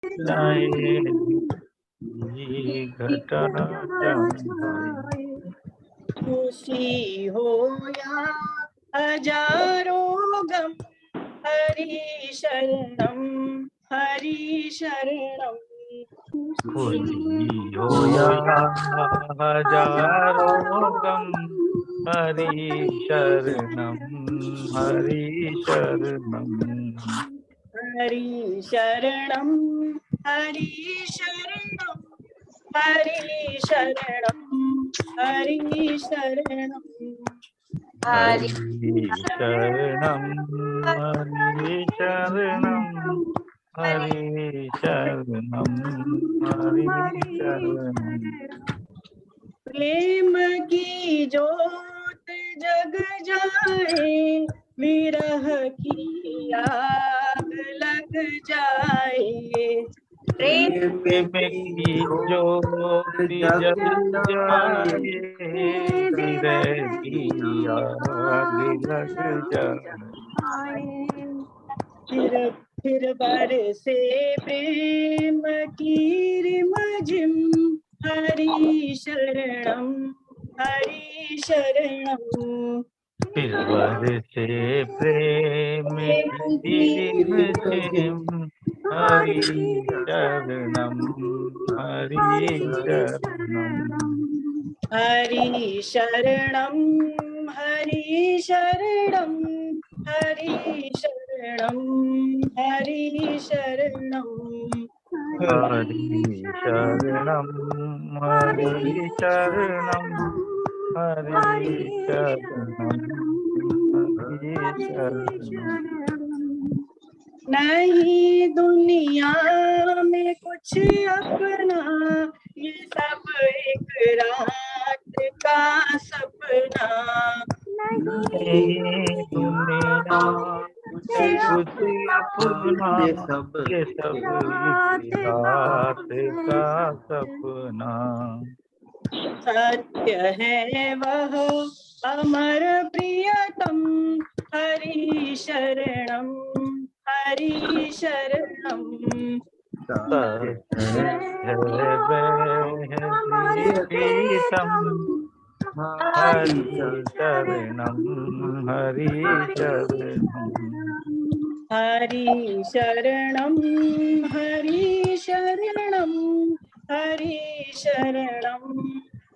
लाए घटा जाए। खुशी हो या हजारों गम, हरि शरणम हरि शरणम। खुशी हो या हजारों गम, हरि शरणम हरि शरणम। हरि शरणम हरि शरणम हरि शरणम हरि शरणम। हरि शरणम हरि शरणम हरि शरणम हरि शरणम। प्रेम की जोत जग जाए, विरह की आग लग जाए। प्रेम की ज्योति जल जाए, विरह की आग लग जाए। फिर बरसे प्रेम की रिमझिम, हरि शरणम हरि शरणम। फिर बरसे प्रेम की रिमझिम, हरि शरणम हरि शरणम। हरि शरणम हरि शरणम हरि शरणम हरि शरणम। हरि शरणम हरि शरणम हरि शरणम हरि शरणम। नहीं दुनिया में कुछ अपना, ये सब एक रात का सपना। नहीं दुनिया कुछ अपना, ये सब ये सब एक रात का सपना। सत्य है वह अमर प्रियतम, हरि शरणम हरि शरणम। सत्य है वह प्रीतम, हरि शरणम हरि शरणम। हरि शरणम हरि शरणम हरि शरणम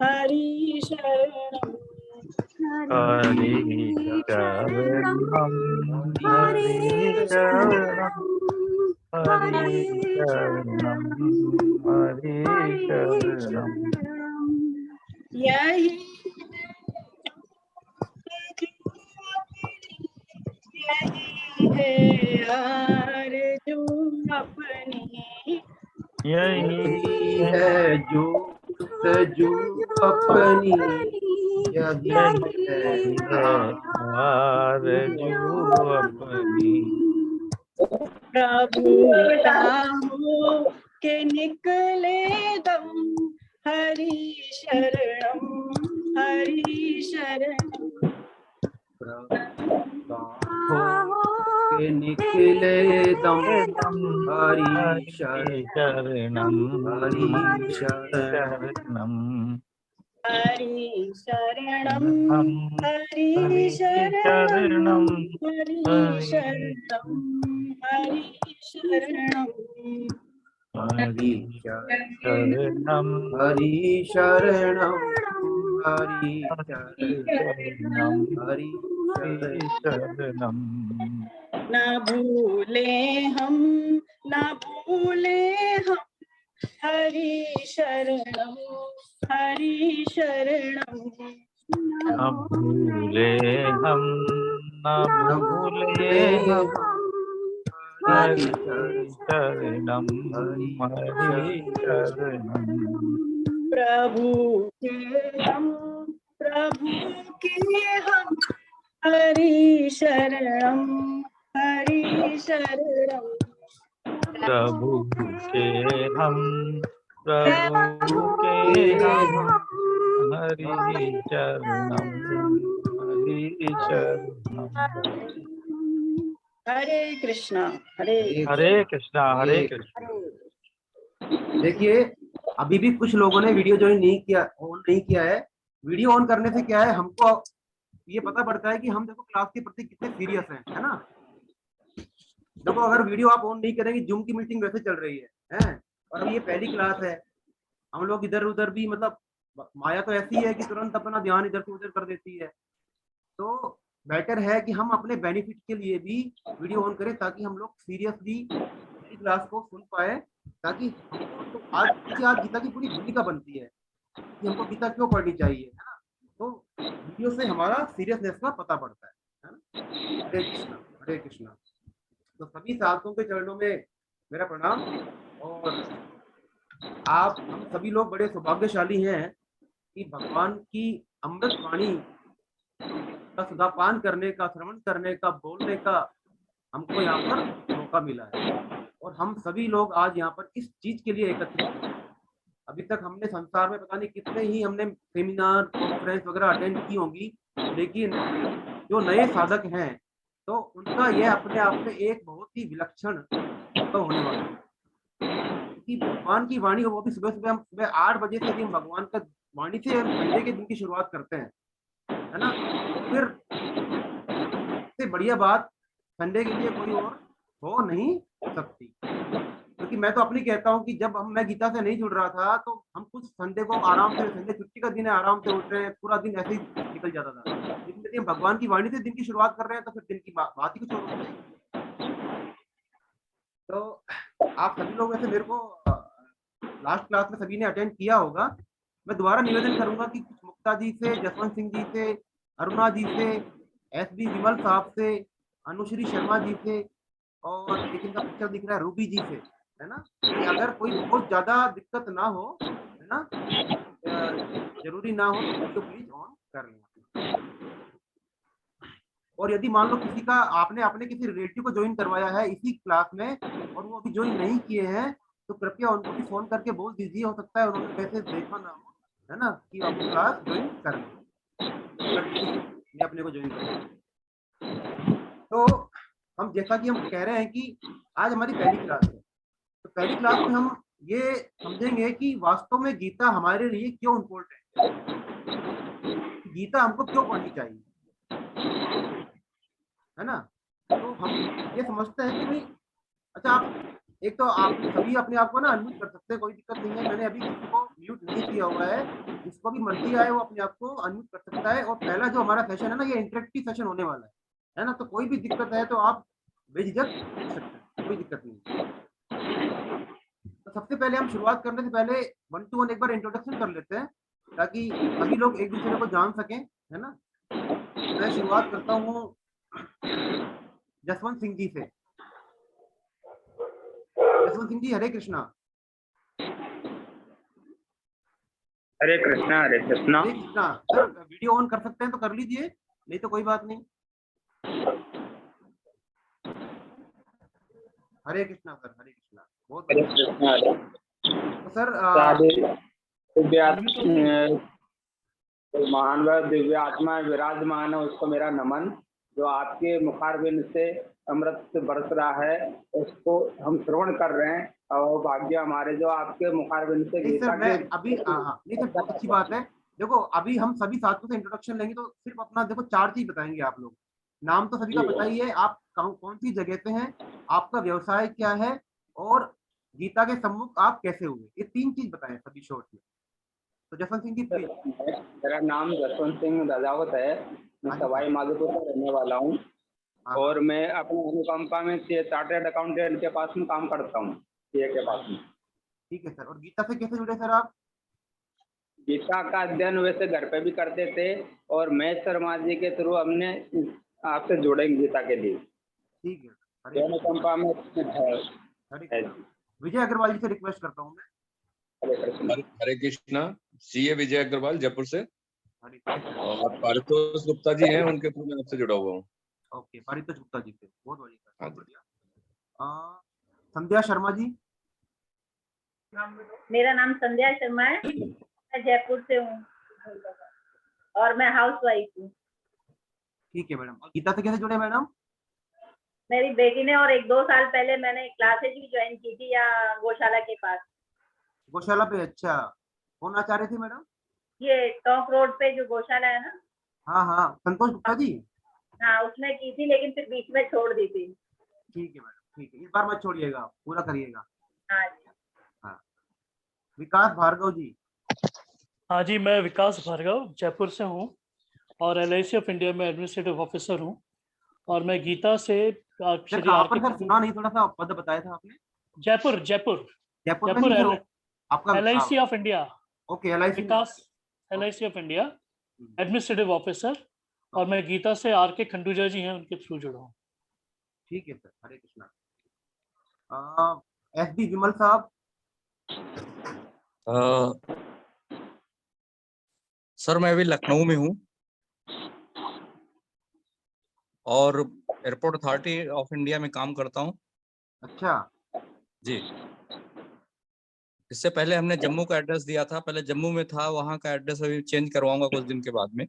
हरि शरणम। हरि शरणम हरि शरणम हरि शरणम हरि शरणम। यही यही है आरज़ू अपनी, यही है जो सजू अपनी, यही यही है आरज़ू अपनी। प्रभु राहों के निकले दम, हरि शरणम हरि शरणम। के निकले दम, हरि हरि शरणम शरणम हरि शरणम। हरि शरणम हरि हरि शरणम शरणम हरि हरि शरणम हरि शरणम। हरि शरणम हरि शरणम हरि शरणम हरि हरि शरणम। न भूले हम न भूले हम, हरि शरणम हरि शरणम। न भूले हम न भूले हम, हरि शरणम हरि शरणम। प्रभु के हम प्रभु के हम, हरि शरणम हरि शरणम। प्रभु के हम प्रभु के हम, हरि शरणम हरि शरणम। हरे कृष्णा हरे हरे कृष्णा हरे कृष्णा। देखिए अभी भी कुछ लोगों ने वीडियो ज्वाइन नहीं किया, ऑन नहीं किया है। वीडियो ऑन करने से क्या है, हमको ये पता पड़ता है कि हम देखो क्लास के प्रति कितने सीरियस हैं, है ना। देखो अगर वीडियो आप ऑन नहीं करेंगे, जूम की मीटिंग वैसे चल रही है, और अब ये पहली क्लास है, हम लोग इधर उधर भी मतलब माया तो ऐसी है कि तुरंत अपना ध्यान इधर से उधर कर देती है। तो बेटर है कि हम अपने बेनिफिट के लिए भी वीडियो ऑन करें, ताकि हम लोग सीरियसली पूरी क्लास को सुन पाए, ताकि हमको तो आज गीता की पूरी भूमिका बनती है कि हमको गीता क्यों पढ़नी चाहिए, है ना। तो वीडियो से हमारा सीरियसनेस का पता पड़ता है ना। हरे कृष्णा हरे कृष्णा। तो सभी साधकों के चरणों में मेरा प्रणाम। और आप हम सभी लोग बड़े सौभाग्यशाली हैं कि भगवान की अमृत वाणी का सुधापान करने का, श्रवण करने का, बोलने का हमको यहाँ पर मौका मिला है। और हम सभी लोग आज यहाँ पर इस चीज के लिए एकत्रित हुए हैं। अभी तक हमने संसार में पता नहीं कितने ही हमने सेमिनार कॉन्फ्रेंस वगैरह अटेंड की होंगी, लेकिन जो नए साधक हैं तो उनका यह अपने आप में एक बहुत ही विलक्षण अनुभव होने वाला है। क्योंकि भगवान की वाणी, वो भी सुबह सुबह, हम सुबह 8 बजे से भी हम भगवान का वाणी से हम संडे के दिन की शुरुआत करते हैं, है ना। तो फिर इससे बढ़िया बात संडे के लिए कोई और हो नहीं सकती। क्योंकि मैं तो अपनी कहता हूँ कि जब मैं गीता से नहीं जुड़ रहा था तो हम कुछ संडे को आराम से, संडे छुट्टी का दिन है, आराम से उठ रहे हैं, पूरा दिन ऐसे ही निकल जाता था। लेकिन यदि हम भगवान की वाणी से दिन की शुरुआत कर रहे हैं तो फिर दिन की बात ही कुछ और होती है। तो आप सभी लोग वैसे मेरे को लास्ट क्लास में सभी ने अटेंड किया होगा। मैं दोबारा निवेदन करूंगा कि कुछ मुक्ता जी से, जसवंत सिंह जी से, अरुणा जी से, एस.बी. विमल साहब से, अनुश्री शर्मा जी से, और एक इनका पिक्चर दिख रहा है रूबी जी से, है ना। कि अगर कोई बहुत ज्यादा दिक्कत ना हो, है ना, जरूरी ना हो तो वीडियो प्लीज ऑन कर लें। और यदि मान लो किसी का, आपने अपने किसी रिलेटिव को ज्वाइन करवाया है इसी क्लास में और वो अभी ज्वाइन नहीं किए हैं, तो कृपया उनको भी फोन करके बोल दीजिए, हो सकता है उन्होंने कैसे देखा ना हो, है ना, कि आप क्लास ज्वाइन कर लें, अपने को ज्वाइन कर। तो हम जैसा कि हम कह रहे हैं कि आज हमारी पहली क्लास है, तो पहली क्लास में हम ये समझेंगे कि वास्तव में गीता हमारे लिए क्यों इम्पोर्टेंट है, गीता हमको क्यों पढ़नी चाहिए, है ना। तो हम ये समझते हैं कि भाई, अच्छा आप एक तो आप सभी अपने आप को ना अनम्यूट कर सकते हैं, कोई दिक्कत नहीं है। मैंने अभी किसी को म्यूट नहीं किया हुआ है, जिसको भी मर्जी आए वो अपने आप को अनम्यूट कर सकता है। और पहला जो हमारा सेशन है ना, ये इंटरेक्टिव सेशन होने वाला है ना। तो कोई भी दिक्कत है तो आप बेझिझक पूछ सकते हैं, कोई दिक्कत नहीं। तो सबसे पहले हम शुरुआत करने से पहले 1 to 1 एक बार इंट्रोडक्शन कर लेते हैं, ताकि सभी लोग एक दूसरे को जान सकें, है ना। मैं शुरुआत करता हूँ जसवंत सिंह जी से। Jaswant Singh ji, Hare Krishna. Hare Krishna Hare Krishna. Hare Krishna sir, video on कर सकते हैं तो कर लीजिए, नहीं तो कोई बात नहीं। हरे कृष्णा सर, हरे कृष्णा, बहुत हरे बढ़िया। कृष्णा। तो सर महान व दिव्य आत्मा विराजमान है, उसको मेरा नमन। जो आपके मुखारबिंद से अमृत बरस रहा है उसको हम श्रवण कर रहे हैं, और भाग्य हमारे जो आपके मुखारबिंद से नहीं गीता सर, मैं के अभी नहीं सर, बहुत अच्छी बात है। देखो अभी हम सभी साथियों से इंट्रोडक्शन लेंगे तो सिर्फ अपना देखो 4 चीज बताएंगे आप लोग। नाम तो सभी का पता ही है, आप कौन सी जगह से हैं, आपका व्यवसाय क्या है, और गीता के सम्मुख आप कैसे हुए, ये 3 चीज बताएं सभी शॉर्ट में। तो जसवंत सिंह जी प्लीज। मेरा नाम जसवंत सिंह राजावत है। मैं सवाई माधोपुर का रहने वाला हूँ, और मैं अपने अनुकंपा में चार्टर्ड अकाउंटेंट के पास में काम करता हूँ, सीए के पास में। ठीक है सर, और गीता से कैसे जुड़े सर आप? गीता का अध्ययन वैसे घर पे भी करते थे, और महेश शर्मा जी के थ्रू हमने आपसे जुड़ेंगे गीता के लिए। ठीक है, हरे अनुकंपा में हरे विजय अग्रवाल जी से रिक्वेस्ट करता हूँ मैं। हरे कृष्णा, सीए विजय अग्रवाल जयपुर से। हरे कृष्णा। और पारितोष गुप्ता जी हैं, उनके थ्रू मैं आपसे जुड़ा हुआ हूँ। ओके, पारितोष गुप्ता जी से, बहुत बढ़िया, बहुत बढ़िया। संध्या शर्मा जी। मेरा नाम संध्या शर्मा है, मैं जयपुर से हूँ और मैं हाउस वाइफ हूँ। ठीक है मैडम, गीता से कैसे जुड़े मैडम? मेरी बेटी ने, और 1-2 साल पहले मैंने क्लासेज भी ज्वाइन की थी यहाँ गौशाला के पास। गौशाला पे, अच्छा। कौन आचार्य थे मैडम? ये टॉप रोड पे जो गौशाला है ना, हाँ हाँ, संतोष गुप्ता जी। हाँ उसमें की थी, लेकिन फिर बीच में छोड़ दी थी। ठीक है मैडम, ठीक है, इस बार मत छोड़िएगा, पूरा करिएगा। हाँ जी। हाँ, विकास भार्गव जी। हाँ जी, मैं विकास भार्गव जयपुर से हूँ और LIC ऑफ इंडिया में एडमिनिस्ट्रेटिव ऑफिसर हूँ। और मैं गीता से सर श्री कहाँ आर पर के सर, सुना नहीं, थोड़ा सा पद बताया था आपने। जयपुर जयपुर जयपुर में जयपुर नहीं सर, आपका LIC of India, okay, LIC Vikas LIC of India administrative officer. और मैं गीता से आर के खंडूजा जी हैं, उनके थ्रू जुड़ा हूँ। ठीक है सर, हरे कृष्णा। SD विमल साहब। सर मैं अभी लखनऊ में हूँ और एयरपोर्ट अथॉरिटी ऑफ इंडिया में काम करता हूँ। अच्छा, जी, इससे पहले हमने जम्मू का एड्रेस दिया था, पहले जम्मू में था, वहाँ का एड्रेस अभी चेंज करवाऊंगा कुछ दिन के बाद में।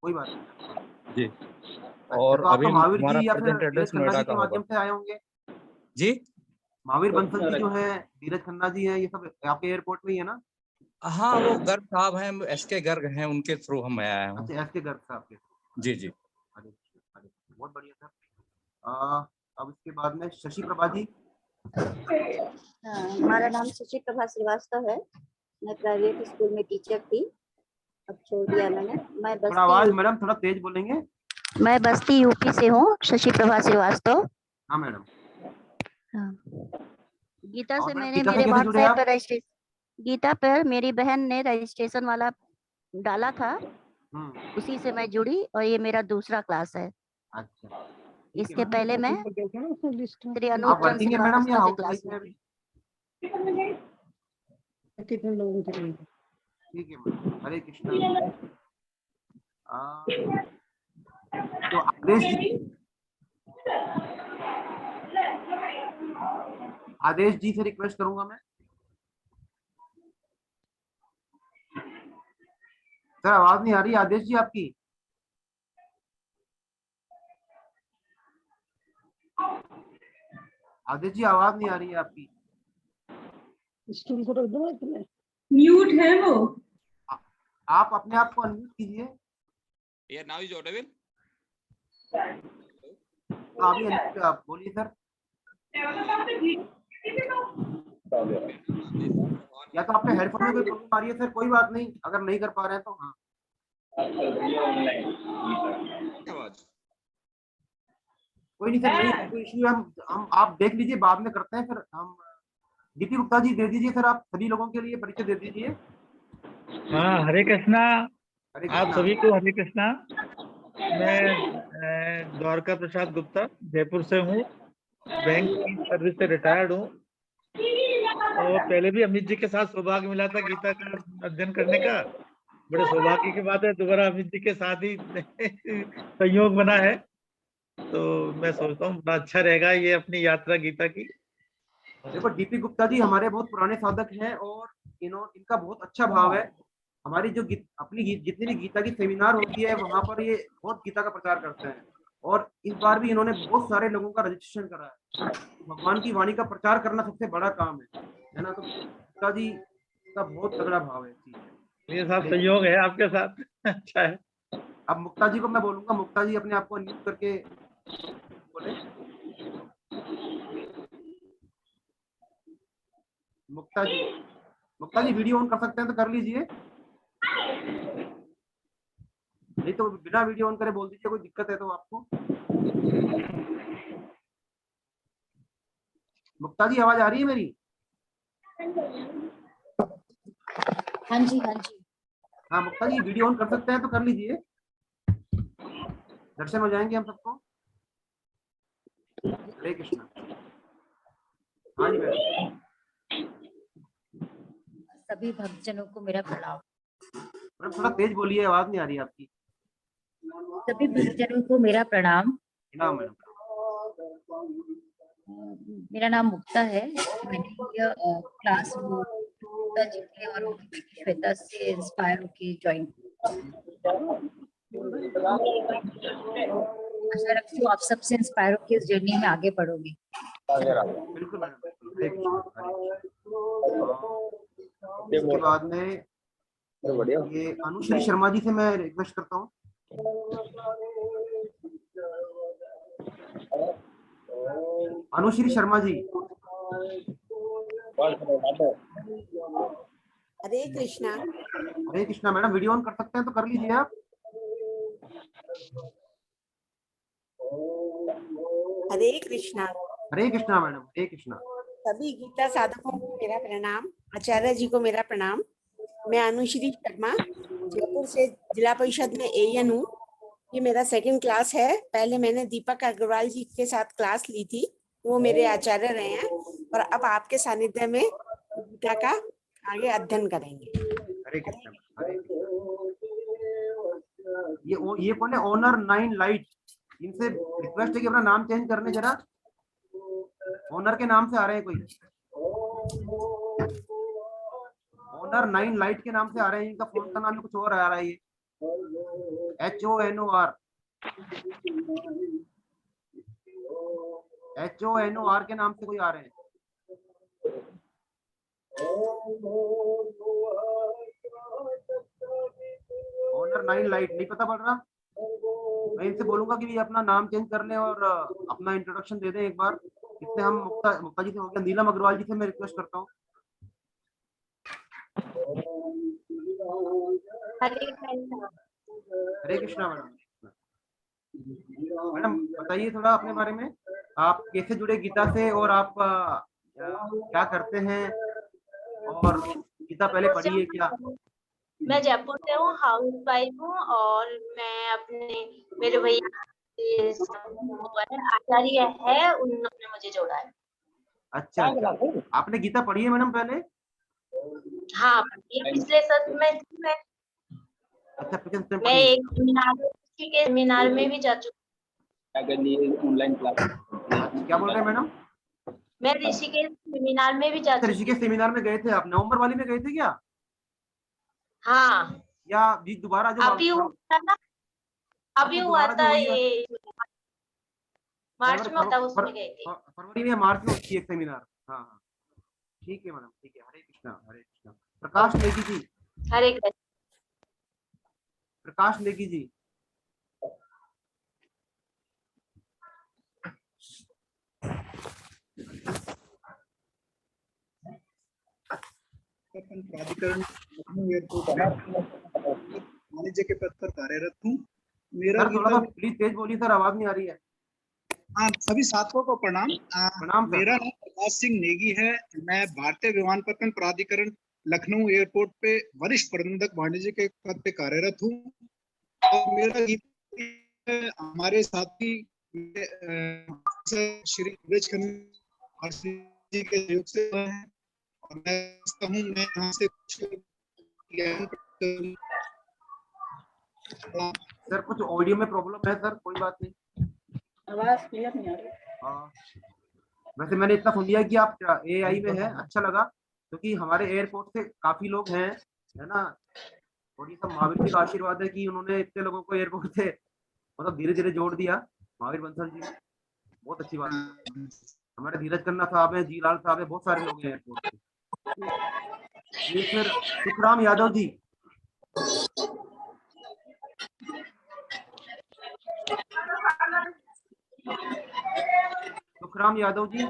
कोई बात नहीं। जी, अच्छा, और तो आपका अभी महावीर हमारा जी या फिर प्रेजेंट धीरज एड्रेस खन्ना नोएडा जी का के होगा। माध्यम से आए होंगे? जी, महावीर बंसल जी जो है, धीरज खन्ना जी है, ये सब आपके एयरपोर्ट में ही है ना? हाँ वो गर्ग साहब हैं, SK गर्ग हैं, उनके थ्रू हम आया हूँ। अच्छा, SK गर्ग साहब के। जी जी। अरे अरे, बहुत बढ़िया सर। अब इसके बाद में शशि प्रभा जी। हमारा नाम शशि प्रभा श्रीवास्तव है। मैं प्राइवेट स्कूल में टीचर थी, अब छोड़ दिया मैंने। थोड़ा आवाज मैडम थोड़ा तेज बोलेंगे। मैं बस्ती यूपी से हूँ, शशि प्रभा श्रीवास्तव। हाँ मैडम। हाँ। गीता और से मैडम मैंने गीता से मेरे कैसे जुड़े व्हाट्सएप आप? पर गीता पर मेरी बहन ने रजिस्ट्रेशन वाला डाला था, उसी से मैं जुड़ी और ये मेरा दूसरा क्लास है। अच्छा, इसके पहले मैं श्री आप अनूप चंद्र वर्किंग है मैडम या श्रीवास्तव के हाउस क्लास वाइफ है में अभी? थी। ठीक है मैडम, हरे कृष्णा। तो आदेश जी से रिक्वेस्ट करूंगा मैं। सर आवाज नहीं आ रही आदेश जी आपकी। आदेश जी आवाज नहीं आ रही है आपकी। स्टूल को रख दो, म्यूट है वो। आप अपने आप को अनम्यूट कीजिए। Yeah, now is audible. अभी अनम्यूट आप बोलिए सर। या तो आपके हेडफोन में कोई प्रॉब्लम आ रही है सर, कोई बात नहीं, अगर नहीं कर पा रहे हैं तो हाँ। कोई नहीं सर, नहीं कोई इश्यू है, हम आप देख लीजिए, बाद में करते हैं फिर हम। डीपी गुप्ता जी दे दीजिए सर, आप सभी लोगों के लिए परिचय दे दीजिए। हाँ, हरे कृष्णा। हरे आप कृष्णा। सभी को हरे कृष्णा। मैं द्वारका प्रसाद गुप्ता जयपुर से हूँ, बैंक की सर्विस से रिटायर्ड हूँ। और पहले भी अमित जी के साथ सौभाग्य मिला था गीता का अध्ययन करने का। बड़े सौभाग्य की बात है, दोबारा अमित जी के साथ ही संयोग बना है। तो मैं सोचता हूँ बड़ा अच्छा रहेगा ये अपनी यात्रा गीता की। देखो डीपी गुप्ता जी हमारे बहुत पुराने साधक हैं और इनका बहुत अच्छा भाव है। हमारी जो जितनी भी गीता की सेमिनार होती है वहां पर ये बहुत गीता का प्रचार करते हैं। और इस बार भी इन्होंने बहुत सारे लोगों का रजिस्ट्रेशन करा है। भगवान की वाणी का प्रचार करना सबसे बड़ा काम है ना? तो गुप्ता जी का बहुत तगड़ा भाव है। ये सब सहयोग है आपके साथ। अच्छा है। अब मुक्ता जी को मैं बोलूंगा, मुक्ता जी अपने आप को अनम्यूट करके बोले। मुक्ता जी वीडियो ऑन कर सकते हैं तो कर लीजिए, नहीं तो बिना वीडियो ऑन करे बोल दीजिए, कोई दिक्कत है तो आपको। मुक्ता जी आवाज आ रही है मेरी? हाँ जी हाँ जी। हाँ मुक्ता जी वीडियो ऑन कर सकते हैं तो कर लीजिए, दर्शन हो जाएंगे हम सबको। हरे कृष्णा। हाँ जी मैडम। सभी भक्तजनों को मेरा प्रणाम। मैडम थोड़ा तेज बोलिए, आवाज नहीं आ रही है आपकी। सभी भक्तजनों को मेरा प्रणाम। नाम मैडम। मेरा नाम मुक्ता है। मैंने ये क्लास मुक्ता जी के और उनकी श्वेता से इंस्पायर होके ज्वाइन। आशा रखती हूँ आप सबसे इंस्पायर होके इस जर्नी में आगे बढ़ोगे। बिल्कुल मैडम, हरे कृष्णा, हरे कृष्णा। इसके बाद में बढ़िया। ये अनुश्री शर्मा जी से मैं रिक्वेस्ट करता हूँ। Anushree Sharma ji. Hare Krishna. Hare Krishna madam, video on कर सकते हैं तो कर लीजिए आप। हरे कृष्णा। हरे कृष्णा मैडम, हरे कृष्णा। सभी गीता साधकों को मेरा प्रणाम, आचार्य जी को मेरा प्रणाम। मैं अनुश्री शर्मा जयपुर से जिला परिषद में एएन हूँ। ये मेरा सेकंड क्लास है। पहले मैंने दीपक अग्रवाल जी के साथ क्लास ली थी, वो मेरे आचार्य रहे हैं, और अब आपके सानिध्य में गीता का आगे अध्ययन करेंगे। हरे कृष्णा, हरे कृष्णा। ये कौन है? Honour 9 light. इनसे रिक्वेस्ट है कि अपना नाम चेंज करने जरा। ऑनर के नाम से आ रहे हैं कोई। ऑनर 9 लाइट के नाम से आ रहे हैं। इनका फोन का नाम कुछ और आ रहा है। ये HONOR के नाम से कोई आ रहे हैं। ऑनर 9 लाइट नहीं पता पड़ रहा। मैं इनसे बोलूंगा कि ये अपना नाम चेंज कर लें और अपना इंट्रोडक्शन दे दें एक बार। इससे हम मुक्ता जी से हो गया। नीलम अग्रवाल जी से मैं रिक्वेस्ट करता हूँ। हरे कृष्णा मैडम। मैडम बताइए थोड़ा अपने बारे में, आप कैसे जुड़े गीता से और आप क्या करते हैं, और गीता पहले पढ़ी है क्या? मैं जयपुर से हूँ, हाउस वाइफ हूँ, और मैं अपने मेरे भैया आचार्य है, उन्होंने मुझे जोड़ा है। अच्छा, आपने गीता पढ़ी है मैडम पहले? हाँ, ये पिछले सत्र में मैं एक सेमिनार में भी जा चुकी। Online class. क्या बोल रहे हैं मैडम? मैं ऋषिकेश सेमिनार में भी जा चुकी। ऋषिकेश सेमिनार में गए थे आप? नवंबर वाली में गए थे क्या? हाँ, या जी दोबारा जो अभी हुआ था ना, अभी हुआ था ये मार्च में होता, उसमें गए थे। फरवरी में मार्च में होती है एक सेमिनार। हाँ हाँ, ठीक है मैडम, ठीक है। हरे कृष्णा, हरे कृष्णा। प्रकाश नेगी जी। हरे कृष्ण। प्रकाश नेगी जी। प्राधिकरण वाणिज्य के पद पर कार्यरत हूँ। मेरा थोड़ा सा प्लीज तेज बोलिए सर, आवाज नहीं आ रही है। हाँ, सभी साथियों को प्रणाम। मेरा नाम प्रकाश सिंह नेगी है। मैं भारतीय विमानपत्तन प्राधिकरण लखनऊ एयरपोर्ट पे वरिष्ठ प्रबंधक वाणिज्य के पद पे कार्यरत हूँ। और मेरा हमारे साथी श्री जी के सहयोग से है, और मैं यहाँ से सर कुछ ऑडियो में प्रॉब्लम है सर, कोई बात नहीं, आवाज क्लियर नहीं आ रही। वैसे मैंने इतना सुन लिया कि आप AI में है, अच्छा लगा, क्योंकि हमारे एयरपोर्ट से काफी लोग हैं, है ना। और ये सब महावीर जी का आशीर्वाद है कि उन्होंने इतने लोगों को एयरपोर्ट से मतलब धीरे धीरे जोड़ दिया। महावीर बंसल जी, बहुत अच्छी बात है। हमारे धीरज खन्ना साहब है, जी लाल साहब है, बहुत सारे लोग हैं एयरपोर्ट पे। ये फिर सुखराम यादव जी। सुखराम यादव जी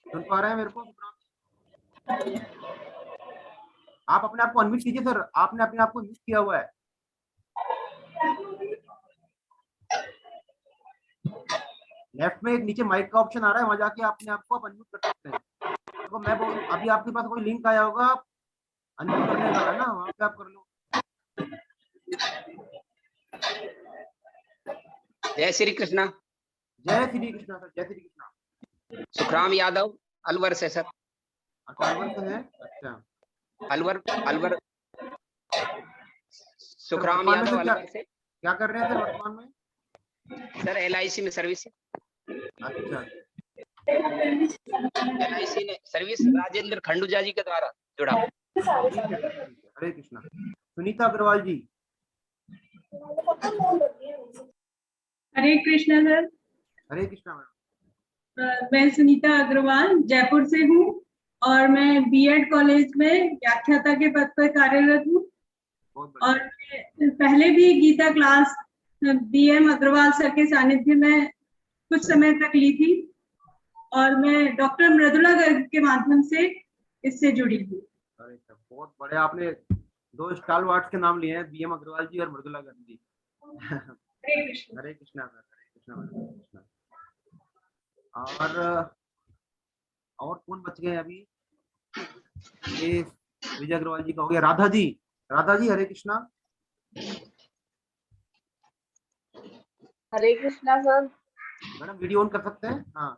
सुन पा रहे हैं मेरे को? आप अपने आप को अनम्यूट कीजिए सर, आपने अपने आप को म्यूट किया हुआ है। लेफ्ट में एक नीचे माइक का ऑप्शन आ रहा है, वहां जाके अपने आप को आप अनम्यूट कर सकते हैं। तो मैं बोल, अभी आपके पास कोई लिंक आया होगा, आप अनम्यूट करने का है ना, वहां पे आप कर लो। जय श्री कृष्णा। जय श्री कृष्णा सर, जय श्री कृष्णा। सुखराम यादव अलवर से सर। अच्छा, अलवर से है? अच्छा, अलवर सुखराम यादव अलवर से। क्या कर रहे हैं सर वर्तमान में? सर LIC में सर्विस है। अच्छा, LIC ने सर्विस राजेंद्र खंडूजा जी के द्वारा जुड़ा। हरे कृष्णा। सुनीता अग्रवाल जी। हरे कृष्णा सर। हरे कृष्णा मैडम। मैं सुनीता अग्रवाल जयपुर से हूँ और मैं बीएड कॉलेज में व्याख्याता के पद पर कार्यरत हूँ और मैं पहले भी Gita class BM Agarwal sir के सानिध्य में कुछ समय तक ली थी और मैं डॉक्टर मृदुला गर्ग के माध्यम से इससे जुड़ी हूँ। अरे बहुत बड़े, आपने 2 स्टालवार्ट्स के नाम लिए हैं, बीएम अग्रवाल जी और मृदुला गर्ग जी। हरे कृष्ण। हरे कृष्णा सर, हरे कृष्णा, हरे कृष्णा। और कौन बच गए अभी? ये विजय अग्रवाल जी का हो गया। Radha ji, Radha ji Hare Krishna. Hare Krishna sir. Madam video on कर सकते हैं? हाँ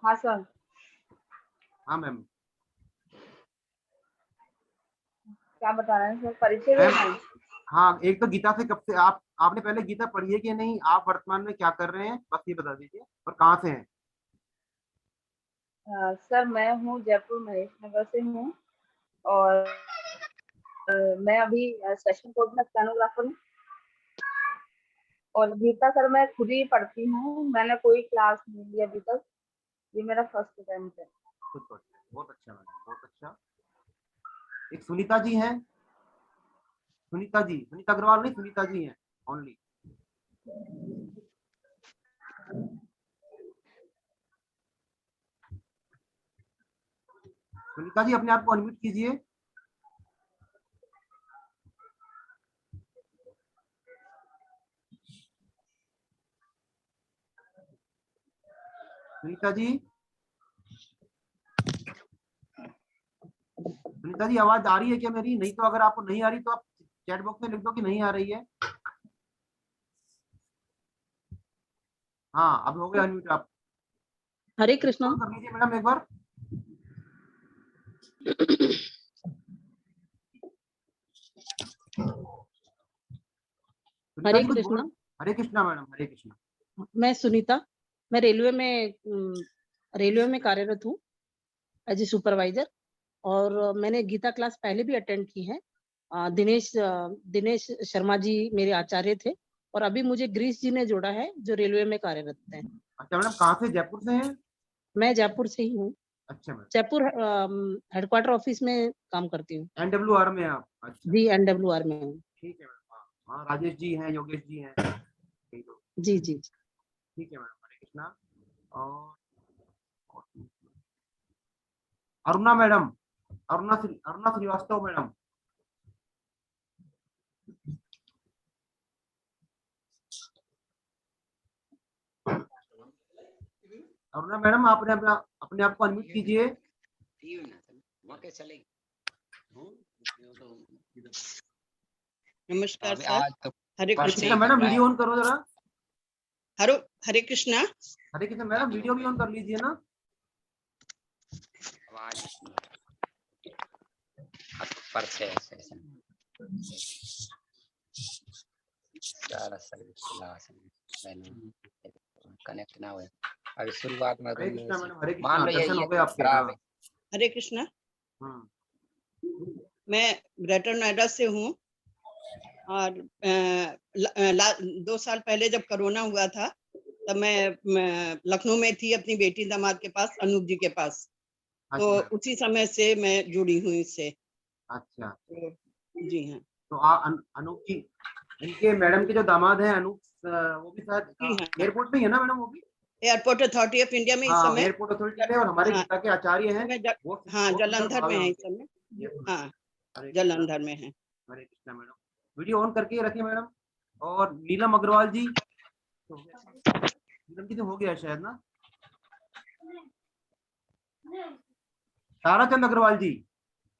हाँ सर। हाँ मैम। क्या बता रहे हैं सर, परिचय देना है? हाँ, एक तो गीता से कब से आपने पहले गीता पढ़ी है कि नहीं, आप वर्तमान में क्या कर रहे हैं, बस ये बता दीजिए, और कहाँ से हैं? सर मैं हूँ जयपुर महेश नगर से हूँ और मैं अभी सेशन कोर्ट में स्टेनोग्राफर हूँ और गीता सर मैं खुद ही पढ़ती हूँ, मैंने कोई क्लास नहीं ली अभी तक, ये मेरा फर्स्ट अटेम्प्ट है। बहुत अच्छा मैडम, बहुत अच्छा। एक सुनीता जी हैं, सुनीता जी, सुनीता अग्रवाल नहीं, सुनीता जी हैं ओनली। सुनीता जी अपने आप को अनम्यूट कीजिए। सुनीता जी, सुनीता जी आवाज आ रही है क्या मेरी? नहीं तो अगर आपको नहीं आ रही तो आप चैट बॉक्स में लिख दो कि नहीं आ रही है। हाँ अब हो गया अनम्यूट आप। हरे कृष्णा। कर लीजिए मैडम एक बार। हरे कृष्णा। हरे कृष्णा मैडम, हरे कृष्णा। मैं सुनीता, मैं रेलवे में कार्यरत हूँ एज ए सुपरवाइजर और मैंने गीता क्लास पहले भी अटेंड की है। दिनेश शर्मा जी मेरे आचार्य थे और अभी मुझे ग्रीस जी ने जोड़ा है जो रेलवे में कार्यरत हैं। अच्छा मैडम, कहाँ से? जयपुर से हैं? मैं जयपुर से ही हूँ। अच्छा मैडम। जयपुर हेडक्वार्टर ऑफिस में काम करती हूँ। NWR में आप? अच्छा जी NWR में हूँ। ठीक है मैडम। हाँ राजेश जी हैं, योगेश जी हैं। जी जी ठीक है मैडम, हरे कृष्णा। और Aruna madam, Aruna Srivastava madam. Aruna madam आपने अपने आप को अनम्यूट कीजिए। नमस्कार sir, Hare Krishna. Madam video on करो जरा। हरे कृष्णा। हरे कृष्णा मैडम, वीडियो भी ऑन कर लीजिए ना। कनेक्ट ना हुए अभी शुरुआत में हरे कृष्णा मैडम, हरे मान कृष्णा। लो दर्शन हो गए आपके? हरे कृष्णा। मैं ग्रेटर नोएडा से हूँ और 2 साल पहले जब कोरोना हुआ था तब मैं लखनऊ में थी अपनी बेटी दामाद के पास, अनूप जी के पास। तो उसी समय से मैं जुड़ी हूँ इससे। अच्छा तो, जी हाँ। तो अनूप जी, इनके मैडम के जो दामाद हैं अनूप, वो भी शायद एयरपोर्ट में ही है ना मैडम? वो भी एयरपोर्ट अथॉरिटी ऑफ इंडिया में इस समय एयरपोर्ट अथॉरिटी में, और हमारे गीता के आचार्य हैं। हाँ जालंधर में है इस समय। हाँ जालंधर में है। हरे कृष्णा मैडम, वीडियो ऑन करके रखिए मैडम। और नीलम अग्रवाल जी, नीलम जी तो हो गया शायद ना। ताराचंद अग्रवाल जी,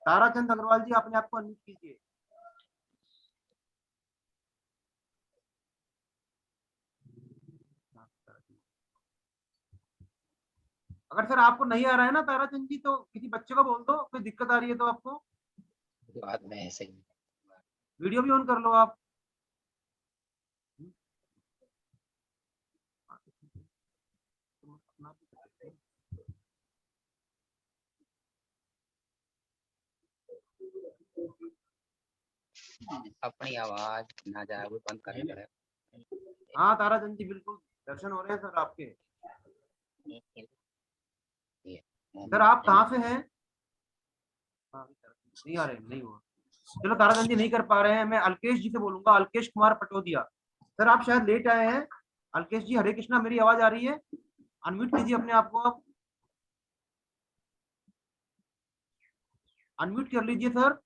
ताराचंद अग्रवाल जी अपने आप को अनम्यूट कीजिए। अगर सर आपको नहीं आ रहा है ना ताराचंद जी, तो किसी बच्चे को बोल दो, कोई दिक्कत आ रही है तो आपको। बाद में ऐसे ही वीडियो भी ऑन कर लो आप। अपनी आवाज ना जाए वो बंद करना पड़ेगा। हाँ ताराचंद जी बिल्कुल दर्शन हो रहे हैं सर आपके। सर आप कहाँ से हैं? हाँ, नहीं आ रहे, नहीं हुआ। चलो ताराचंद जी नहीं कर पा रहे हैं, मैं अल्केश जी से बोलूंगा, अल्केश कुमार पटोदिया। सर आप शायद लेट आए हैं। अल्केश जी हरे कृष्णा, मेरी आवाज आ रही है? अनम्यूट कीजिए अपने आप को, आप अनम्यूट कर लीजिए सर।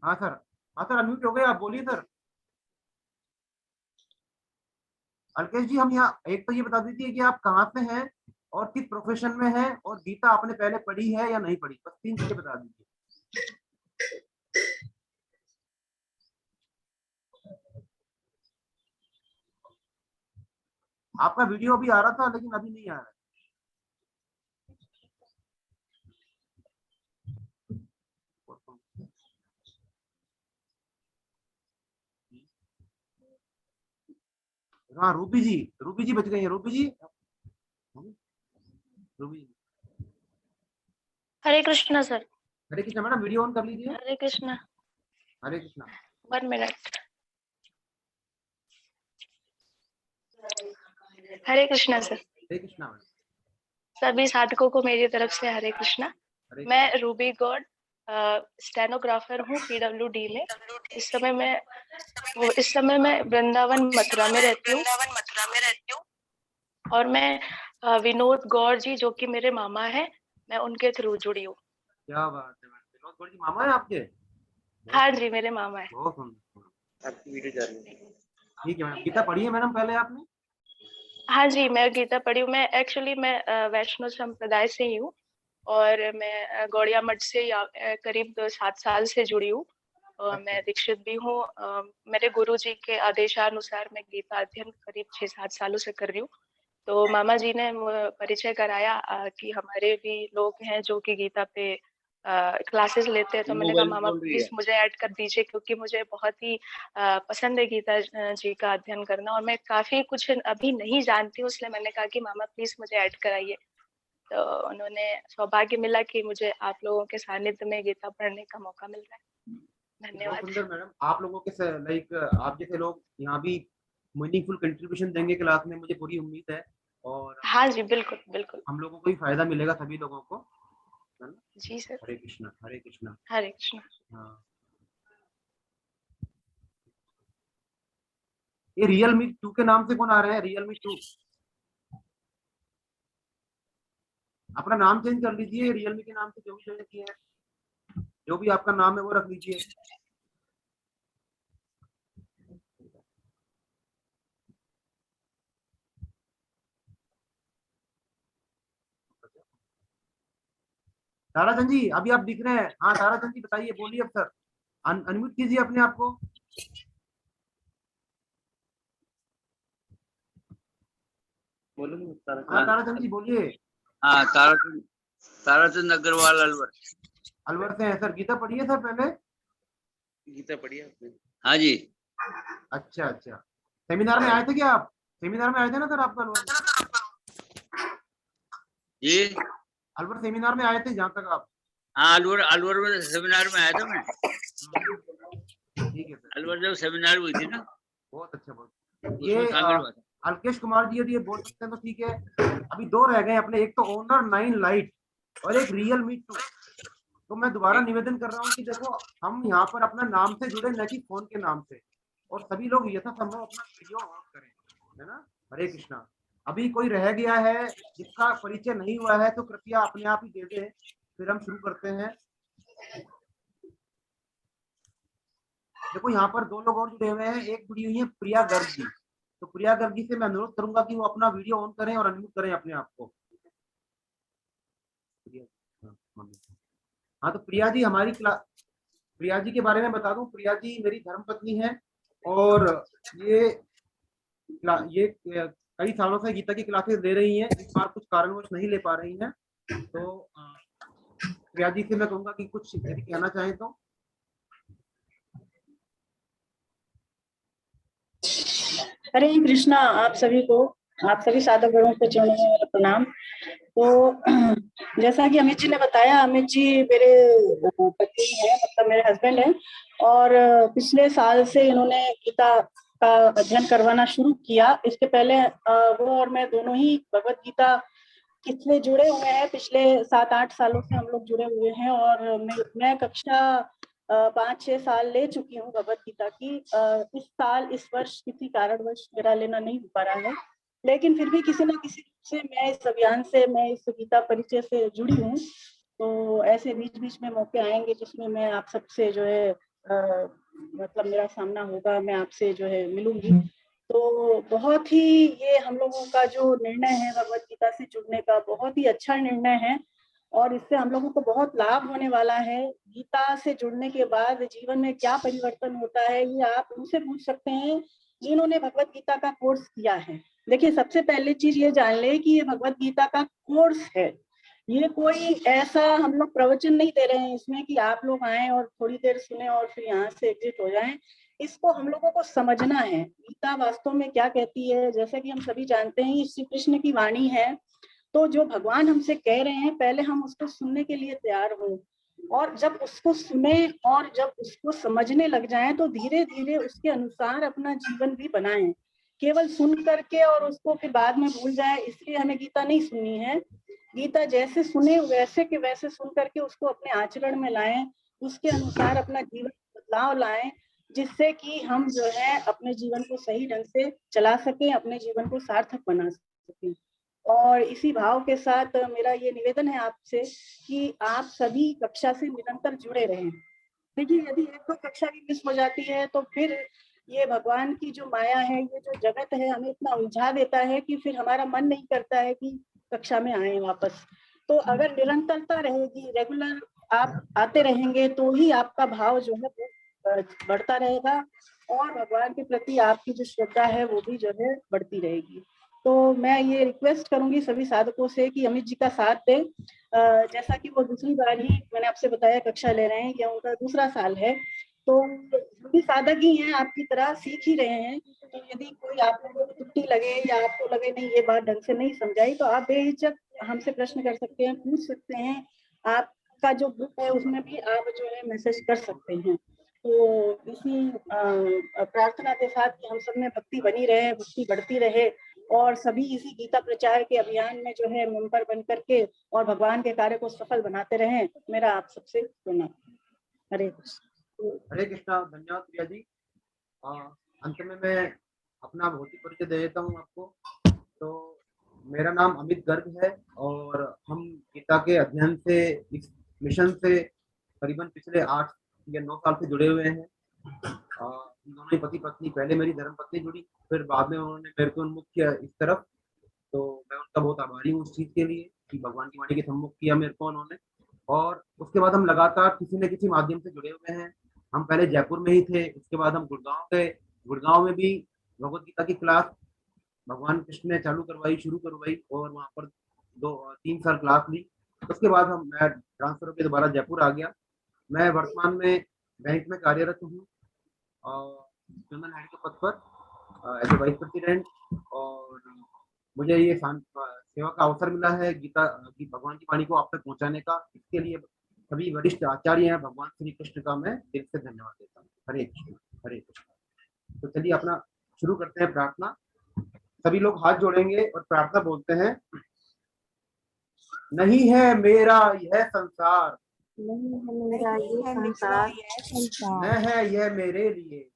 हाँ सर, हाँ सर अनम्यूट हो गए, आप बोलिए सर। अल्केश जी हम यहाँ एक तो ये बता दीजिए कि आप कहाँ से हैं और किस प्रोफेशन में हैं, और गीता आपने पहले पढ़ी है या नहीं पढ़ी, बस 3 चीजें बता दीजिए। आपका वीडियो अभी आ रहा था लेकिन अभी नहीं आ रहा है। हाँ रूबी जी बच गई है, Ruby ji. Hare Krishna sir. Hare Krishna madam, video on कर लीजिए। Hare Krishna. Hare Krishna. 1 minute. Hare Krishna sir. Hare Krishna madam. सभी साधकों को मेरी तरफ से हरे कृष्णा। मैं रूबी गॉड स्टेनोग्राफर हूँ PWD में। इस समय मैं वृंदावन मथुरा में रहती हूँ। और मैं विनोद गौर जी जो कि मेरे मामा है, मैं उनके थ्रू जुड़ी हूँ। क्या बात है, विनोद गौर जी मामा है आपके? हाँ जी मेरे मामा है। बहुत सुंदर, आपकी वीडियो जा रही है। ठीक है मैडम, गीता पढ़ी है मैडम पहले आपने? हाँ जी मैं गीता पढ़ी हूँ। मैं एक्चुअली वैष्णव संप्रदाय से ही हूँ और मैं गौड़िया मठ से करीब 7 साल से जुड़ी हूँ। मैं दीक्षित भी हूँ। मेरे गुरु जी के आदेशानुसार मैं गीता अध्ययन करीब 6-7 सालों से कर रही हूँ। तो मामा जी ने परिचय कराया कि हमारे भी लोग हैं जो कि गीता पे क्लासेस लेते हैं। तो मैंने कहा मामा प्लीज मुझे ऐड कर दीजिए, क्योंकि मुझे बहुत ही पसंद है गीता जी का अध्ययन करना और मैं काफी कुछ अभी नहीं जानती हूँ, इसलिए मैंने कहा कि मामा प्लीज मुझे ऐड कराइए। तो उन्होंने सौभाग्य मिला कि मुझे आप लोगों के सानिध्य में गीता पढ़ने का मौका मिल रहा है। धन्यवाद। बहुत सुंदर मैडम, आप लोगों के लाइक आप जैसे लोग यहाँ भी मीनिंगफुल कंट्रीब्यूशन देंगे क्लास में, मुझे पूरी उम्मीद है। और हाँ जी बिल्कुल बिल्कुल, हम लोगों को भी फायदा मिलेगा, सभी लोगों को, है ना? जी सर। हरे कृष्णा हरे कृष्णा। हरे कृष्णा। हाँ, ये रियलमी 2 के नाम से कौन आ रहे हैं? रियलमी 2 अपना नाम चेंज कर लीजिए, रियलमी के नाम से जो भी ज्वाइन किए हैं, जो भी आपका नाम है वो रख लीजिए। ताराचंद जी अभी आप दिख रहे हैं? हाँ ताराचंद जी बताइए, बोलिए अब सर, अनम्यूट कीजिए अपने आप को। हाँ ताराचंद जी बोलिए। हाँ ताराचंद अग्रवाल अलवर। अलवर से हैं सर। गीता पढ़ी है सर पहले? गीता पढ़ी है आपने? हाँ जी। अच्छा अच्छा, सेमिनार में आए थे क्या आप? सेमिनार में आए थे ना सर आपका अलवर? जी अलवर सेमिनार में आए थे जहाँ तक आप? हाँ अलवर में सेमिनार में आया था मैं। ठीक है सर। अलवर जब सेमिनार हुई थी ना। बहुत अच्छा, बहुत। उसमें ये शामिल हुआ था। अल्केश कुमार जी यदि ये बोल सकते हैं तो ठीक है। अभी 2 रह गए अपने, एक तो ओनर 9 लाइट और एक रियलमी 2। तो मैं दोबारा निवेदन कर रहा हूँ कि देखो हम यहाँ पर अपना नाम से जुड़े, न कि फोन के नाम से, और सभी लोग यथासंभव अपना वीडियो ऑन करें, है ना? हरे कृष्णा। अभी कोई रह गया है जिसका परिचय नहीं हुआ है तो कृपया अपने आप ही दे दे, फिर हम शुरू करते हैं। देखो यहाँ पर 2 लोग और जुड़े हुए हैं, एक जुड़ी हुई है प्रिया गर्ग जी। तो प्रिया गर्ग जी से मैं अनुरोध करूंगा कि वो अपना वीडियो ऑन करें और अनम्यूट करें अपने आप को। हाँ तो प्रिया जी हमारी प्रिया जी के बारे में बता दूं, प्रिया जी मेरी धर्मपत्नी है और ये कई सालों से गीता की क्लासेस दे रही हैं। इस बार कुछ कारणवश नहीं ले पा रही हैं, तो प्रिया जी से मैं कहूंगा कि कुछ यदि कहना चाहें तो। हरे कृष्णा आप सभी को, आप सभी साधक गणों को चरणों में मेरा प्रणाम। तो जैसा कि अमित जी ने बताया, अमित जी मेरे पति हैं, मतलब मेरे हस्बैंड हैं, और पिछले साल से इन्होंने गीता का अध्ययन करवाना शुरू किया। इसके पहले वो और मैं दोनों ही भगवत गीता किससे जुड़े हुए हैं। पिछले 7-8 सालों से हम लोग जुड़े हुए हैं, और मैं कक्षा 5-6 साल ले चुकी हूँ भगवत गीता की। इस साल, इस वर्ष किसी कारणवश मेरा लेना नहीं हो पा रहा है, लेकिन फिर भी किसी न किसी रूप से मैं इस अभियान से, मैं इस गीता परिचय से जुड़ी हूँ। तो ऐसे बीच बीच में मौके आएंगे जिसमें मैं आप सबसे जो है मतलब मेरा सामना होगा, मैं आपसे जो है मिलूंगी। तो बहुत ही ये हम लोगों का जो निर्णय है भगवत गीता से जुड़ने का, बहुत ही अच्छा निर्णय है, और इससे हम लोगों को बहुत लाभ होने वाला है। गीता से जुड़ने के बाद जीवन में क्या परिवर्तन होता है, ये आप उनसे पूछ सकते हैं जिन्होंने भगवत गीता का कोर्स किया है। देखिए, सबसे पहले चीज ये जान ले कि ये भगवत गीता का कोर्स है। ये कोई ऐसा हम लोग प्रवचन नहीं दे रहे हैं इसमें कि आप लोग आए और थोड़ी देर सुने और फिर यहाँ से एग्जिट हो जाएं। इसको हम लोगों को समझना है, गीता वास्तव में क्या कहती है। जैसे कि हम सभी जानते हैं, श्री कृष्ण की वाणी है, तो जो भगवान हमसे कह रहे हैं, पहले हम उसको सुनने के लिए तैयार हों, और जब उसको सुने और जब उसको समझने लग जाएं, तो धीरे धीरे उसके अनुसार अपना जीवन भी बनाएं। केवल सुन करके और उसको फिर बाद में भूल जाए, इसलिए हमें गीता नहीं सुननी है। गीता जैसे सुने वैसे के वैसे सुन करके उसको अपने आचरण में लाएं, उसके अनुसार अपना जीवन बदलाव लाएं, जिससे कि हम जो है अपने जीवन को सही ढंग से चला सकें, अपने जीवन को सार्थक बना सकें। और इसी भाव के साथ मेरा ये निवेदन है आपसे कि आप सभी कक्षा से निरंतर जुड़े रहें। देखिए, यदि एक दो कक्षा भी मिस हो जाती है तो फिर ये भगवान की जो माया है, ये जो जगत है, हमें इतना उलझा देता है कि फिर हमारा मन नहीं करता है कि कक्षा में आए वापस। तो अगर निरंतरता रहेगी, रेगुलर आप आते रहेंगे, तो ही आपका भाव जो है बढ़ता रहेगा, और भगवान के प्रति आपकी जो श्रद्धा है वो भी जो है बढ़ती रहेगी। तो मैं ये रिक्वेस्ट करूंगी सभी साधकों से कि अमित जी का साथ दें। जैसा कि वो दूसरी बार ही मैंने आपसे बताया कक्षा ले रहे हैं, यह उनका दूसरा साल है, तो भी साधक ही हैं, आपकी तरह सीख ही रहे हैं। तो यदि कोई आप लोगों को त्रुटि लगे या आपको लगे नहीं ये बात ढंग से नहीं समझाई, तो आप बेहिचक हमसे प्रश्न कर सकते हैं, पूछ सकते हैं। आपका जो ग्रुप है उसमें भी आप जो है मैसेज कर सकते हैं। तो इसी प्रार्थना के साथ कि हम सब में भक्ति बनी रहे, भक्ति बढ़ती रहे, और सभी इसी गीता प्रचार के अभियान में जो है मेंबर बन करके और भगवान के कार्य को सफल बनाते रहें, मेरा आप सबसे प्रणाम। हरे कृष्ण। हरे कृष्णा। धन्यवाद प्रिया जी। अंत में मैं अपना भौतिक परिचय दे देता हूँ आपको। तो मेरा नाम अमित गर्ग है, और हम गीता के अध्ययन से, इस मिशन से करीबन पिछले 8 या 9 साल से जुड़े हुए हैं। दोनों ही पति पत्नी, पहले मेरी धर्म पत्नी जुड़ी, फिर बाद में उन्होंने मेरे को उन्मुख किया इस तरफ। तो मैं उनका बहुत आभारी हूँ उस चीज के लिए कि भगवान की वाणी के सम्मुख किया मेरे को उन्होंने। और उसके बाद हम लगातार किसी न किसी माध्यम से जुड़े हुए हैं। हम पहले जयपुर में ही थे, उसके बाद हम गुड़गांव गए। गुड़गांव में भी भगवत गीता की क्लास भगवान कृष्ण ने शुरू करवाई, और वहाँ पर 2-3 साल क्लास ली। उसके बाद मैं ट्रांसफर होकर दोबारा जयपुर आ गया। मैं वर्तमान में बैंक में कार्यरत हूँ, जनरल हेड के पद पर एज ए वाइस प्रेसिडेंट। और मुझे ये सेवा का अवसर मिला है गीता की, भगवान की वाणी को आप तक पहुँचाने का। इसके लिए सभी वरिष्ठ आचार्य हैं भगवान श्री कृष्ण का मैं दिल से धन्यवाद देता हूँ। हरे कृष्ण, हरे कृष्ण। तो चलिए अपना शुरू करते हैं प्रार्थना। सभी लोग हाथ जोड़ेंगे और प्रार्थना बोलते हैं। नहीं है मेरा यह संसार, न है यह मेरे लिए,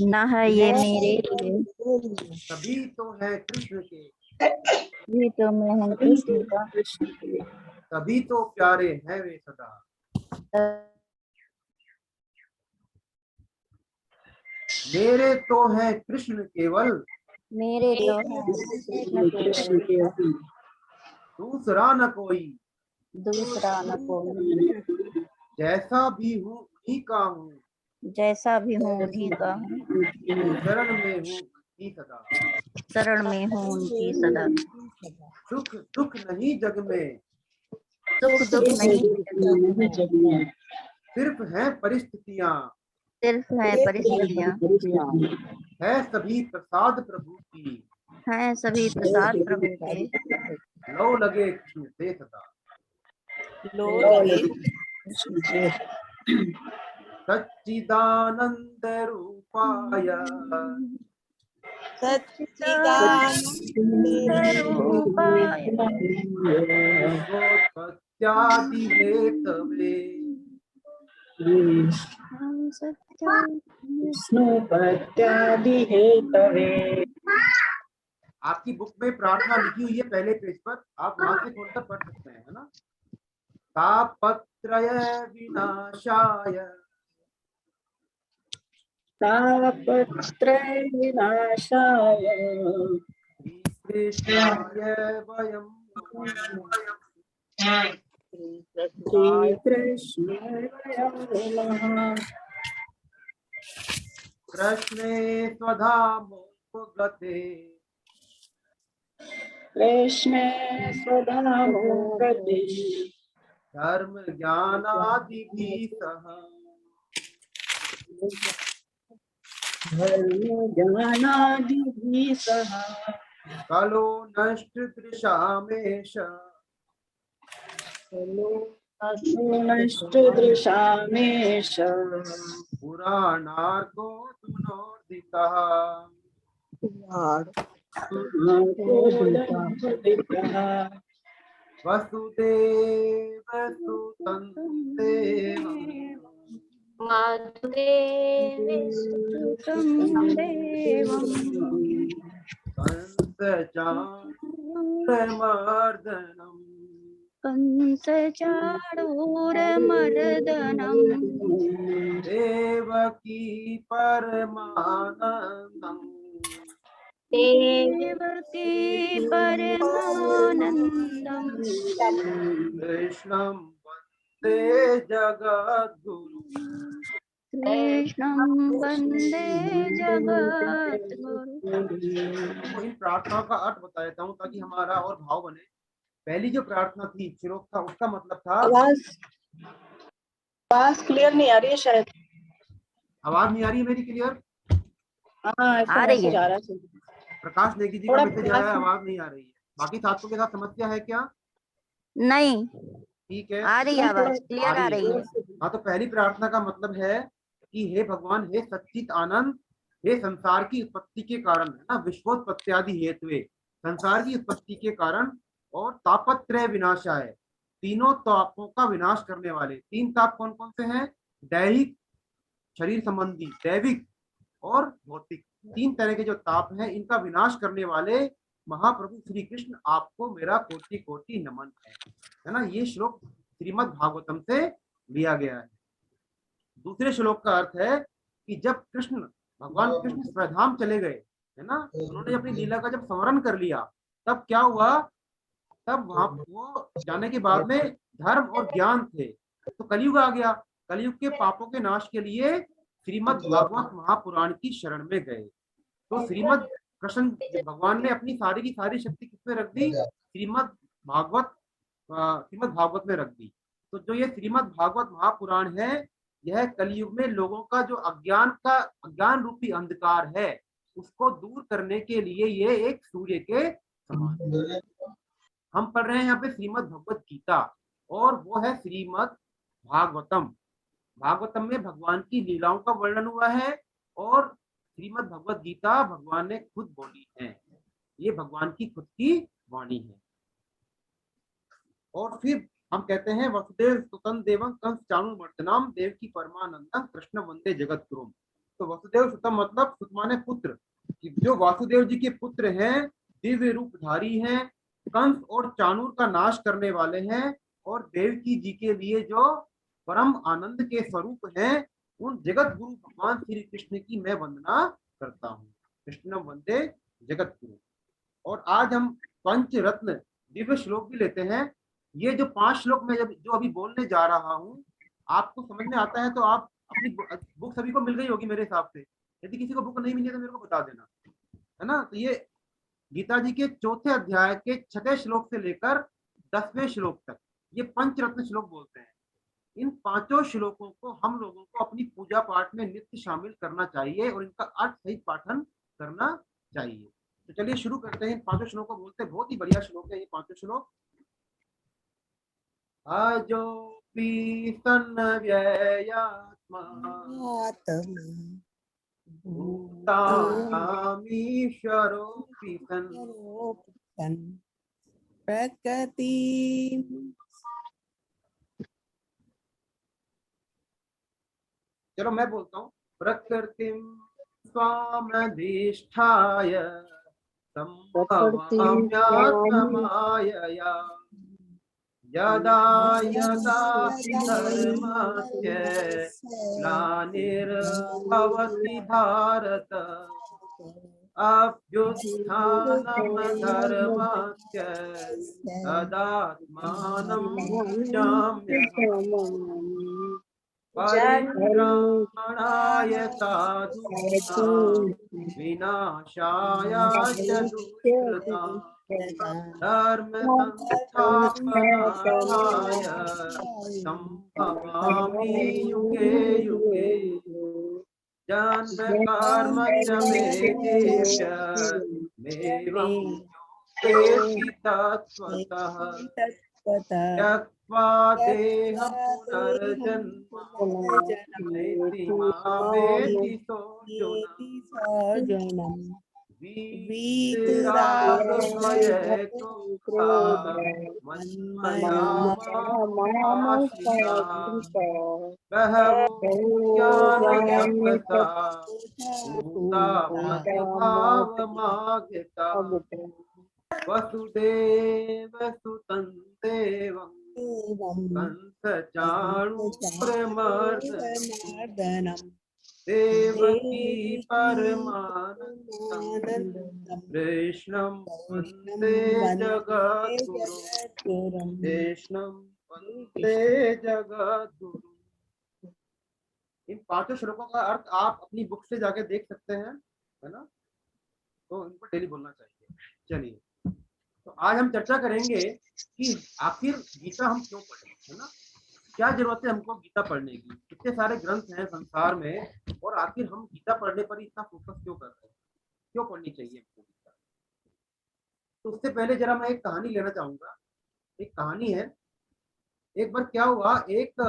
न है ये मेरे लिए, सभी तो है कृष्ण के, ये तो मैं हूँ कृष्ण का, सभी तो प्यारे हैं वे सदा। मेरे तो है कृष्ण केवल, मेरे तो है कृष्ण केवल, दूसरा न कोई, दूसरा न कोई, जैसा भी हूँ उन्हीं का हूँ, जैसा भी हूँ उन्हीं का हूँ, शरण में हूँ उनकी सदा, शरण में हूँ उनकी सदा। सुख दुख नहीं जग में, सुख दुख नहीं जग में, सिर्फ है परिस्थितियाँ, सिर्फ है परिस्थितियाँ, है सभी प्रसाद प्रभु की, है सभी प्रसाद प्रभु के, लो लगे छूते सदा, लो लगे सच्चिदानंद रूपाय, रूपाय विश्वोत्पत्त्यादि हेतवे, विष्णुपत्यादि हेतवे। आपकी बुक में प्रार्थना लिखी हुई है पहले पेज पर, आप वहां से खोलकर पढ़ सकते हैं, है ना। तापत्रय विनाशाय, तापत्रय विनाशाय, कृष्णाय वयं श्रीकृष्णाय नमः। कृष्णे स्वधामोपगते, कृष्णे स्वधामोपगते, धर्म ज्ञानादिभिः सह, ज्ञानादिभिः सह, कलो नष्ट दृशामेश, नष्ट दृशामेश, पुराणार्को दुनोदितः, वसुदेव सुतं देवं, वासुदेवसुतं देवं, कंसचाणूरमर्दनम्, कंसचाणूरमर्दनम्, देवकी परमानन्दम्, देवकी परमानन्दम्, कृष्णं वन्दे जगद्गुरुम्। कृष्णं वन्दे जगद्गुरुम्। तो इन प्रार्थनाओं का अर्थ बता देता हूँ ताकि हमारा और भाव बने। पहली जो प्रार्थना थी श्लोक था, उसका मतलब था, आवाज क्लियर नहीं आ रही है शायद। आवाज नहीं आ रही है मेरी क्लियर? हाँ, आ रही है। प्रकाश नेगी जी का मैसेज आया है, आवाज नहीं आ रही है। बाकी साथियों के साथ समस्या है क्या? नहीं, ठीक है, आ रही है आवाज, क्लियर आ रही है। हाँ, तो पहली प्रार्थना का मतलब है कि हे भगवान, हे सच्चित आनंद, हे संसार की उत्पत्ति के कारण, है ना, विश्वोत्पत्त्यादि हेतुवे, संसार की उत्पत्ति के कारण, और तापत्रय विनाशाय, तीनों तापों का विनाश करने वाले। तीन ताप कौन कौन से हैं? दैहिक, शरीर संबंधी, दैविक और भौतिक, तीन तरह के जो ताप हैं, इनका विनाश करने वाले महाप्रभु श्री कृष्ण, आपको मेरा कोटि कोटि नमन है ना। ये श्लोक श्रीमद् भागवतम से लिया गया है। दूसरे श्लोक का अर्थ है कि जब कृष्ण, भगवान कृष्ण स्वधाम चले गए, है ना, उन्होंने अपनी लीला का जब स्मरण कर लिया, तब क्या हुआ? तब वहां वो जाने के बाद में धर्म और ज्ञान थे, तो कलयुग आ गया। कलयुग के पापों के नाश के लिए श्रीमद् भागवत महापुराण की शरण में गए। तो श्रीमद् कृष्ण भगवान ने अपनी सारी की सारी शक्ति किसमें रख दी? श्रीमद् भागवत में रख दी। तो जो ये श्रीमद् भागवत महापुराण है, यह कलयुग में लोगों का जो अज्ञान रूपी अंधकार है, उसको दूर करने के लिए ये एक सूर्य के समान है। हम पढ़ रहे हैं यहाँ पे श्रीमद् भगवत गीता, और वो है श्रीमद् भागवतम। भागवतम में भगवान की लीलाओं का वर्णन हुआ है, और श्रीमद् भगवत गीता भगवान ने खुद बोली है। ये भगवान की खुद की वाणी है। और फिर हम कहते हैं वसुदेव सुतं देवं कंस चाणूरमर्दनम देवकी परमानंदम कृष्ण वंदे जगद्गुरुम। तो वसुदेव सुतं मतलब सुत माने पुत्र, जो वासुदेव जी के पुत्र हैं, दिव्य रूपधारी हैं, कंस और चाणूर का नाश करने वाले हैं, और देवकी जी के लिए जो परम आनंद के स्वरूप हैं, उन जगत गुरु भगवान श्री कृष्ण की मैं वंदना करता हूँ। कृष्ण वंदे जगत गुरु। और आज हम पंच रत्न दिव्य श्लोक भी लेते हैं। ये जो 5 श्लोक मैं जो अभी बोलने जा रहा हूँ, आपको समझ में आता है तो आप अपनी बुक सभी को मिल गई होगी मेरे हिसाब से। यदि किसी को बुक नहीं मिली तो मेरे को बता देना, है ना। तो ये गीता जी के 4थे अध्याय के 6थे श्लोक से लेकर 10वें श्लोक तक ये पंचरत्न श्लोक बोलते हैं। इन 5 श्लोकों को हम लोगों को अपनी पूजा पाठ में नित्य शामिल करना चाहिए और इनका अर्थ सहित पाठन करना चाहिए। तो चलिए शुरू करते हैं। इन 5 श्लोकों को बोलते हैं, बहुत ही बढ़िया श्लोक है ये 5 श्लोक। अजो पीसन व्ययात्मा भूतामीश्वरो पीसन प्रकृति चलो मैं बोलता हूँ। प्रकृतिम स्वामधिष्ठाय संभवाम्यात्ममायया यदा यदा हि धर्मस्य ग्लानिर्भवति भारत अभ्युत्थानं धर्मस्य तदात्मानं सृजाम्यहम् परित्राणाय साधूनां विनाशाय च दुष्कृतां धर्म संस्थापनार्थाय संभवामि युगे युगे जन्म कर्म च मे दिव्यमेवं वेत्ति तत्त्वतः त्यक्त्वा देहं पुनर्जन्म नैति मामेति सोऽर्जुन वीतरागभयक्रोधा मन्मया मामाश्रिता बहवो ज्ञानतपसा भूता मद्भावमागता वसुदेव सुतं देवं कंसचाणूरमर्दनम् देवकी परमानन्दं कृष्णं वन्दे जगद्गुरुं कृष्णं वन्दे जगद्गुरुं। इन 5 श्लोकों का अर्थ आप अपनी बुक से जाके देख सकते हैं, है ना, तो इनको डेली बोलना चाहिए। चलिए, तो आज हम चर्चा करेंगे कि आखिर गीता हम क्यों पढ़ें, है ना, क्या जरूरत है हमको गीता पढ़ने की। कितने सारे ग्रंथ हैं संसार में और आखिर हम गीता पढ़ने पर इतना फोकस क्यों कर रहे हैं, क्यों पढ़नी चाहिए हमको गीता। तो उससे पहले जरा मैं एक कहानी लेना चाहूंगा। एक कहानी है, एक बार क्या हुआ, एक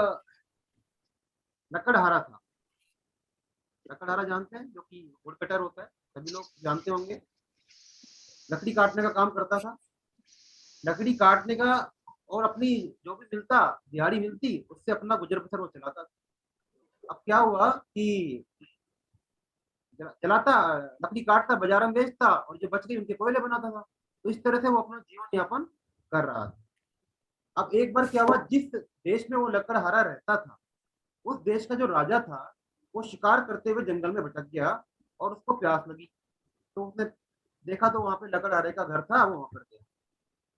लकड़हारा था। लकड़हारा जानते हैं, जो कि वुड कटर होता है, सभी लोग जानते होंगे। लकड़ी काटने का काम करता था। लकड़ी काटने का और अपनी जो भी मिलता, दिहाड़ी मिलती, उससे अपना गुजर बसर वो चलाता था। अब क्या हुआ कि चलाता, लकड़ी काटता, बाजार में बेचता और जो बच गई उनके कोयले बनाता था। तो इस तरह से वो अपना जीवन यापन कर रहा था। अब एक बार क्या हुआ, जिस देश में वो लकड़हारा रहता था, उस देश का जो राजा था वो शिकार करते हुए जंगल में भटक गया और उसको प्यास लगी। तो उसने देखा तो वहां पे लकड़हारे का घर था, वो वहां पर गया।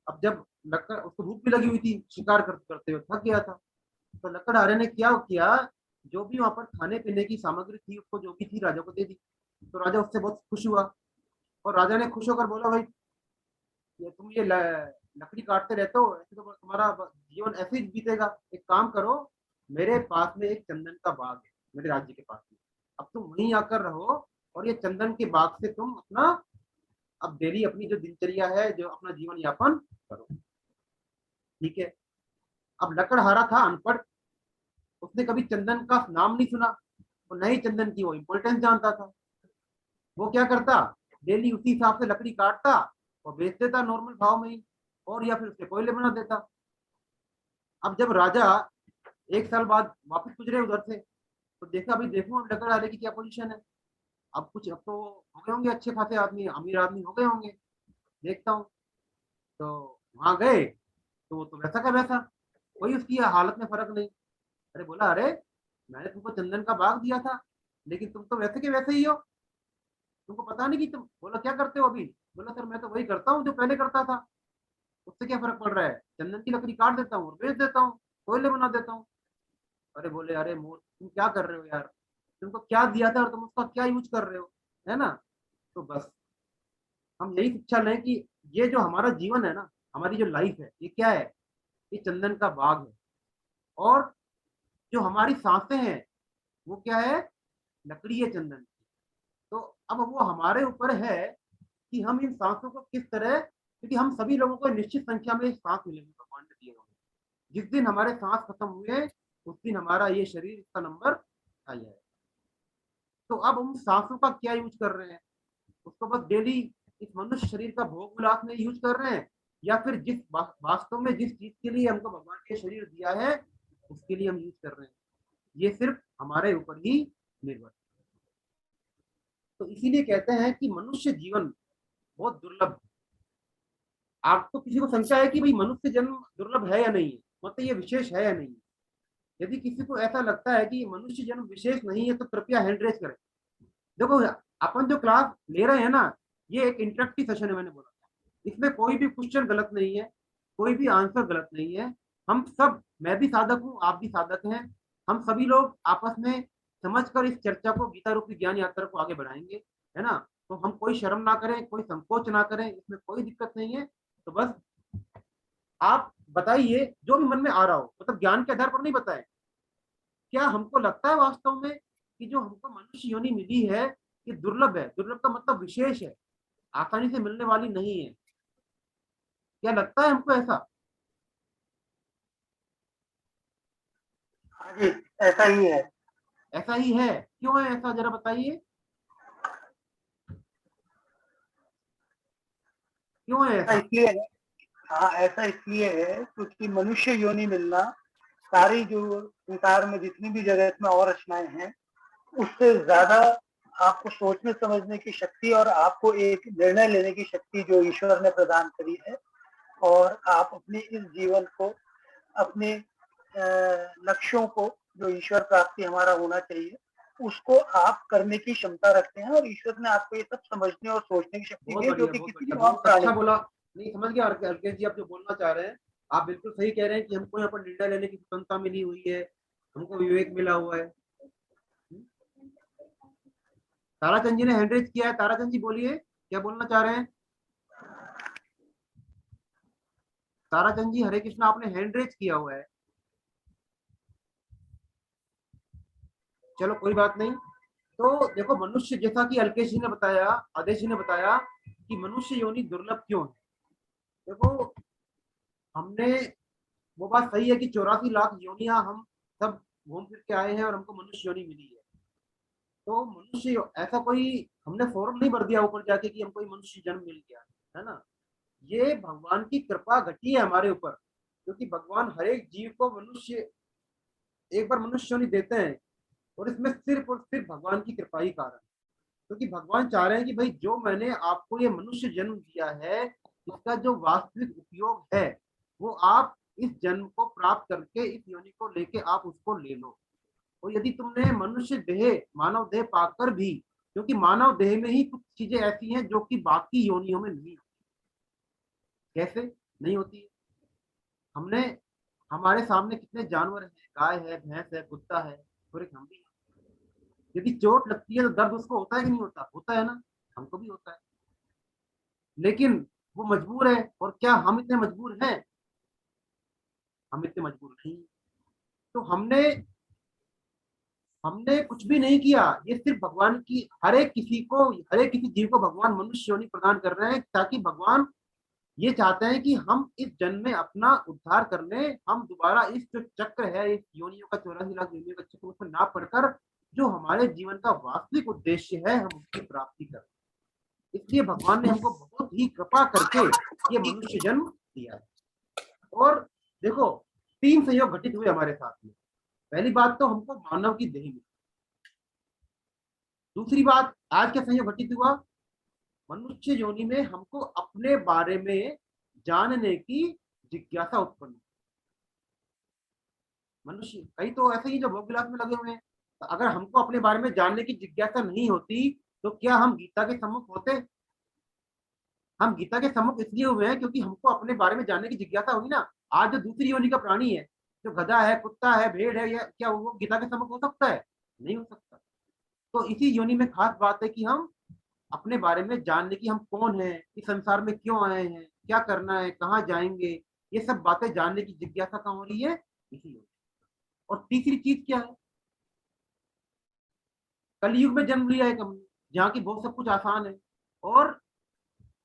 अब जब लकड़, उसको भूख भी लगी हुई थी, शिकार करते हुए थक गया था, तो लकड़हारे ने क्या किया, जो भी वहां पर खाने पीने की सामग्री थी उसको जो भी थी राजा को दे दी। तो राजा उससे बहुत खुश हुआ और राजा ने खुश होकर बोला, भाई ये तुम ये लकड़ी काटते रहते हो, ऐसे तो तुम्हारा जीवन ऐसे ही बीतेगा। एक काम करो, मेरे पास में एक चंदन का बाग है, मेरे राज्य के पास में, अब तुम वहीं आकर रहो और ये चंदन के बाग से तुम अपना अब डेली अपनी जो दिनचर्या है, जो अपना जीवन यापन करो। ठीक है। अब लकड़हारा था अनपढ़, उसने कभी चंदन का नाम नहीं सुना और न ही चंदन की वो इम्पोर्टेंस जानता था। वो क्या करता, डेली उसी हिसाब से लकड़ी काटता और बेच देता नॉर्मल भाव में ही, और या फिर उसके कोयले बना देता। अब जब राजा 1 साल बाद वापस गुजरे उधर से, तो देखा, भाई देखो अब लकड़हारे की क्या पोजीशन है। अब कुछ, अब तो हो गए होंगे अच्छे खासे आदमी, अमीर आदमी हो गए होंगे, देखता हूँ। तो वहां गए तो वो तो वैसा का वैसा, कोई उसकी हालत में फर्क नहीं। अरे बोला, अरे मैंने तुमको चंदन का बाग दिया था, लेकिन तुम तो वैसे के वैसे ही हो, तुमको पता नहीं कि तुम। बोला, क्या करते हो अभी? बोला, सर मैं तो वही करता हूँ जो पहले करता था, उससे क्या फर्क पड़ रहा है, चंदन की लकड़ी काट देता हूँ और बेच देता हूँ, कोयले बना देता हूँ। अरे बोले, अरे मोर तुम क्या कर रहे हो यार, तुमको क्या दिया था और तुम उसका क्या यूज कर रहे हो, है ना। तो बस हम यही शिक्षा लें कि ये जो हमारा जीवन है ना, हमारी जो लाइफ है, ये क्या है, ये चंदन का बाग है। और जो हमारी सांसें हैं वो क्या है, लकड़ी है चंदन की। तो अब वो हमारे ऊपर है कि हम इन सांसों को किस तरह, क्योंकि हम सभी लोगों को निश्चित संख्या में सांस मिलेंगे भगवान ने दिए हुए। जिस दिन हमारे सांस खत्म हुए उस दिन हमारा ये शरीर इसका नंबर आ जाए। तो अब हम सांसों का क्या यूज कर रहे हैं, उसको बस डेली इस मनुष्य शरीर का भोग विलास में यूज कर रहे हैं, या फिर जिस वास्तव में जिस चीज के लिए हमको भगवान ने शरीर दिया है उसके लिए हम यूज कर रहे हैं, ये सिर्फ हमारे ऊपर ही निर्भर। तो इसीलिए कहते हैं कि मनुष्य जीवन बहुत दुर्लभ है। आपको किसी को संशय है कि भाई मनुष्य जन्म दुर्लभ है या नहीं है, मतलब ये विशेष है या नहीं है? यदि किसी को ऐसा लगता है कि मनुष्य जन्म विशेष नहीं है तो कृपया हैंड रेज करें। देखो अपन जो क्लास ले रहे हैं ना, ये एक इंटरेक्टिव सेशन है, मैंने बोला इसमें कोई भी क्वेश्चन गलत नहीं है, कोई भी आंसर गलत नहीं है। हम सब, मैं भी साधक हूँ, आप भी साधक हैं, हम सभी लोग आपस में समझकर इस चर्चा को, गीता रूपी ज्ञान यात्रा को आगे बढ़ाएंगे, है ना। तो हम कोई शर्म ना करें, कोई संकोच ना करें, इसमें कोई दिक्कत नहीं है। तो बस आप बताइए जो भी मन में आ रहा हो, मतलब ज्ञान के आधार पर नहीं बताएं। क्या हमको लगता है वास्तव में कि जो हमको मनुष्य योनि मिली है ये दुर्लभ है? दुर्लभ का मतलब विशेष है, आसानी से मिलने वाली नहीं है। क्या लगता है हमको ऐसा? हाँ जी, ऐसा ही है। ऐसा ही है, क्यों है ऐसा, जरा बताइए क्यों है ऐसा? इसलिए है, हाँ ऐसा इसलिए है क्योंकि मनुष्य योनि मिलना सारी जो संसार में जितनी भी जगत में और रचनाएं हैं उससे ज्यादा आपको सोचने समझने की शक्ति और आपको एक निर्णय लेने की शक्ति जो ईश्वर ने प्रदान करी है, और आप अपने इस जीवन को, अपने लक्ष्यों को, जो ईश्वर प्राप्ति हमारा होना चाहिए, उसको आप करने की क्षमता रखते हैं। और ईश्वर ने आपको ये सब समझने और सोचने की शक्ति दी है, जो कि किसी भी और अच्छा बोला, नहीं समझ गया अर्केश जी, आप जो बोलना चाह रहे हैं आप बिल्कुल सही कह रहे हैं कि हमको यहाँ पर निर्णय लेने की स्वतंत्रता मिली हुई है, हमको विवेक मिला हुआ है। ताराचंद जी ने हैंड रेज किया है, ताराचंद जी बोलिए क्या बोलना चाह रहे हैं? ताराचंद जी हरे कृष्णा, आपने हैंड रेज किया हुआ है। चलो कोई बात नहीं। तो देखो मनुष्य, जैसा कि अल्केश जी ने बताया, आदेश जी ने बताया कि मनुष्य योनि दुर्लभ क्यों है। देखो हमने, वो बात सही है कि 84 लाख योनियां हम सब घूम फिर के आए हैं और हमको मनुष्य योनि मिली है। तो मनुष्य, ऐसा कोई हमने फॉर्म नहीं भर दिया ऊपर जाके कि हमको मनुष्य जन्म मिल गया, है ना। ये भगवान की कृपा घटी है हमारे ऊपर, क्योंकि भगवान हर एक जीव को मनुष्य, एक बार मनुष्य योनि देते हैं, और इसमें सिर्फ और सिर्फ भगवान की कृपा ही कारण, क्योंकि भगवान चाह रहे हैं कि भाई जो मैंने आपको ये मनुष्य जन्म दिया है इसका जो वास्तविक उपयोग है वो आप इस जन्म को प्राप्त करके, इस योनि को लेके आप उसको ले लो। और यदि तुमने मनुष्य देह, मानव देह पाकर भी, क्योंकि मानव देह में ही कुछ चीजें ऐसी हैं जो कि बाकी योनियों में नहीं होती। कैसे नहीं होती? हमने, हमारे सामने कितने जानवर हैं, गाय है, भैंस है, कुत्ता है, और एक हम भी। यदि चोट लगती है तो दर्द उसको होता है कि नहीं होता? होता है ना, हमको भी होता है। लेकिन वो मजबूर है, और क्या हम इतने मजबूर हैं? हम इतने मजबूर नहीं। तो हमने कुछ भी नहीं किया, ये सिर्फ भगवान की, हर एक किसी जीव को भगवान मनुष्य योनि प्रदान कर रहे हैं, ताकि भगवान ये चाहते हैं कि हम इस जन्म में अपना उद्धार कर लें, हम दोबारा इस जो चक्र है, इस योनियों का 84 लाख योनियों का चक्र, उसमें ना पड़कर जो हमारे जीवन का वास्तविक उद्देश्य है हम उसकी प्राप्ति करें। इसलिए भगवान ने हमको बहुत ही कृपा करके ये मनुष्य जन्म दिया है। और देखो 3 संयोग घटित हुए हमारे साथ में। पहली बात तो हमको मानव की देह मिली। दूसरी बात, आज क्या संयोग घटित हुआ? मनुष्य योनि में हमको अपने बारे में जानने की जिज्ञासा उत्पन्न। मनुष्य कई तो ऐसे ही जो भोग विलास में लगे हुए हैं, तो अगर हमको अपने बारे में जानने की जिज्ञासा नहीं होती तो क्या हम गीता के सम्मुख होते? हम गीता के सम्मुख इसलिए हुए हैं क्योंकि हमको अपने बारे में जानने की जिज्ञासा होगी ना। आज जो दूसरी योनि का प्राणी है, जो गधा है, कुत्ता है, भेड़ है, या क्या वो गीता के सम्मुख हो सकता है? नहीं हो सकता। तो इसी योनि में खास बात है कि हम अपने बारे में जानने की, हम कौन हैं, इस संसार में क्यों आए हैं, क्या करना है, कहाँ जाएंगे, ये सब बातें जानने की जिज्ञासा कहाँ हो रही है? इसी योनि। और तीसरी चीज क्या है, कलयुग में जन्म लिया है हमने, जहाँ की बहुत सब कुछ आसान है, और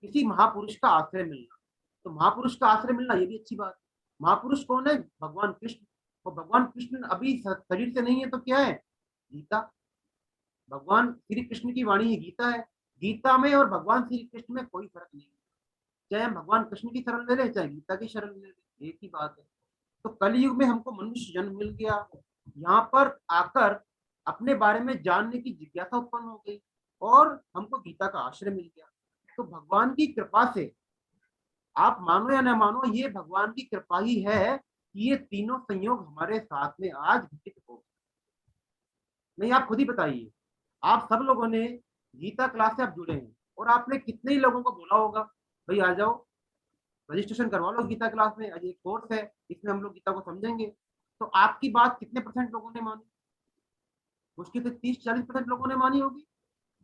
किसी महापुरुष का आश्रय मिलना। तो महापुरुष का आश्रय मिलना ये भी अच्छी बात है। महापुरुष कौन है? भगवान कृष्ण। और भगवान कृष्ण अभी शरीर से नहीं है तो क्या है? गीता। भगवान श्री कृष्ण की वाणी है गीता है। गीता में और भगवान श्री कृष्ण में कोई फर्क नहीं है, चाहे हम भगवान कृष्ण की शरण ले लें चाहे गीता की शरण ले लें, एक ही बात है। तो कलयुग में हमको मनुष्य जन्म मिल गया, यहाँ पर आकर अपने बारे में जानने की जिज्ञासा उत्पन्न हो गई और हमको गीता का आश्रय मिल गया। तो भगवान की कृपा से, आप मानो या न मानो, ये भगवान की कृपा ही है कि ये तीनों संयोग हमारे साथ में आज घटित हो। नहीं, आप खुद ही बताइए, आप सब लोगों ने गीता क्लास से आप जुड़े हैं और आपने कितने ही लोगों को बोला होगा भाई आ जाओ रजिस्ट्रेशन करवा लो गीता क्लास में, आज एक कोर्स है इसमें हम लोग गीता को समझेंगे। तो आपकी बात कितने % लोगों ने मानी? मुश्किल से 30-40% लोगों ने मानी होगी।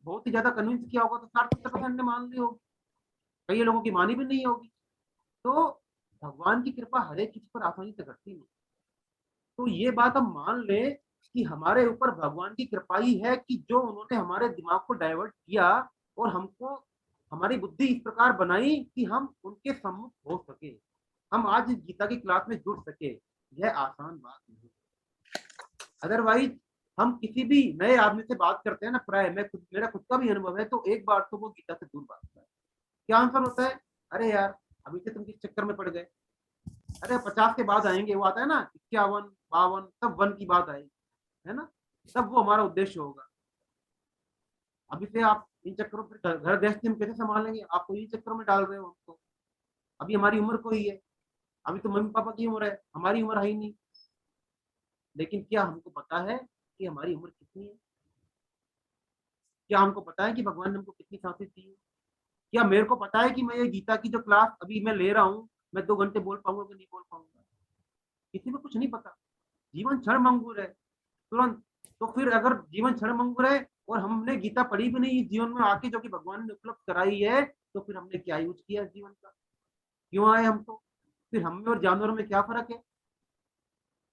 बहुत ही ज्यादा कन्विंस किया होगा तो 60-70% ने मान ली होगी, कई लोगों की मानी भी नहीं होगी। तो भगवान की कृपा हर एक चीज पर आसानी से घटती नहीं। तो ये बात हम मान ले कि हमारे ऊपर भगवान की कृपा ही है कि जो उन्होंने हमारे दिमाग को डाइवर्ट किया और हमको हमारी बुद्धि इस प्रकार बनाई कि हम उनके सम्मुख हो सके, हम आज इस गीता की क्लास में जुड़ सके। यह आसान बात नहीं। अदरवाइज हम किसी भी नए आदमी से बात करते हैं ना, प्राय मेरा खुद का भी अनुभव है, तो एक बार तो वो गीता से दूर बात करता है। क्या आंसर होता है? अरे यार अभी से तुम किस चक्कर में पड़ गए, अरे 50 के बाद आएंगे, वो आता है ना 51, 52, तब 1 की बात आएगी, है ना, तब वो हमारा उद्देश्य होगा। अभी से आप इन चक्करों पर घर गृहस्थी हम कैसे संभालेंगे? आप तो इन चक्करों में डाल रहे हो हमको। अभी हमारी उम्र कोई है, अभी तो मम्मी पापा की उम्र है, हमारी उम्र है ही नहीं। लेकिन क्या हमको पता है कि हमारी उम्र कितनी है? क्या हमको पता है कि भगवान ने हमको कितनी सांसें दी है? क्या मेरे को पता है कि मैं ये गीता की जो क्लास अभी मैं ले रहा हूँ, मैं 2 घंटे बोल पाऊंगा कि नहीं बोल पाऊंगा? किसी को कुछ नहीं पता। जीवन क्षणभंगुर है, तुरंत। तो फिर अगर जीवन क्षणभंगुर है और हमने गीता पढ़ी भी नहीं जीवन में आके, जो कि भगवान ने उपलब्ध कराई है, तो फिर हमने क्या यूज किया इस जीवन का? क्यों आए हम? तो फिर हम में और जानवरों में क्या फर्क है?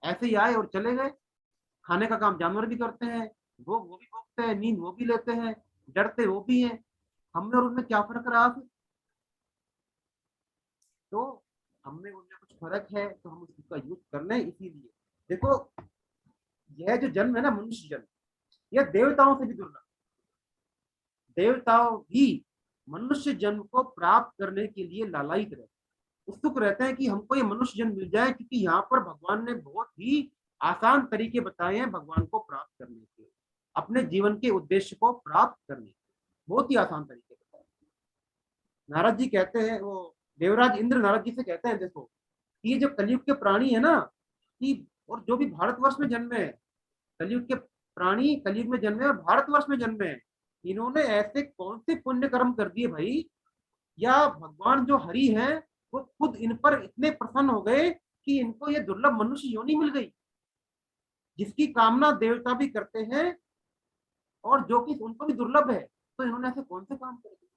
ऐसे ही आए और चले गए। खाने का काम जानवर भी करते हैं, वो भी भोगते हैं, नींद वो भी लेते हैं, डरते वो भी हैं। हमने और उनमें क्या फर्क रहा फिर? तो हमने उनमें कुछ फर्क है तो हम उसका यूज कर लें। इसीलिए देखो, यह जो जन्म है ना, मनुष्य जन्म, यह देवताओं से भी दुर्लभ। देवताओं भी मनुष्य जन्म को प्राप्त करने के लिए लालायित रहते, उत्सुक रहते हैं कि हमको ये मनुष्य जन्म मिल जाए, क्योंकि यहाँ पर भगवान ने बहुत ही आसान तरीके बताए हैं भगवान को प्राप्त करने के, अपने जीवन के उद्देश्य को प्राप्त करने के बहुत ही आसान तरीके बताए। नारद जी कहते हैं, वो देवराज इंद्र नारद जी से कहते हैं, देखो ये जो कलयुग के प्राणी है ना, कि और जो भी भारतवर्ष में जन्मे हैं, कलयुग के प्राणी कलयुग में जन्मे और भारतवर्ष में जन्मे हैं, इन्होंने ऐसे कौन से पुण्य कर्म कर दिए भाई, या भगवान जो हरि हैं वो खुद इन पर इतने प्रसन्न हो गए कि इनको ये दुर्लभ मनुष्य योनि मिल गई, जिसकी कामना देवता भी करते हैं और जो कि उनको भी दुर्लभ है। तो इन्होंने ऐसे कौन से काम कर दिए?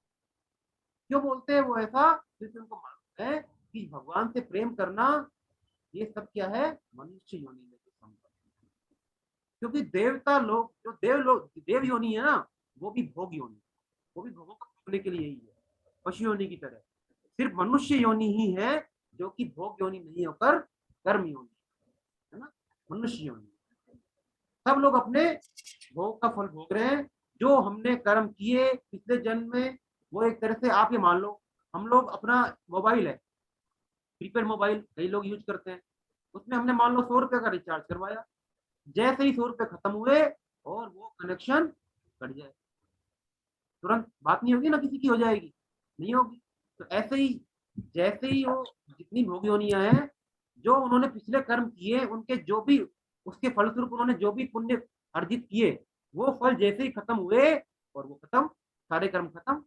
क्यों बोलते हैं वो ऐसा? क्योंकि उनको मालूम है कि भगवान से प्रेम करना ये सब क्या है, मनुष्य योनि में संभव। क्योंकि देवता लोग, जो देव योनि है ना, वो भी भोग योनि, वो भी भोगों को भोगने के लिए ही है, पशु योनि की तरह। सिर्फ मनुष्य योनि ही है जो कि भोग योनि नहीं होकर कर्म योनि है ना, मनुष्य योनि। सब लोग अपने भोग का फल भोग रहे हैं, जो हमने कर्म किए पिछले जन्म में। वो एक तरह से आप ये मान लो, हम लोग अपना मोबाइल है, प्रीपेड मोबाइल कई लोग यूज करते हैं, उसमें हमने मान लो 100 रुपये का रिचार्ज करवाया, जैसे ही 100 रुपये खत्म हुए और वो कनेक्शन कट जाए, तुरंत बात नहीं होगी ना, किसी की हो जाएगी? नहीं होगी। तो ऐसे ही जैसे ही वो जितनी भोग योनियां हैं, जो उन्होंने पिछले कर्म किए, उनके जो भी उसके फलस्वरूप उन्होंने जो भी पुण्य अर्जित किए, वो फल जैसे ही खत्म हुए और वो खत्म, सारे कर्म खत्म।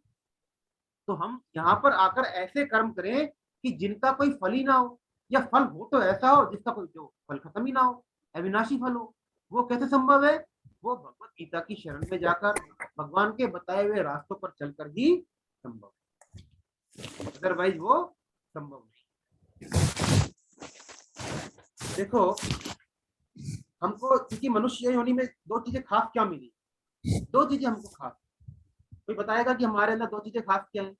तो हम यहाँ पर आकर ऐसे कर्म करें कि जिनका कोई फल ही ना हो, या फल हो तो ऐसा हो जिसका कोई जो फल खत्म ही ना हो, अविनाशी फल हो। वो कैसे संभव है? वो भगवत गीता की शरण में जाकर भगवान के बताए हुए रास्तों पर चलकर ही संभव है, अदरवाइज वो संभव नहीं। देखो हमको क्योंकि मनुष्य योनि में दो चीजें खास क्या मिली, दो चीजें हमको खास, कोई बताएगा कि हमारे अंदर दो चीजें खास क्या है?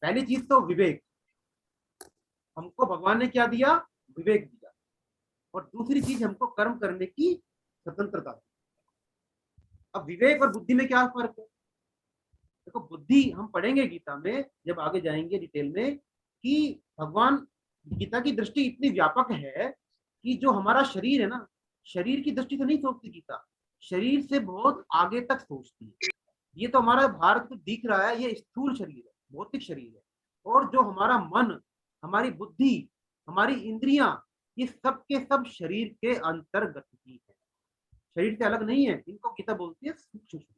पहली चीज तो विवेक, हमको भगवान ने क्या दिया? विवेक दिया। और दूसरी चीज हमको कर्म करने की स्वतंत्रता दी। अब विवेक और बुद्धि में क्या फर्क है? देखो बुद्धि हम पढ़ेंगे गीता में जब आगे जाएंगे डिटेल में कि भगवान, गीता की दृष्टि इतनी व्यापक है कि जो हमारा शरीर है ना, शरीर की दृष्टि से नहीं सोचती गीता, शरीर से बहुत आगे तक सोचती है। ये तो हमारा भारत को दिख रहा है, ये स्थूल शरीर है, भौतिक शरीर है, और जो हमारा मन, हमारी बुद्धि, हमारी इंद्रियां, ये सब के सब शरीर के अंतर्गत ही है, शरीर से अलग नहीं है। इनको गीता बोलती है सूक्ष्म शरीर।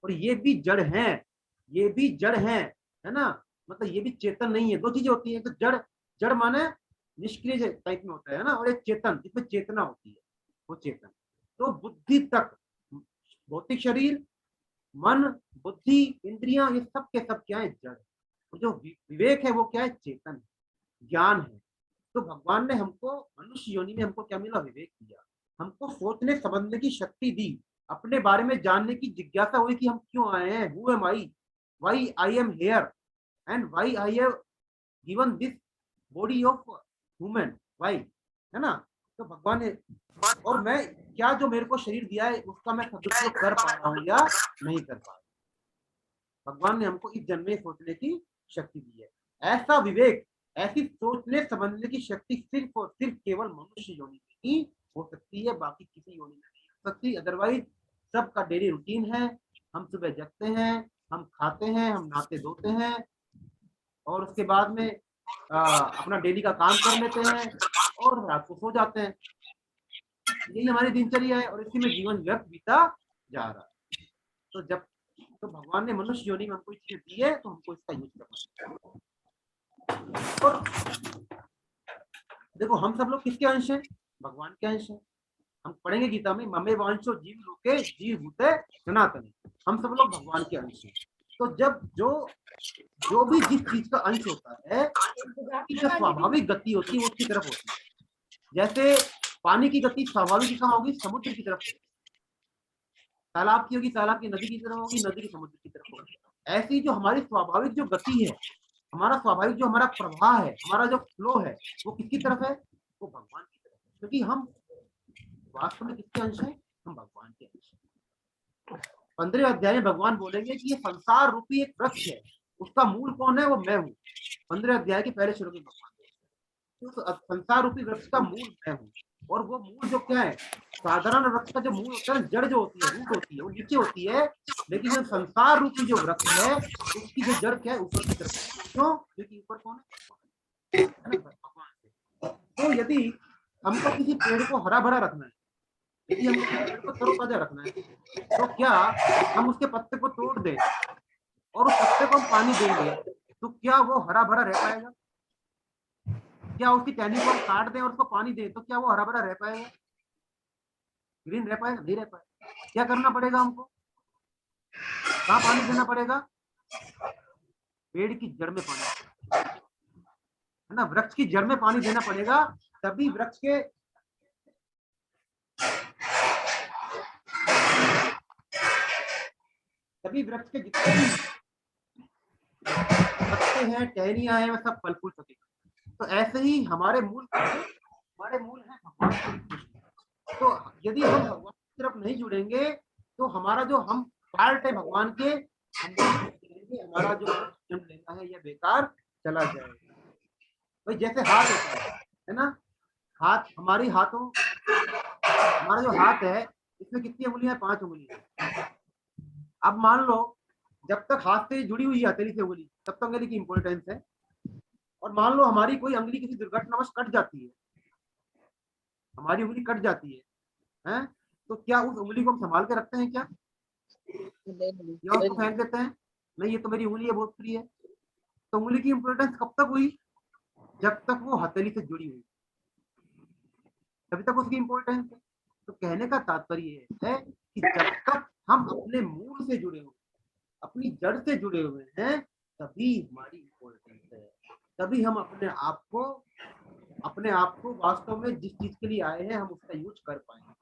और ये भी जड़ हैं, ये भी जड़ हैं, है ना, मतलब ये भी चेतन नहीं है। दो चीजें होती है, तो जड़, जड़ माने निष्क्रिय टाइप में होता है ना, और एक चेतन जिसमें चेतना होती है, वो चेतन। तो बुद्धि तक, भौतिक शरीर, मन, बुद्धि, इंद्रियां, ये सब के सब क्या है? जड़। और जो विवेक है वो क्या है? चेतन, ज्ञान है। तो भगवान ने हमको मनुष्य योनि में हमको क्या मिला? विवेक दिया, हमको सोचने समझने की शक्ति दी, अपने बारे में जानने की जिज्ञासा हुई कि हम क्यों आए हैं, who am I, why I am here and why I have given this body of human, why, है ना। तो भगवान ने, और मैं क्या जो मेरे को शरीर दिया है उसका मैं सदुपयोग कर पा रहा हूँ या नहीं कर पा रहा। भगवान ने हमको इस जन्म में सोचने की शक्ति दी है। ऐसा विवेक, ऐसी सोचने समझने की शक्ति सिर्फ और सिर्फ केवल मनुष्य योनि में ही हो सकती है, बाकी किसी योनि में नहीं हो सकती। अदरवाइज सबका डेली रूटीन है, हम सुबह जगते हैं, हम खाते हैं, हम नहाते धोते हैं, और उसके बाद में अपना डेली का काम कर लेते हैं और रात को सो जाते हैं। यही हमारी दिनचर्या है और इसी में जीवन व्यर्थ बीता जा रहा है। तो जब तो भगवान ने मनुष्य योनि में हमको चीजें दी है, तो हमको इसका यूज करना है। और देखो हम सब लोग किसके अंश हैं? भगवान के अंश हैं। हम पढ़ेंगे गीता में, ममे वांशो जीव लोके जीव भूते सनातन, हम सब लोग भगवान के अंश हैं। तो जब जो भी जिस चीज का अंश होता है, उसकी जो स्वाभाविक गति होती है वो उसकी तरफ होती है। जैसे पानी की गति स्वाभाविक कहाँ होगी? समुद्र की तरफ। तालाब की होगी, तालाब की नदी की तरफ होगी, नदी की समुद्र की तरफ होगी। ऐसी जो हमारी स्वाभाविक जो गति है, हमारा स्वाभाविक जो हमारा प्रवाह है, हमारा जो फ्लो है, वो किसकी तरफ है? वो भगवान की तरफ है। क्योंकि हम वास्तव में किसके अंश हैं? हम भगवान के अंश हैं। 15वें अध्याय में भगवान बोलेंगे कि ये संसार रूपी एक वृक्ष है, उसका मूल कौन है? वो मैं हूँ। 15वें अध्याय के पहले श्लोक में भगवान बोलेंगे तो संसार रूपी वृक्ष का मूल मैं हूँ। और वो मूल जो क्या है? साधारण वृक्ष का जो मूल होता है, जड़ जो होती है, रूट होती है, वो नीचे होती है, लेकिन जो संसार रूपी जो वृक्ष है उसकी जो जड़ क्या है? ऊपर की तरफ। क्यों? क्योंकि ऊपर कौन है? भगवान। तो यदि हमको किसी पेड़ को हरा भरा रखना है, यदि हमको पेड़ को तरोताजा रखना है, तो क्या हम उसके पत्ते को तोड़ दें और उस पत्ते को हम पानी देंगे, तो क्या वो हरा भरा रह पाएगा? क्या उसकी टहनी को हम काट दें और उसको पानी दें, तो क्या वो हरा भरा रह पाएगा? ग्रीन रह पाएगा? नहीं रह पाएगा। क्या करना पड़ेगा हमको? कहाँ पानी देना पड़ेगा? पेड़ की जड़ में पानी, है ना, वृक्ष की जड़ में पानी देना पड़ेगा, तभी वृक्ष के जितने भी पत्ते हैं, टहनियां हैं, वह सब फल फूल सकेगा। तो ऐसे ही हमारे मूल है भगवान। तो यदि हम भगवान की तरफ नहीं जुड़ेंगे, तो हमारा जो हम पार्ट है भगवान के, हमारा जो जन्म लेना है यह बेकार चला जाएगा। भाई जैसे हाथ होता है ना, हाथ, हमारा जो हाथ है इसमें कितनी उंगलियां? 5 उंगलियां। अब मान लो जब तक हाथ से जुड़ी हुई है हथेली से उंगली, तब तक उंगली की इंपॉर्टेंस है। और मान लो हमारी कोई उंगली किसी दुर्घटनावश कट जाती है, हमारी उंगली कट जाती है, तो क्या उस उंगली को हम संभाल के रखते हैं क्या? या उसको फेंक देते हैं? नहीं, ये तो मेरी उंगली है, बहुत प्रिय है। तो उंगली की इंपॉर्टेंस कब तक हुई? जब तक वो हथेली से जुड़ी हुई, तभी तक उसकी इंपॉर्टेंस है। तो कहने का तात्पर्य है कि जब तक हम अपने मूल से जुड़े हुए, अपनी जड़ से जुड़े हुए हैं, तभी हमारी इंपॉर्टेंस है, तभी हम अपने आप को अपने आप को वास्तव में जिस चीज के लिए आए हैं हम उसका यूज कर पाएंगे।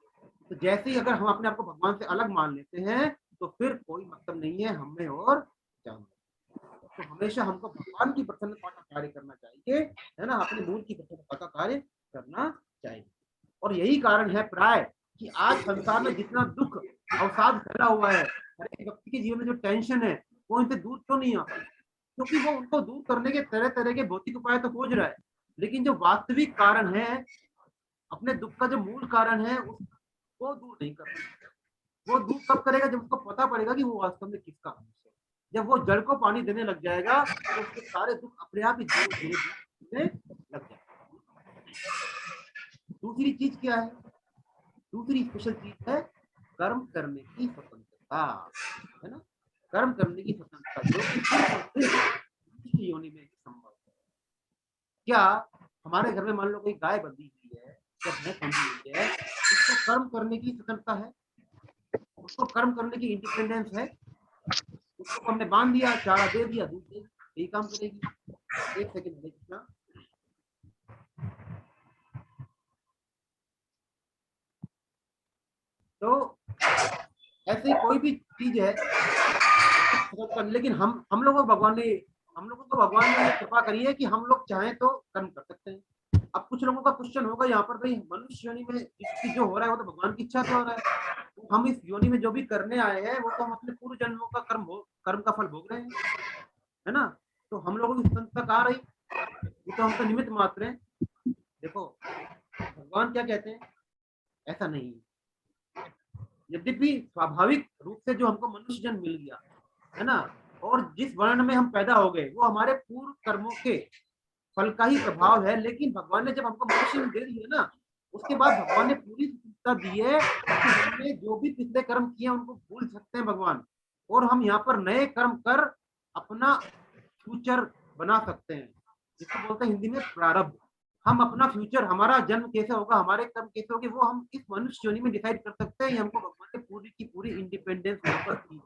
तो जैसे ही अगर हम अपने आप को भगवान से अलग मान लेते हैं तो फिर कोई मतलब नहीं है हमें और जानवर। तो हमेशा हमको भगवान की प्रसन्नता का कार्य करना चाहिए, है ना, अपने मूल की प्रसन्नता का कार्य करना चाहिए। और यही कारण है प्राय कि आज संसार में जितना दुख अवसाद फैला हुआ है, हर एक व्यक्ति के जीवन में जो टेंशन है वो इनसे दूर क्यों नहीं आता? क्योंकि वो उनको दूर करने के तरह तरह के भौतिक उपाय तो खोज रहा है, लेकिन जो वास्तविक कारण है, अपने दुख का जो मूल कारण है, उसको दूर नहीं कर रहा। वो दूर कब करेगा? जब उसको पता पड़ेगा कि वो वास्तव में किसका अंश है। जब वो जड़ को पानी देने लग जाएगा तो उसके सारे दुख अपने आप ही धीरे लग जाएगा। दूसरी चीज क्या है? दूसरी स्पेशल चीज है कर्म करने की स्वतंत्रता, है ना, कर्म करने की स्वतंत्रता जो कि योनि में संभव है। क्या हमारे घर में मान लो कोई गाय बंधी हुई है या भैंस बंधी हुई है, उसको कर्म करने की स्वतंत्रता है? उसको कर्म करने की इंडिपेंडेंस है? उसको हमने बांध दिया, चारा दे दिया, दूध दे दिया, यही काम करेगी। एक सेकंड देखना। तो ऐसी कोई भी चीज है, लेकिन हम लोगों को भगवान ने कृपा करी है कि हम लोग चाहें तो कर्म कर सकते हैं। अब कुछ लोगों का क्वेश्चन होगा यहाँ पर, भाई मनुष्य योनि में जो हो रहा है वो तो भगवान की इच्छा से हो रहा है, तो हम इस योनि में जो भी करने आए हैं वो तो हम अपने पूर्व जन्मों का कर्म का फल भोग रहे हैं, है ना। तो हम लोगों की स्वतंत्रता कहाँ रही? ये तो हम तो निमित्त मात्र हैं। देखो भगवान क्या कहते हैं, ऐसा नहीं। यद्यपि स्वाभाविक रूप से जो हमको मनुष्य जन्म मिल गया है ना, और जिस वर्ण में हम पैदा हो गए वो हमारे पूर्व कर्मों के फल का ही प्रभाव है, लेकिन भगवान ने जब हमको मनुष्य जन्म दे दिया ना, उसके बाद भगवान ने पूरी स्वतंत्रता दी है कि हमने जो भी पिछले कर्म किए उनको भूल सकते हैं भगवान, और हम यहाँ पर नए कर्म कर अपना फ्यूचर बना सकते हैं, जिसको बोलते हैं हिंदी में प्रारब्ध। हम अपना फ्यूचर, हमारा जन्म कैसे होगा, हमारे कर्म कैसे होंगे, वो हम इस मनुष्य योनि में डिसाइड कर सकते हैं। हमको भगवान ने पूरी की पूरी इंडिपेंडेंस यहाँ पर दी।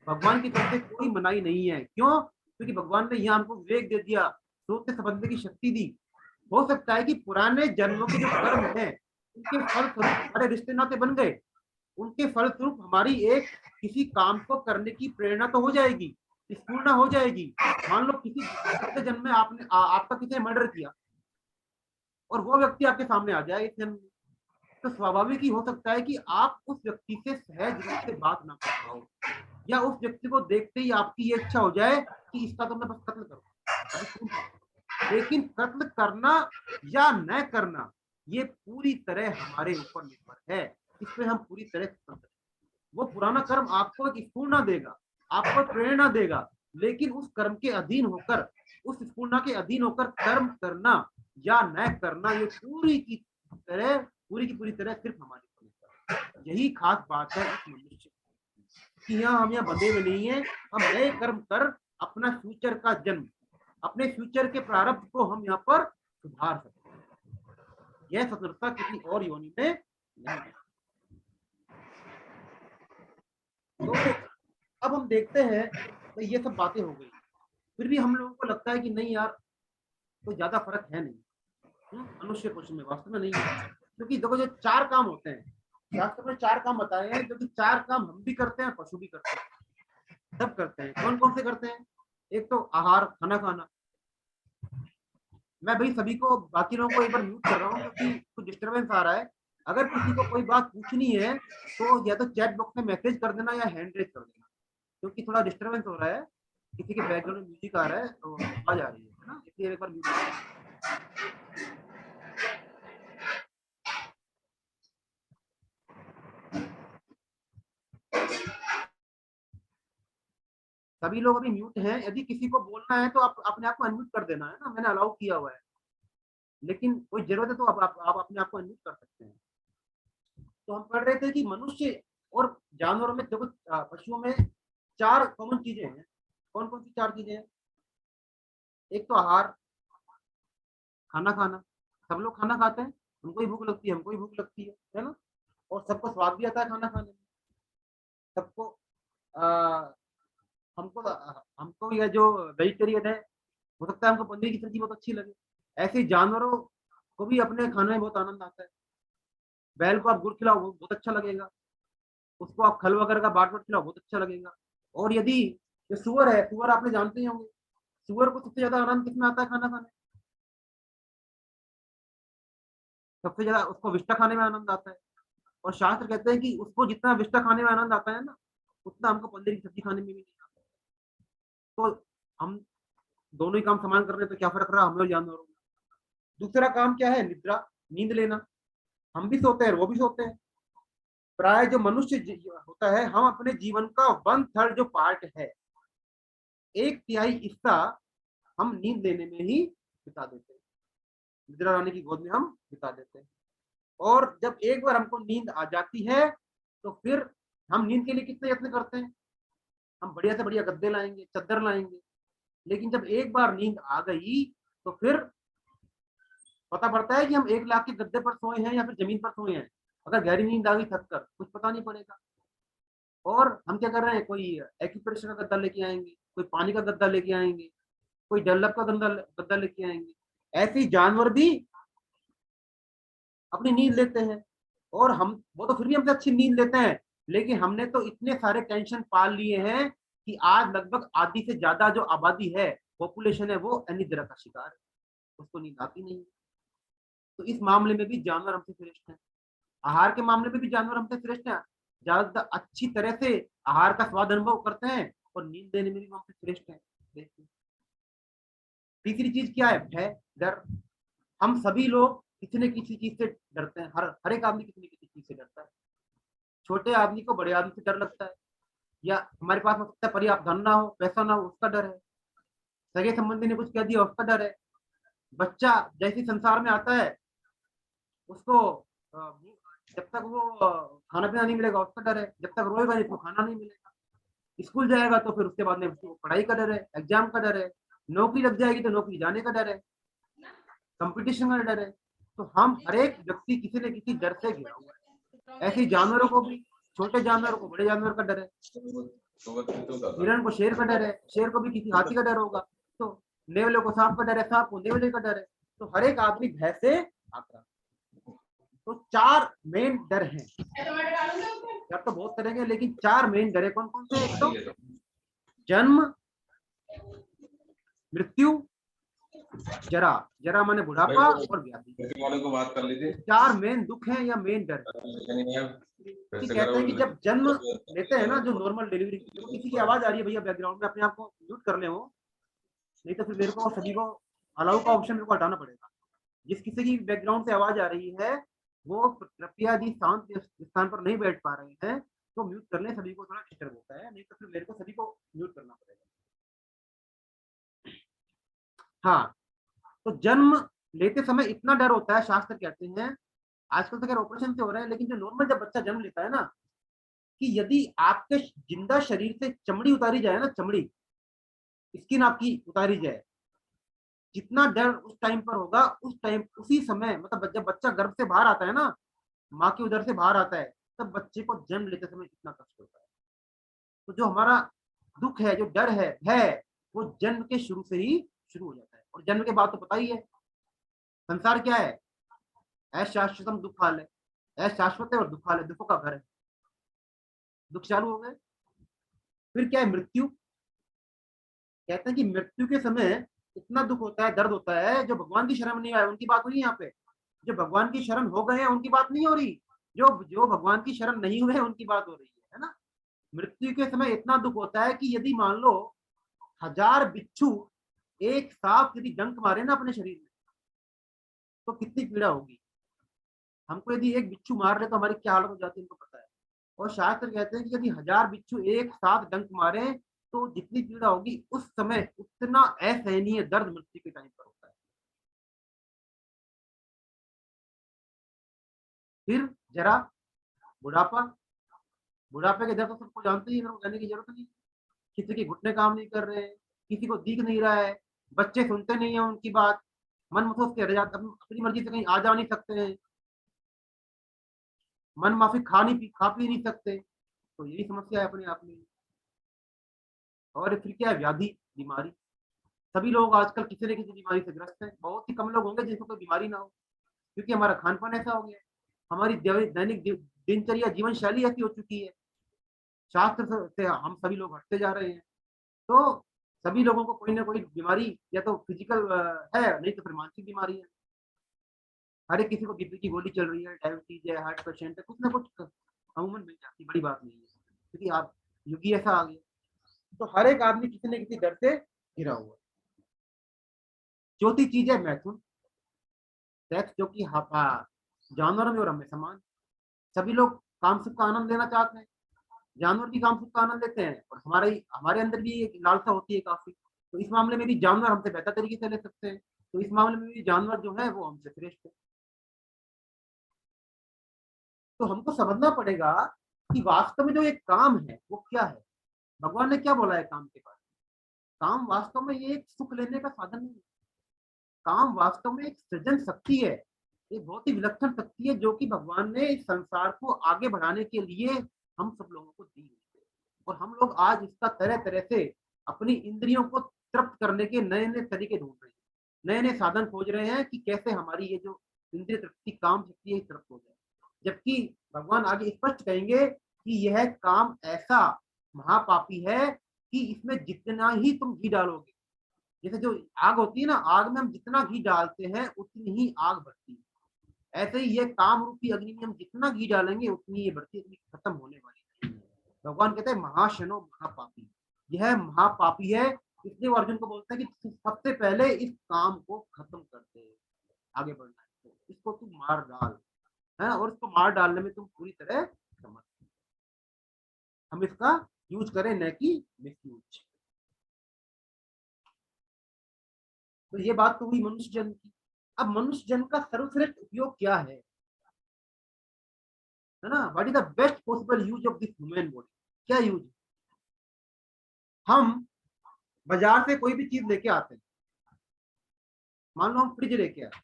भगवान की तरफ से कोई मनाही नहीं है। क्यों? क्योंकि भगवान ने यहाँ हमको विवेक दे दिया, सोच से समझने की शक्ति दी। हो सकता है कि पुराने जन्मों के जो कर्म हैं उनके फलस्वरूप हमारे रिश्ते नाते बन गए, उनके फलस्वरूप हमारी एक किसी काम को करने की प्रेरणा तो हो जाएगी, स्फूर्णा हो जाएगी। मान लो किसी जन्म में आपका किसी ने मर्डर किया और वो व्यक्ति आपके सामने आ जाए इस जन्म में, तो स्वाभाविक ही हो सकता है कि आप उस व्यक्ति से सहज रूप से बात ना कर पाओ, या उस व्यक्ति को देखते ही आपकी ये इच्छा हो जाए कि इसका तो मैं बस कत्ल करूं। लेकिन कत्ल करना या न करना ये पूरी तरह हमारे ऊपर निर्भर है, इसमें हम पूरी तरह स्वतंत्र हैं। वो पुराना कर्म आपको एक स्फूर्णा देगा, आपको प्रेरणा देगा, लेकिन उस कर्म के अधीन होकर, उस स्फूर्णा के अधीन होकर कर्म करना या न करना ये पूरी की पूरी तरह सिर्फ हमारे ऊपर। यही खास बात है इस मनुष्य कि यहाँ हम यहाँ बंधे हुए नहीं है, हम नए कर्म कर अपना फ्यूचर का जन्म, अपने फ्यूचर के प्रारब्ध को हम यहाँ पर सुधार सकते हैं। यह स्वतंत्रता किसी और योनि में नहीं है। तो अब हम देखते हैं तो ये सब बातें हो गई, फिर भी हम लोगों को लगता है कि नहीं यार कोई ज्यादा फर्क है नहीं मनुष्य पशु में, वास्तव में नहीं है। क्योंकि देखो जो 4 काम होते हैं, शास्त्र में 4 काम बताए हैं, जो कि 4 काम हम भी करते हैं, पशु भी करते हैं, सब करते हैं। कौन कौन से करते हैं? एक तो आहार, खाना खाना। मैं भाई सभी को, बाकी लोगों को एक बार म्यूट कर रहा हूँ क्योंकि कुछ डिस्टर्बेंस आ रहा है। अगर किसी को कोई बात पूछनी है तो या तो चैट बॉक्स में मैसेज कर देना या हैंड रेज कर देना, क्योंकि थोड़ा डिस्टर्बेंस हो रहा है, किसी के बैकग्राउंड में म्यूजिक आ रहा है तो आवाज आ रही है ना, इसलिए एक बार म्यूट सभी लोग अभी म्यूट हैं। यदि किसी को बोलना है तो आप अपने आप को अनम्यूट कर देना, है ना, मैंने अलाउ किया हुआ है, लेकिन कोई जरूरत है तो आप अपने आप को अनम्यूट कर सकते हैं। तो हम पढ़ रहे थे कि मनुष्य और जानवरों में, देखो पशुओं में 4 कॉमन चीजें हैं। कौन कौन सी 4 चीजें हैं? एक तो आहार, खाना खाना। सब लोग खाना खाते हैं, उनको ही भूख लगती है, हमको ही भूख लगती है ना, और सबको स्वाद भी आता है खाना खाने में। सबको हमको यह जो वेजिटेरियन है, हो सकता है हमको पनीर की सब्जी बहुत अच्छी लगे। ऐसे जानवरों को भी अपने खाने में बहुत आनंद आता है। बैल को आप गुड़ खिलाओ बहुत अच्छा लगेगा, उसको आप खल वगैरह का बाट खिलाओ बहुत अच्छा लगेगा। और यदि ये सुअर है, सुअर आपने जानते ही होंगे, सुअर को सबसे ज्यादा आनंद किसमें आता है खाना खाने? सबसे ज्यादा उसको विष्टा खाने में आनंद आता है। और शास्त्र कहते हैं कि उसको जितना विष्टा खाने में आनंद आता है ना, उतना हमको पनीर की सब्जी खाने में भी नहीं आता। तो हम दोनों ही काम समान कर रहे हैं, तो क्या फर्क रहा हमें और जानवरों में? दूसरा काम क्या है? निद्रा, नींद लेना। हम भी सोते हैं, वो भी सोते हैं। प्राय जो मनुष्य होता है, हम अपने जीवन का 1/3 जो पार्ट है, 1/3 हिस्सा हम नींद लेने में ही बिता देते हैं, निद्रा रानी की गोद में हम बिता देते हैं। और जब एक बार हमको नींद आ जाती है तो फिर हम नींद के लिए कितने यत्न करते हैं, हम बढ़िया से बढ़िया गद्दे लाएंगे, चद्दर लाएंगे। लेकिन जब एक बार नींद आ गई तो फिर पता पड़ता है कि हम 1 लाख के गद्दे पर सोए हैं या फिर जमीन पर सोए हैं। अगर गहरी नींद आ गई थक कर, कुछ पता नहीं पड़ेगा। और हम क्या कर रहे हैं, कोई एक्यूप्रेशर का गद्दा लेके आएंगे, कोई पानी का गद्दा लेके आएंगे, कोई डल्लप का गद्दा लेके आएंगे। ऐसे ही जानवर भी अपनी नींद लेते हैं, और हम वो तो फिर भी हमसे अच्छी नींद लेते हैं। लेकिन हमने तो इतने सारे टेंशन पाल लिए हैं कि आज लगभग आधी से ज्यादा जो आबादी है, पॉपुलेशन है, वो अनिद्रा का शिकार है, उसको नींद आती नहीं। तो इस मामले में भी जानवर हमसे श्रेष्ठ हैं। आहार के मामले में भी जानवर हमसे श्रेष्ठ हैं, ज्यादा अच्छी तरह से आहार का स्वाद अनुभव करते हैं, और नींद देने में भी हमसे श्रेष्ठ हैं। देखिए, तीसरी चीज क्या है? भय, डर। हम सभी लोग किसी न किसी चीज से डरते हैं, हर एक आदमी किसी न किसी चीज से डरता है। छोटे आदमी को बड़े आदमी से डर लगता है, या हमारे पास हो सकता है पर्याप्त धन ना हो, पैसा ना हो, उसका डर है। सगे संबंधी ने कुछ कह दिया, उसका डर है। बच्चा जैसे संसार में आता है, उसको जब तक वो खाना पीना नहीं मिलेगा उसका डर है, जब तक रोएगा नहीं तो खाना नहीं मिलेगा। स्कूल जाएगा तो फिर उसके बाद में उसको पढ़ाई का डर है, एग्जाम का डर है। नौकरी लग जाएगी तो नौकरी जाने का डर है, कंपटीशन का डर है। तो हम हर एक व्यक्ति किसी न किसी डर से घिरा हुआ है। ऐसे ही जानवरों को भी, छोटे जानवरों को बड़े जानवर का डर है। हिरण को शेर का डर है, शेर को भी किसी हाथी का डर होगा। तो नेवले को सांप का डर है, सांप को नेवले का डर है। तो हर एक आदमी भय से आता है। तो 4 मेन डर हैं। डर तो बहुत तरह के, लेकिन 4 मेन डर है। कौन कौन से? एक तो जन्म, मृत्यु, जरा, जरा माने बुढ़ापा, और व्याधि। वाले को बात कर लीजिए। 4 मेन दुख हैं या मेन डर। कहते हैं कि जब जन्म लेते हैं ना, जो नॉर्मल डिलीवरी, तो किसी की आवाज आ रही है भैया बैकग्राउंड में, अपने आप को म्यूट कर ले हो, नहीं तो फिर मेरे को सभी को अलाउ का ऑप्शन मेरे को हटाना पड़ेगा। जिस किसी की बैकग्राउंड से आवाज आ रही है वो कृपया यदि शांत स्थान पर नहीं बैठ पा रहे हैं तो म्यूट कर लें, सभी को थोड़ा डिस्टर्ब होता है, नहीं तो फिर मेरे को सभी को म्यूट करना पड़ेगा। हाँ, तो जन्म लेते समय इतना डर होता है, शास्त्र कहते हैं, आजकल तो खैर ऑपरेशन से हो रहा है, लेकिन जो नॉर्मल जब बच्चा जन्म लेता है ना, कि यदि आपके जिंदा शरीर से चमड़ी उतारी जाए ना, चमड़ी, स्किन आपकी उतारी जाए, जितना डर उस टाइम पर होगा, उस टाइम उसी समय, मतलब जब बच्चा गर्भ से बाहर आता है ना, माँ की उदर से बाहर आता है, तब बच्चे को जन्म लेते समय इतना कष्ट होता है। तो जो हमारा दुख है, जो डर है, भय, वो जन्म के शुरू से ही शुरू हो जाता है। और जन्म के बाद तो पता ही है संसार क्या है, अशाश्वतम दुखाल है, अशाश्वत है और दुखाल है, दुखों का घर है। दुख चालू हो गए। फिर क्या है? मृत्यु। कहते हैं कि मृत्यु के समय इतना दुख होता है, दर्द होता है, जो भगवान की शरण नहीं आए उनकी बात हो रही है यहाँ पे, जो भगवान की शरण हो गए हैं उनकी बात नहीं हो रही, जो भगवान की शरण नहीं हुए हैं उनकी बात हो रही है ना। मृत्यु के समय इतना दुख होता है कि यदि मान लो 1000 बिच्छू एक साथ यदि डंक मारे ना अपने शरीर में, तो कितनी पीड़ा होगी। हमको यदि एक बिच्छू मार ले तो हमारी क्या हालत हो जाती है, हमको पता है। और शास्त्र कहते हैं कि यदि 1000 बिच्छू एक साथ डंक मारे तो जितनी पीड़ा होगी, उस समय उतना असहनीय दर्द मृत्यु के टाइम पर होता है। फिर जरा, बुढ़ापा। बुढ़ापे के दर्द तो सबको जानते ही, मेरे को कहने की जरूरत नहीं। किसी के घुटने काम नहीं कर रहे, किसी को दिख नहीं रहा है, बच्चे सुनते नहीं है उनकी बात, मन महसूस कर जाते, अपनी मर्जी से कहीं आ जा नहीं सकते हैं, मन माफी खा पी नहीं सकते। तो यही समस्या है अपने आप में। और फिर क्या है? व्याधि, बीमारी। सभी लोग आजकल किसी न किसी बीमारी से ग्रस्त हैं। बहुत ही कम लोग होंगे जिनको कोई बीमारी ना हो। क्योंकि हमारा खान पान ऐसा हो गया, हमारी दैनिक दिनचर्या जीवन शैली ऐसी हो चुकी है, शास्त्र से हम सभी लोग हटते जा रहे हैं। तो सभी लोगों को कोई ना कोई बीमारी या तो फिजिकल है, नहीं तो फिर मानसिक बीमारी है। हर एक किसी को बीपी की गोली चल रही है, डायबिटीज है, हार्ट पेशेंट है, कुछ ना कुछ अमूमन मिल जाती, बड़ी बात नहीं है, क्योंकि आप युग ही ऐसा आ गया। तो हर एक आदमी किसी न किसी डर से घिरा हुआ है। चौथी चीज है मैथुन, सेक्स, जो कि जानवरों में और हमें समान। सभी लोग काम सुख का आनंद लेना चाहते हैं, जानवर भी काम सुख का आनंद लेते हैं, और हमारे अंदर भी एक लालसा होती है काफी। तो इस मामले में भी जानवर हमसे बेहतर तरीके से ले सकते हैं, तो इस मामले में भी जानवर जो है वो हमसे श्रेष्ठ है। तो हमको समझना पड़ेगा कि वास्तव में जो एक काम है वो क्या है, भगवान ने क्या बोला है काम के बारे में। काम वास्तव में ये एक सुख लेने का साधन नहीं है, काम वास्तव में एक सृजन शक्ति है, एक बहुत ही विलक्षण शक्ति है, जो कि भगवान ने इस संसार को आगे बढ़ाने के लिए हम सब लोगों को दी है। और हम लोग आज इसका तरह तरह से अपनी इंद्रियों को तृप्त करने के नए नए तरीके ढूंढ रहे हैं, नए नए साधन खोज रहे हैं कि कैसे हमारी ये जो इंद्रिय तृप्ति काम शक्ति है तृप्त हो जाए। जबकि भगवान आगे स्पष्ट कहेंगे कि यह काम ऐसा महापापी है कि इसमें जितना ही तुम घी डालोगे, जैसे जो आग होती है ना, आग में हम जितना घी डालते हैं उतनी ही आग बढ़ती है, ऐसे ही ये काम रूपी अग्नि में हम जितना घी डालेंगे उतनी ये बढ़ती, इतनी खत्म होने वाली है। भगवान कहते हैं महाशनो महापापी, यह महापापी है, इसलिए वो अर्जुन को बोलता है कि सबसे पहले इस काम को खत्म करते हैं, आगे बढ़ना है, तो इसको तू मार डाल, है, और इसको मार डालने में तुम पूरी तरह समर्थ, हम इसका यूज करें न कि मिस यूज। तो ये बात तो हुई मनुष्य जन्म की। अब मनुष्य जन्म का सर्वश्रेष्ठ उपयोग क्या है ना, what is the best possible use of this human body, क्या यूज। हम बाजार से कोई भी चीज लेके आते हैं, मान लो हम फ्रिज लेके आए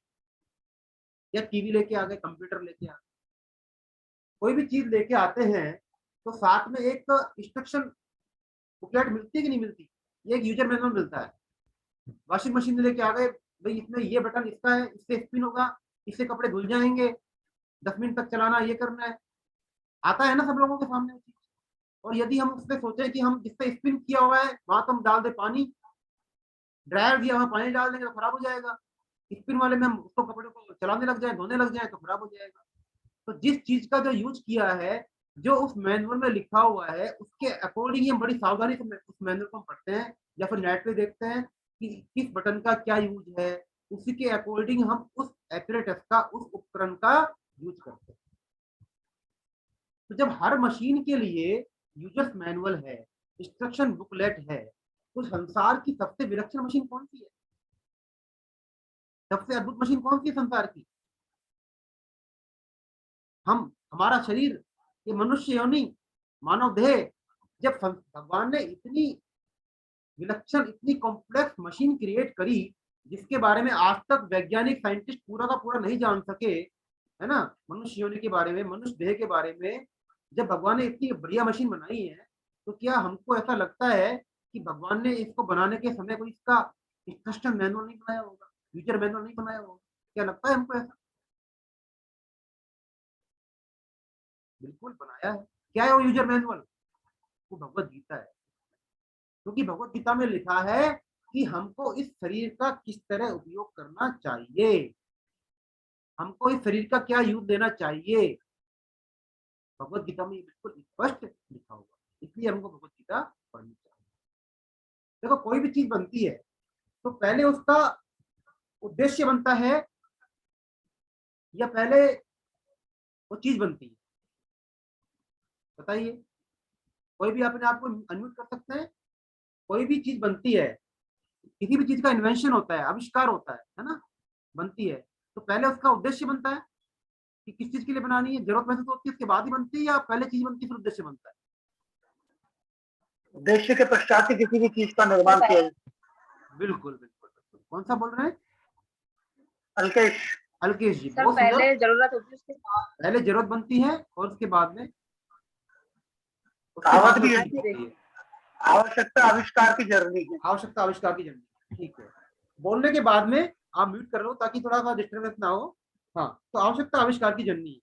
या टीवी लेके आ गए, कंप्यूटर लेके आ गए, कोई भी चीज लेके आते हैं तो साथ में एक इंस्ट्रक्शन बुकलेट मिलती है कि नहीं मिलती, ये एक यूजर मैनुअल मिलता है। वॉशिंग मशीन लेके आ गए, भाई इसमें ये बटन इसका है, इससे स्पिन होगा, इससे कपड़े धुल जाएंगे, 10 मिनट तक चलाना, ये करना है, आता है ना सब लोगों के सामने चीज। और यदि हम उससे सोचे कि हम जिससे स्पिन किया हुआ है वहां तो हम डाल दे पानी, ड्रायर दिया वहां पानी डाल देंगे तो खराब हो जाएगा, स्पिन वाले में हम उसको कपड़े को चलाने लग जाए, धोने लग जाए तो खराब हो जाएगा। तो जिस चीज का जो यूज किया है, जो उस मैनुअल में लिखा हुआ है, उसके अकॉर्डिंग ही हम बड़ी सावधानी से उस मैनुअल को पढ़ते हैं या फिर नेट पे देखते हैं कि किस बटन का क्या यूज है, उसी के अकॉर्डिंग हम उस एपरेटस का, उस उपकरण का यूज करते हैं। तो जब हर मशीन के लिए यूजर्स मैनुअल है, इंस्ट्रक्शन बुकलेट है, तो संसार की सबसे विलक्षण मशीन कौन सी है, सबसे अद्भुत मशीन कौन सी है संसार की। हमारा शरीर, ये मनुष्य योनि, मानव देह, जब भगवान ने इतनी विलक्षण, इतनी कॉम्प्लेक्स मशीन क्रिएट करी जिसके बारे में आज तक वैज्ञानिक साइंटिस्ट पूरा का पूरा नहीं जान सके, है ना, मनुष्य योनि के बारे में, मनुष्य देह के बारे में, जब भगवान ने इतनी बढ़िया मशीन बनाई है, तो क्या हमको ऐसा लगता है कि भगवान ने इसको बनाने के समय कोई इसका इंस्ट्रक्शन मैनुअल नहीं बनाया होगा, यूजर मैनुअल नहीं बनाया होगा, क्या लगता है हमको ऐसा? बिल्कुल बनाया है। क्या है वो यूजर मैनुअल? वो भगवत गीता है, क्योंकि भगवत गीता में लिखा है कि हमको इस शरीर का किस तरह उपयोग करना चाहिए, हमको इस शरीर का क्या यूज देना चाहिए, भगवत गीता में बिल्कुल स्पष्ट लिखा हुआ, इसलिए हमको भगवत गीता पढ़नी चाहिए। देखो कोई भी चीज बनती है तो पहले उसका उद्देश्य बनता है या पहले वो चीज बनती है, बताइए। कोई भी अपने आप को अनम्यूट कर सकते हैं। कोई भी चीज बनती है, किसी भी चीज का इन्वेंशन होता है, आविष्कार होता है ना, बनती है, तो पहले उसका उद्देश्य बनता है कि किस चीज के लिए बनानी है, जरूरत महसूस होती है उसके बाद ही बनती है, या पहले चीज बनती है फिर उद्देश्य बनता है? उद्देश्य के पश्चात ही किसी भी चीज का निर्माण किया जाए। बिल्कुल बिल्कुल बिल्कुल। कौन सा बोल रहे हैं? अल्केश जी, सर पहले जरूरत होती है, उसके बाद पहले जरूरत बनती है और उसके बाद में कहावत भी है, आवश्यकता आविष्कार की जर्नी है। आवश्यकता आविष्कार की जर्नी, ठीक है। बोलने के बाद में आप म्यूट कर लो ताकि थोड़ा सा डिस्टर्बेंस ना हो। हाँ, तो आवश्यकता आविष्कार की जननी है।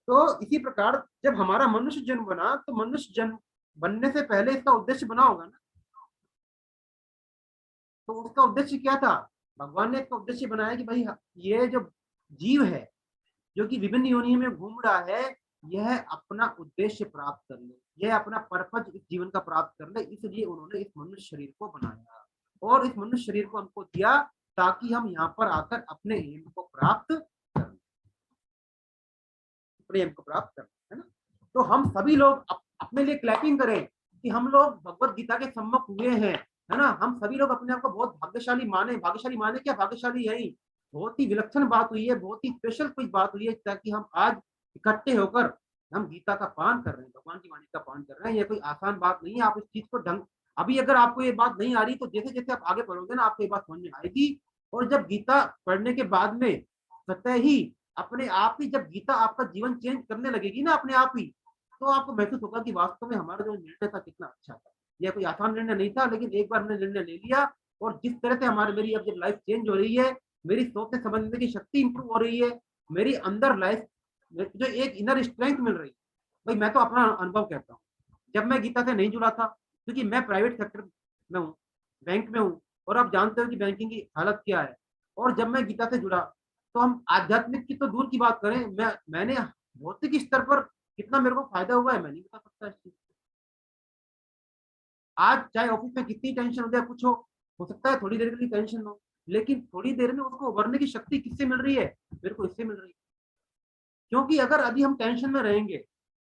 तो इसी प्रकार जब हमारा मनुष्य जन्म बना, तो मनुष्य जन्म बनने से पहले इसका उद्देश्य बना होगा ना। तो उसका उद्देश्य क्या था? भगवान ने इसका उद्देश्य बनाया कि भाई ये जो जीव है जो कि विभिन्न योनियों में घूम रहा है, यह अपना उद्देश्य प्राप्त कर ले, यह अपना पर्पज इस जीवन का प्राप्त कर ले, इसलिए उन्होंने इस मनुष्य शरीर को बनाया और इस मनुष्य शरीर को हमको दिया ताकि हम यहाँ पर आकर अपने एम को प्राप्त कर लें, प्रेम को प्राप्त कर लें, है ना। तो हम सभी लोग अपने लिए क्लैपिंग करें कि हम लोग भगवत गीता के सम्मुख हुए हैं, है ना। हम सभी लोग अपने आप को बहुत भाग्यशाली माने क्या, भाग्यशाली है ही, बहुत ही विलक्षण बात हुई है, बहुत ही स्पेशल कुछ बात हुई है ताकि हम आज इकट्ठे होकर हम गीता का पान कर रहे हैं, भगवान की वाणी का पान कर रहे हैं। ये कोई आसान बात नहीं है। आप इस चीज को अभी अगर आपको ये बात नहीं आ रही तो जैसे जैसे आप आगे पढ़ोगे ना आपको ये बात समझ में आएगी। और जब गीता पढ़ने के बाद में स्वतः ही अपने आप ही जब गीता आपका जीवन चेंज करने लगेगी ना अपने आप ही, तो आपको महसूस होगा कि वास्तव में हमारा जो निर्णय था कितना अच्छा था। यह कोई आसान निर्णय नहीं था, लेकिन एक बार हमने निर्णय ले लिया और जिस तरह से मेरी अब जब लाइफ चेंज हो रही है, मेरी सोचने समझने की शक्ति इंप्रूव हो रही है, मेरी अंदर लाइफ जो एक इनर स्ट्रेंथ मिल रही है। भाई मैं तो अपना अनुभव कहता हूँ, जब मैं गीता से नहीं जुड़ा था, क्योंकि मैं प्राइवेट सेक्टर में हूँ, बैंक में हूँ, और आप जानते हो कि बैंकिंग की हालत क्या है। और जब मैं गीता से जुड़ा तो हम आध्यात्मिक की तो दूर की बात करें, मैंने भौतिक स्तर पर कितना मेरे को फायदा हुआ है मैं नहीं बता सकता इस चीज। आज चाहे ऑफिस में कितनी टेंशन हो जाए, कुछ हो सकता है थोड़ी देर के लिए टेंशन हो, लेकिन थोड़ी देर में उसको उभरने की शक्ति किससे मिल रही है? मेरे को इससे मिल रही है। क्योंकि अगर अभी हम टेंशन में रहेंगे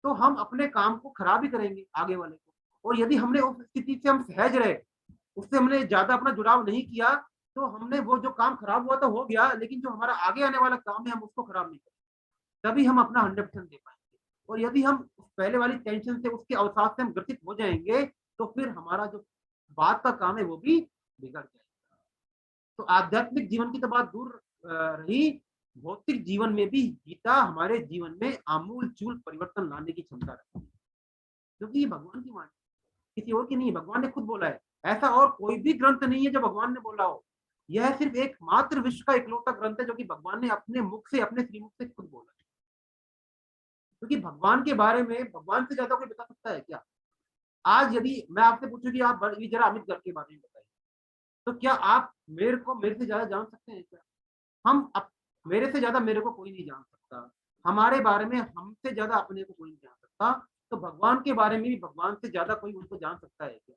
तो हम अपने काम को खराब ही करेंगे आगे वाले को। और यदि हमने उस स्थिति से हम सहज रहे, उससे हमने ज्यादा अपना जुड़ाव नहीं किया, तो हमने वो जो काम खराब हुआ तो हो गया, लेकिन जो हमारा आगे आने वाला काम है हम उसको खराब नहीं करेंगे, तभी हम अपना 100% दे पाएंगे। और यदि हम पहले वाली टेंशन से, उसके अवसाद से हम ग्रसित हो जाएंगे, तो फिर हमारा जो बात का काम है वो भी बिगड़ जाएगा। तो आध्यात्मिक जीवन की तो बात दूर रही, भौतिक जीवन में भी गीता हमारे जीवन में आमूल चूल परिवर्तन लाने की क्षमता रखती है, क्योंकि ये भगवान की वाणी, किसी और की नहीं है। भगवान ने खुद बोला है, ऐसा और कोई भी ग्रंथ नहीं है जो भगवान ने बोला हो। यह सिर्फ एकमात्र विश्व का इकलौता ग्रंथ है जो कि भगवान ने अपने मुख से, अपने श्रीमुख से खुद बोला है। क्योंकि भगवान के बारे में भगवान से ज्यादा कोई बता सकता है क्या? आज यदि मैं आपसे पूछूं कि आप जरा अमित गर्ग के बारे में बताइए, तो क्या आप मेरे से ज्यादा जान सकते हैं क्या? मेरे से ज्यादा मेरे को कोई नहीं जान सकता, हमारे बारे में हमसे ज्यादा अपने को कोई नहीं जान सकता। तो भगवान के बारे में भी भगवान से ज्यादा कोई उनको जान सकता है क्या?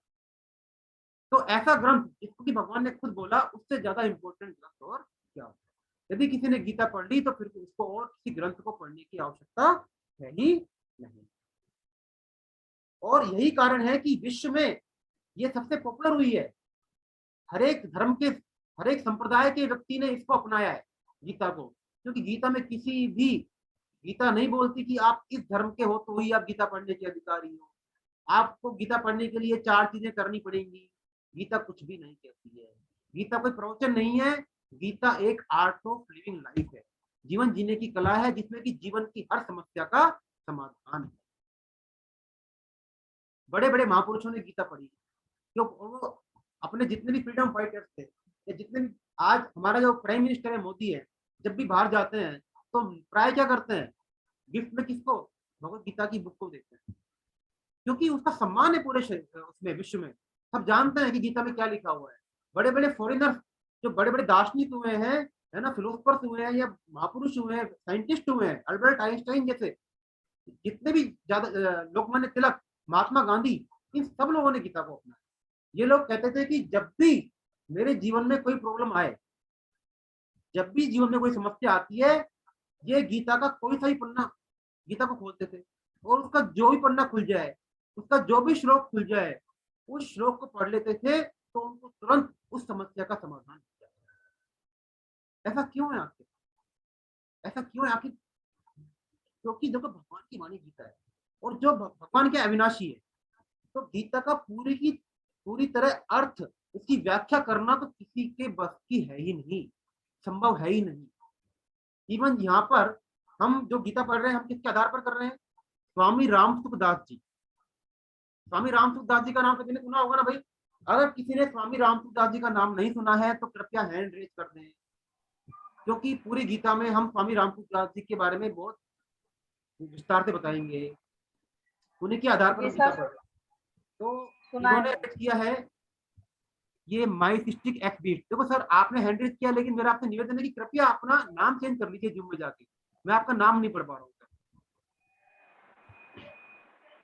तो ऐसा ग्रंथ जिसको कि भगवान ने खुद बोला, उससे ज्यादा इंपॉर्टेंट ग्रंथ और क्या होता है? यदि किसी ने गीता पढ़ ली तो फिर उसको और किसी ग्रंथ को पढ़ने की आवश्यकता है ही नहीं। और यही कारण है कि विश्व में ये सबसे पॉपुलर हुई है। हर एक धर्म के, हर एक संप्रदाय के व्यक्ति ने इसको अपनाया है गीता को, क्योंकि गीता में गीता नहीं बोलती कि आप इस धर्म के हो तो ही आप गीता पढ़ने के अधिकारी हो, आपको गीता पढ़ने के लिए 4 चीजें करनी पड़ेंगी। गीता कुछ भी नहीं कहती है। गीता कोई प्रवचन नहीं है, गीता एक आर्ट ऑफ लिविंग लाइफ है, जीवन जीने की कला है, जिसमें कि जीवन की हर समस्या का समाधान है। बड़े बड़े महापुरुषों ने गीता पढ़ी, क्यों? वो अपने जितने भी फ्रीडम फाइटर्स थे, या जितने भी, आज हमारा जो प्राइम मिनिस्टर है मोदी है, जब भी बाहर जाते हैं तो प्राय क्या करते हैं? गिफ्ट में किसको? भगवत गीता की बुक को देते हैं, क्योंकि उसका सम्मान है पूरे उसमें विश्व में। सब जानते हैं कि गीता में क्या लिखा हुआ है। बड़े बड़े फॉरेनर्स, जो बड़े बड़े दार्शनिक हुए हैं, है ना, फिलोसफर्स हुए हैं, या महापुरुष हुए हैं, साइंटिस्ट हुए हैं, अल्बर्ट आइंस्टाइन जैसे, जितने भी ज्यादा, लोकमान्य तिलक, महात्मा गांधी, इन सब लोगों ने गीता को अपनाया। ये लोग कहते थे कि जब भी मेरे जीवन में कोई प्रॉब्लम आए, जब भी जीवन में कोई समस्या आती है, ये गीता का कोई सा ही पन्ना, गीता को खोलते थे और उसका जो भी पन्ना खुल जाए, उसका जो भी श्लोक खुल जाए, उस श्लोक को पढ़ लेते थे तो उनको तुरंत उस समस्या का समाधान हो जाता है। ऐसा क्यों है आखिर? ऐसा क्यों है आखिर? क्योंकि देखो भगवान की वाणी गीता है, और जो भगवान के अविनाशी है, तो गीता का पूरी तरह अर्थ, उसकी व्याख्या करना तो किसी के बस की है ही नहीं, संभव है ही नहीं। इवन यहाँ पर हम जो गीता पढ़ रहे हैं, हम किसके आधार पर कर रहे हैं? स्वामी राम सुखदास जी। स्वामी राम सुखदास जी का नाम किसी ने सुना होगा ना भाई? अगर किसी ने स्वामी राम सुखदास जी का नाम नहीं सुना है तो कृपया हैंड रेज कर दें। क्योंकि पूरी गीता में हम स्वामी रामकृष्ण दास जी के बारे में बहुत विस्तार से बताएंगे, उन्हीं के आधार पर हम गीता पढ़ रहे हैं। तो इन्होंने किया है ये माइस्टिक एक्सबीस्ट। देखो सर, आपने हैंड रेज किया, लेकिन मेरा आपसे निवेदन है कि कृपया अपना नाम चेंज कर लीजिए जूम में जाके, मैं आपका नाम नहीं पढ़ पा रहा हूँ।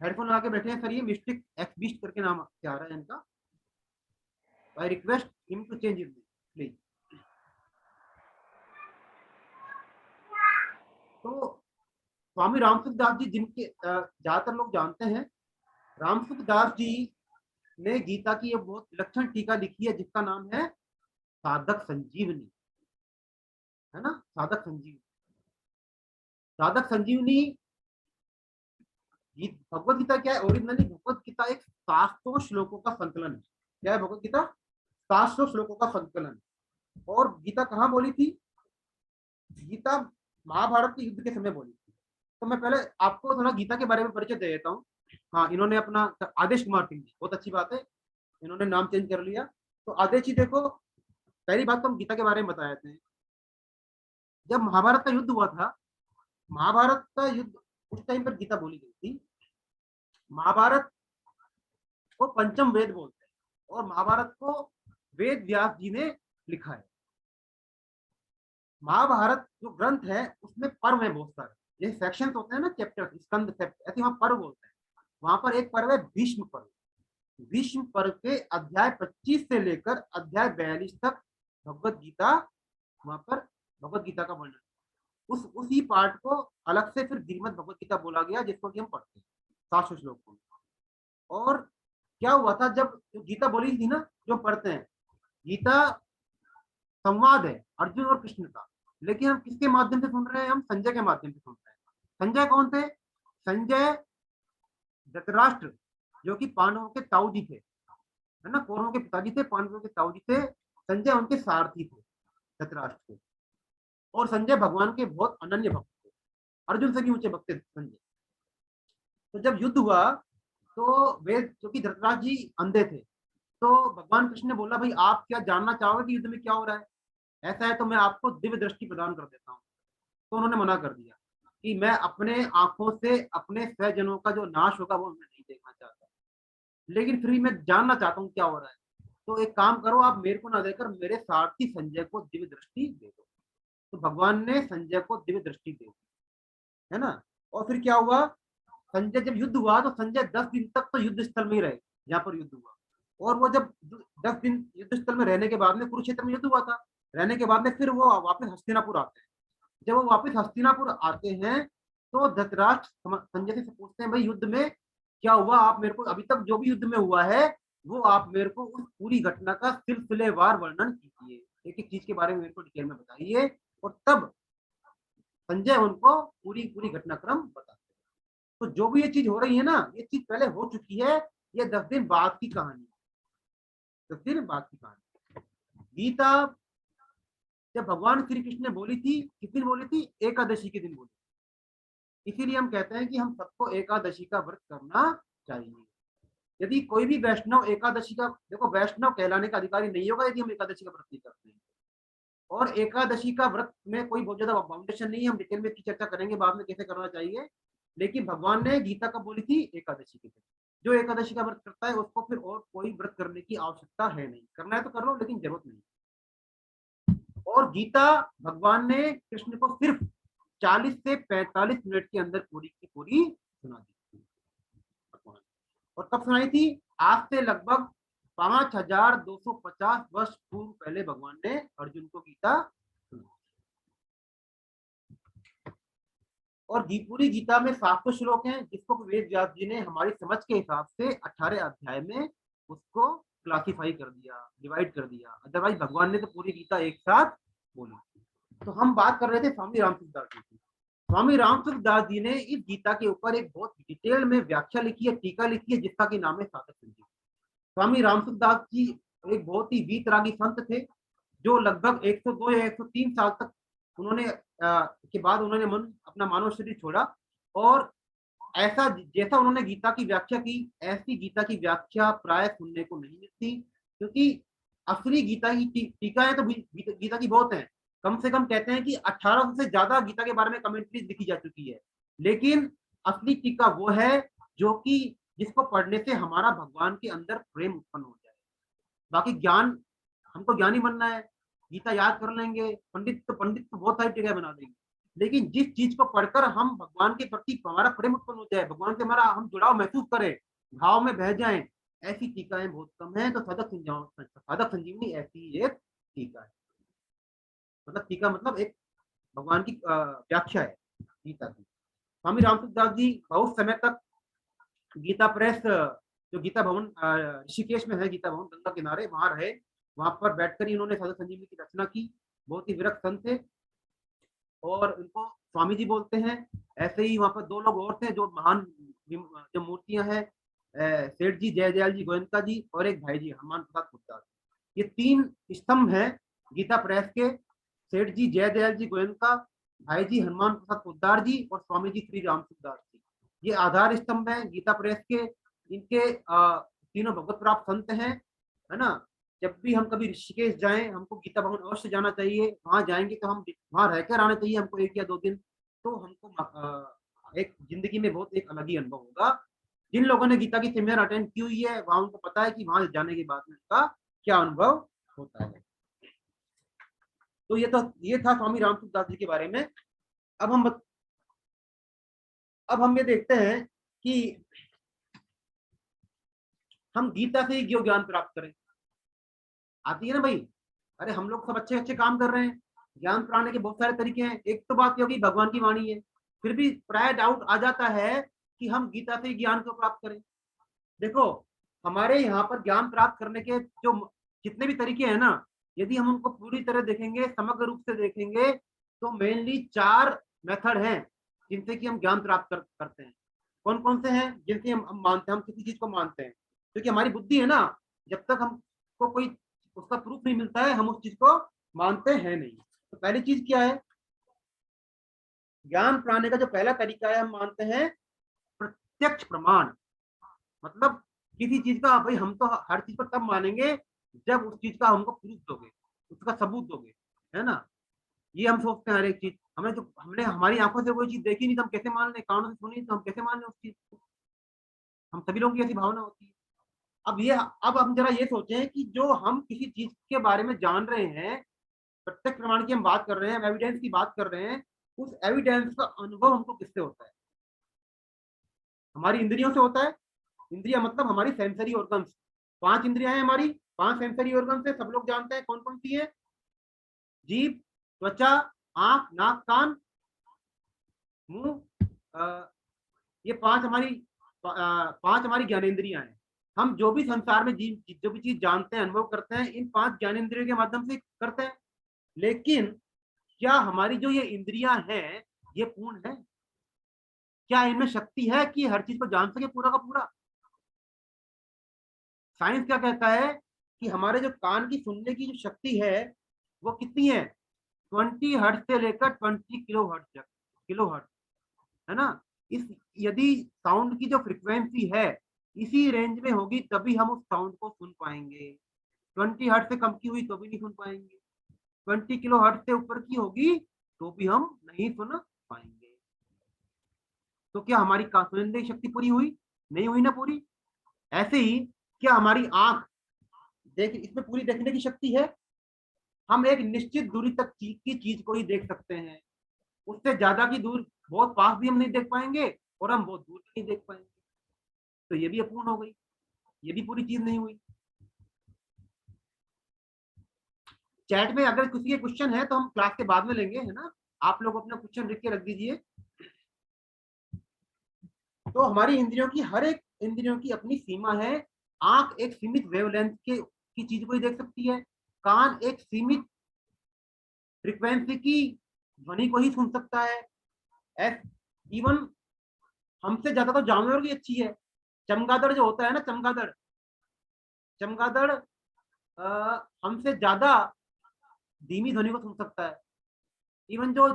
हेडफोन लगा के बैठे हैं सर, ये मिस्टिक एक्सबीस्ट करके नाम क्या आ रहा है इनका। I request him to change it please. तो स्वामी रामसुख दास जी, जिनके ज्यादातर लोग जानते हैं, रामसुख दास जी ने गीता की एक बहुत विलक्षण टीका लिखी है जिसका नाम है साधक संजीवनी, है ना। साधक संजीवनी, साधक संजीवनी भगवत गीता क्या है? ओरिजिनली भगवत गीता एक 700 श्लोकों का संकलन है। क्या है भगवत गीता? 700 श्लोकों का संकलन। और गीता कहाँ बोली थी? गीता महाभारत के युद्ध के समय बोली थी। तो मैं पहले आपको थोड़ा गीता के बारे में परिचय दे देता हूँ। हाँ, इन्होंने अपना आदेश कुमार सिंह जी, बहुत अच्छी बात है, इन्होंने नाम चेंज कर लिया। तो आदेश जी देखो, पहली बात तो हम गीता के बारे में बताए थे। जब महाभारत का युद्ध हुआ था, महाभारत का युद्ध उस टाइम पर गीता बोली गई थी। महाभारत को पंचम वेद बोलते हैं और महाभारत को वेद व्यास जी ने लिखा है। महाभारत जो ग्रंथ है उसमें पर्व है बहुत सारे, ये सेक्शंस होते हैं ना, चैप्टर, स्कंद, ऐसे वहां पर्व बोलते हैं। वहां पर एक पर्व है भीष्म पर्व। भीष्म पर्व के अध्याय 25 से लेकर अध्याय 42 तक भगवत गीता, वहां पर भगवत गीता का वर्णन। उसी पार्ट को अलग से फिर श्रीमद् भगवत गीता बोला गया, जिसको कि हम पढ़ते हैं 700 श्लोकों में। और क्या हुआ था, जब गीता बोली थी ना, जो पढ़ते हैं, गीता संवाद है अर्जुन और कृष्ण का, लेकिन हम किसके माध्यम से सुन रहे हैं? हम संजय के माध्यम से सुन रहे हैं। संजय कौन थे? संजय धृतराष्ट्र, जो कि पांडवों के ताऊ जी थे, है ना, कौरवों के पिताजी थे, पांडवों के ताऊ जी थे। संजय उनके सारथी थे धृतराष्ट्र के। और संजय भगवान के बहुत अनन्य भक्त थे, अर्जुन से भी ऊंचे भक्त थे संजय। तो जब युद्ध हुआ तो वे, जो कि धृतराष्ट्र जी अंधे थे, तो भगवान कृष्ण ने बोला, भाई आप क्या जानना चाहोगे कि युद्ध में क्या हो रहा है? ऐसा है तो मैं आपको दिव्य दृष्टि प्रदान कर देता हूँ। तो उन्होंने मना कर दिया कि मैं अपने आंखों से अपने स्वजनों का जो नाश होगा वो मैं नहीं देखना चाहता, लेकिन फिर भी मैं जानना चाहता हूँ क्या हो रहा है। तो एक काम करो, आप मेरे को ना देकर मेरे सारथी संजय को दिव्य दृष्टि दे दो। तो भगवान ने संजय को दिव्य दृष्टि दे दी, है ना। और फिर क्या हुआ, संजय जब युद्ध हुआ तो संजय 10 दिन तक तो युद्ध स्थल में ही रहे जहाँ पर युद्ध हुआ। और वो जब 10 दिन युद्ध स्थल में रहने के बाद में, कुरुक्षेत्र में युद्ध हुआ था, रहने के बाद में फिर वो वापस हस्तिनापुर आते हैं। जब वो वापस हस्तिनापुर आते हैं तो धृतराष्ट्र संजय से पूछते हैं, भाई युद्ध में क्या हुआ? आप मेरे को अभी तक जो भी युद्ध में हुआ है वो आप मेरे को उस पूरी घटना का सिलसिलेवार वर्णन कीजिए, एक एक चीज के बारे में मेरे को डिटेल में बताइए। और तब संजय उनको पूरी घटनाक्रम बताते हैं। तो जो भी ये चीज हो रही है ना, ये चीज पहले हो चुकी है, ये 10 दिन बाद की कहानी, 10 दिन बाद की कहानी। गीता जब भगवान श्री कृष्ण ने बोली थी, किस दिन बोली थी? एकादशी के दिन बोली। इसीलिए हम कहते हैं कि हम सबको एकादशी का व्रत करना चाहिए। यदि कोई भी वैष्णव एकादशी का, देखो वैष्णव कहलाने का अधिकारी नहीं होगा यदि हम एकादशी का व्रत नहीं करते हैं। और एकादशी का व्रत में कोई बहुत ज्यादा फाउंडेशन नहीं है, हम डिटेल में इसकी चर्चा करेंगे बाद में कैसे करना चाहिए। लेकिन भगवान ने गीता का बोली थी एकादशी के दिन। जो एकादशी का व्रत करता है उसको फिर और कोई व्रत करने की आवश्यकता है नहीं, करना है तो कर लो लेकिन जरूरत नहीं। और गीता भगवान ने कृष्ण को सिर्फ 40 से 45 मिनट के अंदर पूरी की पूरी सुना दी थी। और कब सुनाई थी? आज से लगभग 5250 वर्ष पूर्व पहले भगवान ने अर्जुन को गीता सुनाई। और पूरी गीता में 700 श्लोक हैं, जिसको वेद व्यास जी ने हमारी समझ के हिसाब से 18 अध्याय में उसको क्लासिफाई कर दिया, डिवाइड कर दिया। अदरवाइज भगवान ने तो पूरी गीता एक साथ बोली थी। तो हम बात कर रहे थे स्वामी रामसुख दास जी की। स्वामी रामसुख दास जी ने इस गीता के ऊपर एक बहुत डिटेल में व्याख्या लिखी है, टीका लिखी है, जिसका की नाम है साधक संजीवनी। स्वामी रामसुख दास जी एक बहुत ही वीतरागी संत थे, जो लगभग 102 या 103 साल तक उन्होंने के बाद उन्होंने अपना मानव शरीर छोड़ा। और ऐसा जैसा उन्होंने गीता की व्याख्या की, ऐसी गीता की व्याख्या प्राय सुनने को नहीं मिलती, क्योंकि असली गीता की टीकाएं तो गीता की बहुत हैं, कम से कम कहते हैं कि 1800 से ज्यादा गीता के बारे में कमेंट्रीज लिखी जा चुकी है, लेकिन असली टीका वो है जो कि जिसको पढ़ने से हमारा भगवान के अंदर प्रेम उत्पन्न हो जाए। बाकी ज्ञान, हमको ज्ञानी बनना है, गीता याद कर लेंगे, पंडित तो बहुत सारी टीका बना देंगे, लेकिन जिस चीज को पढ़कर हम भगवान के प्रति हमारा प्रेम उत्पन्न हो जाए, भगवान से हमारा हम जुड़ाव महसूस करें, भाव में बह जाएं, ऐसी टीकाएं बहुत कम है। तो साधक संजीवनी ऐसी एक टीका है। मतलब टीका मतलब एक भगवान की व्याख्या है गीता की। स्वामी रामसुखदास जी बहुत समय तक गीता प्रेस, जो गीता भवन ऋषिकेश में है, गीता भवन गंगा किनारे, वहां रहे, वहां पर बैठकर ही उन्होंने साधक संजीवनी की रचना की। बहुत ही विरक्त संत थे और उनको स्वामी जी बोलते हैं। ऐसे ही वहां पर दो लोग और थे जो महान जो मूर्तियां हैं, सेठ जी जयदयाल जी गोयनका जी और एक भाई जी हनुमान प्रसाद पोद्दार। ये 3 स्तंभ हैं गीता प्रेस के। सेठ जी जयदयाल जी गोयनका, भाई जी हनुमान प्रसाद पोद्दार जी और स्वामी जी श्री रामसुखदास जी, ये आधार स्तंभ है गीता प्रेस के। इनके तीनों भगवत प्राप्त संत हैं, है ना। जब भी हम कभी ऋषिकेश जाएं, हमको गीता भवन अवश्य जाना चाहिए। वहां जाएंगे तो हम वहां रहकर आना चाहिए हमको 1 या 2 दिन, तो हमको एक जिंदगी में बहुत एक अलग ही अनुभव होगा। जिन लोगों ने गीता की सेमिनार अटेंड की हुई है, वहां उनको पता है कि वहां जाने के बाद में उनका क्या अनुभव होता है। तो ये था स्वामी रामसुखदास जी के बारे में। अब हम ये देखते हैं कि हम गीता से ही क्यों ज्ञान प्राप्त करें। आती है ना भाई, अरे हम लोग सब अच्छे अच्छे काम कर रहे हैं, ज्ञान प्राप्त के बहुत सारे तरीके हैं। एक तो बात ये होगी भगवान की वाणी है, फिर भी प्राय डाउट आ जाता है कि हम गीता से ज्ञान को प्राप्त करें। देखो हमारे यहाँ पर ज्ञान प्राप्त करने के जो जितने भी तरीके हैं ना, यदि हम उनको पूरी तरह देखेंगे, समग्र रूप से देखेंगे, तो मेनली 4 मेथड हैं जिनसे कि हम ज्ञान प्राप्त करते हैं। कौन कौन से हैं? जिनसे हम मानते हैं, हम किसी चीज को मानते हैं, क्योंकि हमारी बुद्धि है ना, जब तक हमको कोई उसका प्रूफ नहीं मिलता है हम उस चीज को मानते हैं नहीं। तो पहली चीज क्या है? ज्ञान प्राप्त का जो पहला तरीका है, हम मानते हैं प्रत्यक्ष प्रमाण। मतलब किसी चीज का, भाई हम तो हर चीज पर तब मानेंगे जब उस चीज का हमको प्रूफ दोगे, उसका सबूत दोगे, है ना। ये हम सोचते हैं हर एक चीज, हमने हमारी आंखों से कोई चीज देखी नहीं तो हम कैसे मान लें, कानों से सुनी तो हम कैसे मान लें उस चीज को। हम सभी लोगों की ऐसी भावना होती है। अब हम जरा ये सोचें कि जो हम किसी चीज के बारे में जान रहे हैं, प्रत्यक्ष प्रमाण की हम बात कर रहे हैं, एविडेंस की बात कर रहे हैं, उस एविडेंस का अनुभव हमको किससे होता है? हमारी इंद्रियों से होता है। इंद्रिया मतलब हमारी सेंसरी ऑर्गन्स, 5 इंद्रियां हैं हमारी, 5 सेंसरी ऑर्गन से सब लोग जानते हैं कौन कौन सी है। जीभ, त्वचा, आंख, नाक, कान, मुंह, ये 5 हमारी ज्ञानेंद्रियां हैं। हम जो भी संसार में जो भी चीज जानते हैं, अनुभव करते हैं, इन 5 ज्ञानेंद्रियों के माध्यम से करते हैं। लेकिन क्या हमारी जो ये इंद्रियां हैं ये पूर्ण है? क्या इनमें शक्ति है कि हर चीज को जान सके पूरा का पूरा? साइंस क्या कहता है कि हमारे जो कान की सुनने की जो शक्ति है वो कितनी है? 20 हर्ट्ज से लेकर 20 किलोहर्ट्ज तक, किलोहर्ट्ज, है ना। यदि साउंड की जो फ्रीक्वेंसी है इसी रेंज में होगी तभी हम उस साउंड को सुन पाएंगे। 20 हर्ट्ज से कम की हुई तो भी नहीं सुन पाएंगे, 20 किलोहर्ट्ज से ऊपर की होगी तो भी हम नहीं सुन पाएंगे। तो क्या हमारी सुनने की शक्ति पूरी हुई? नहीं हुई ना पूरी। ऐसे ही क्या हमारी आंख इसमें पूरी देखने की शक्ति है? हम एक निश्चित दूरी तक की चीज को ही देख सकते हैं, उससे ज्यादा की दूर, बहुत पास भी हम नहीं देख पाएंगे और हम बहुत दूर नहीं देख पाएंगे। तो ये भी अपूर्ण हो गई, ये भी पूरी चीज नहीं हुई। चैट में अगर किसी के क्वेश्चन है तो हम क्लास के बाद में लेंगे, है ना। आप लोग अपना क्वेश्चन लिख के रख दीजिए। तो हमारी इंद्रियों की, हर एक इंद्रियों की अपनी सीमा है। आंख एक सीमित वेवलेंथ की चीज को ही देख सकती है, कान एक सीमित फ्रीक्वेंसी की ध्वनि को ही सुन सकता है। इवन हमसे ज्यादा तो जानवर की अच्छी है। चमगादड़ जो होता है ना, चमगादड़ हमसे ज्यादा धीमी ध्वनि को सुन सकता है। इवन जो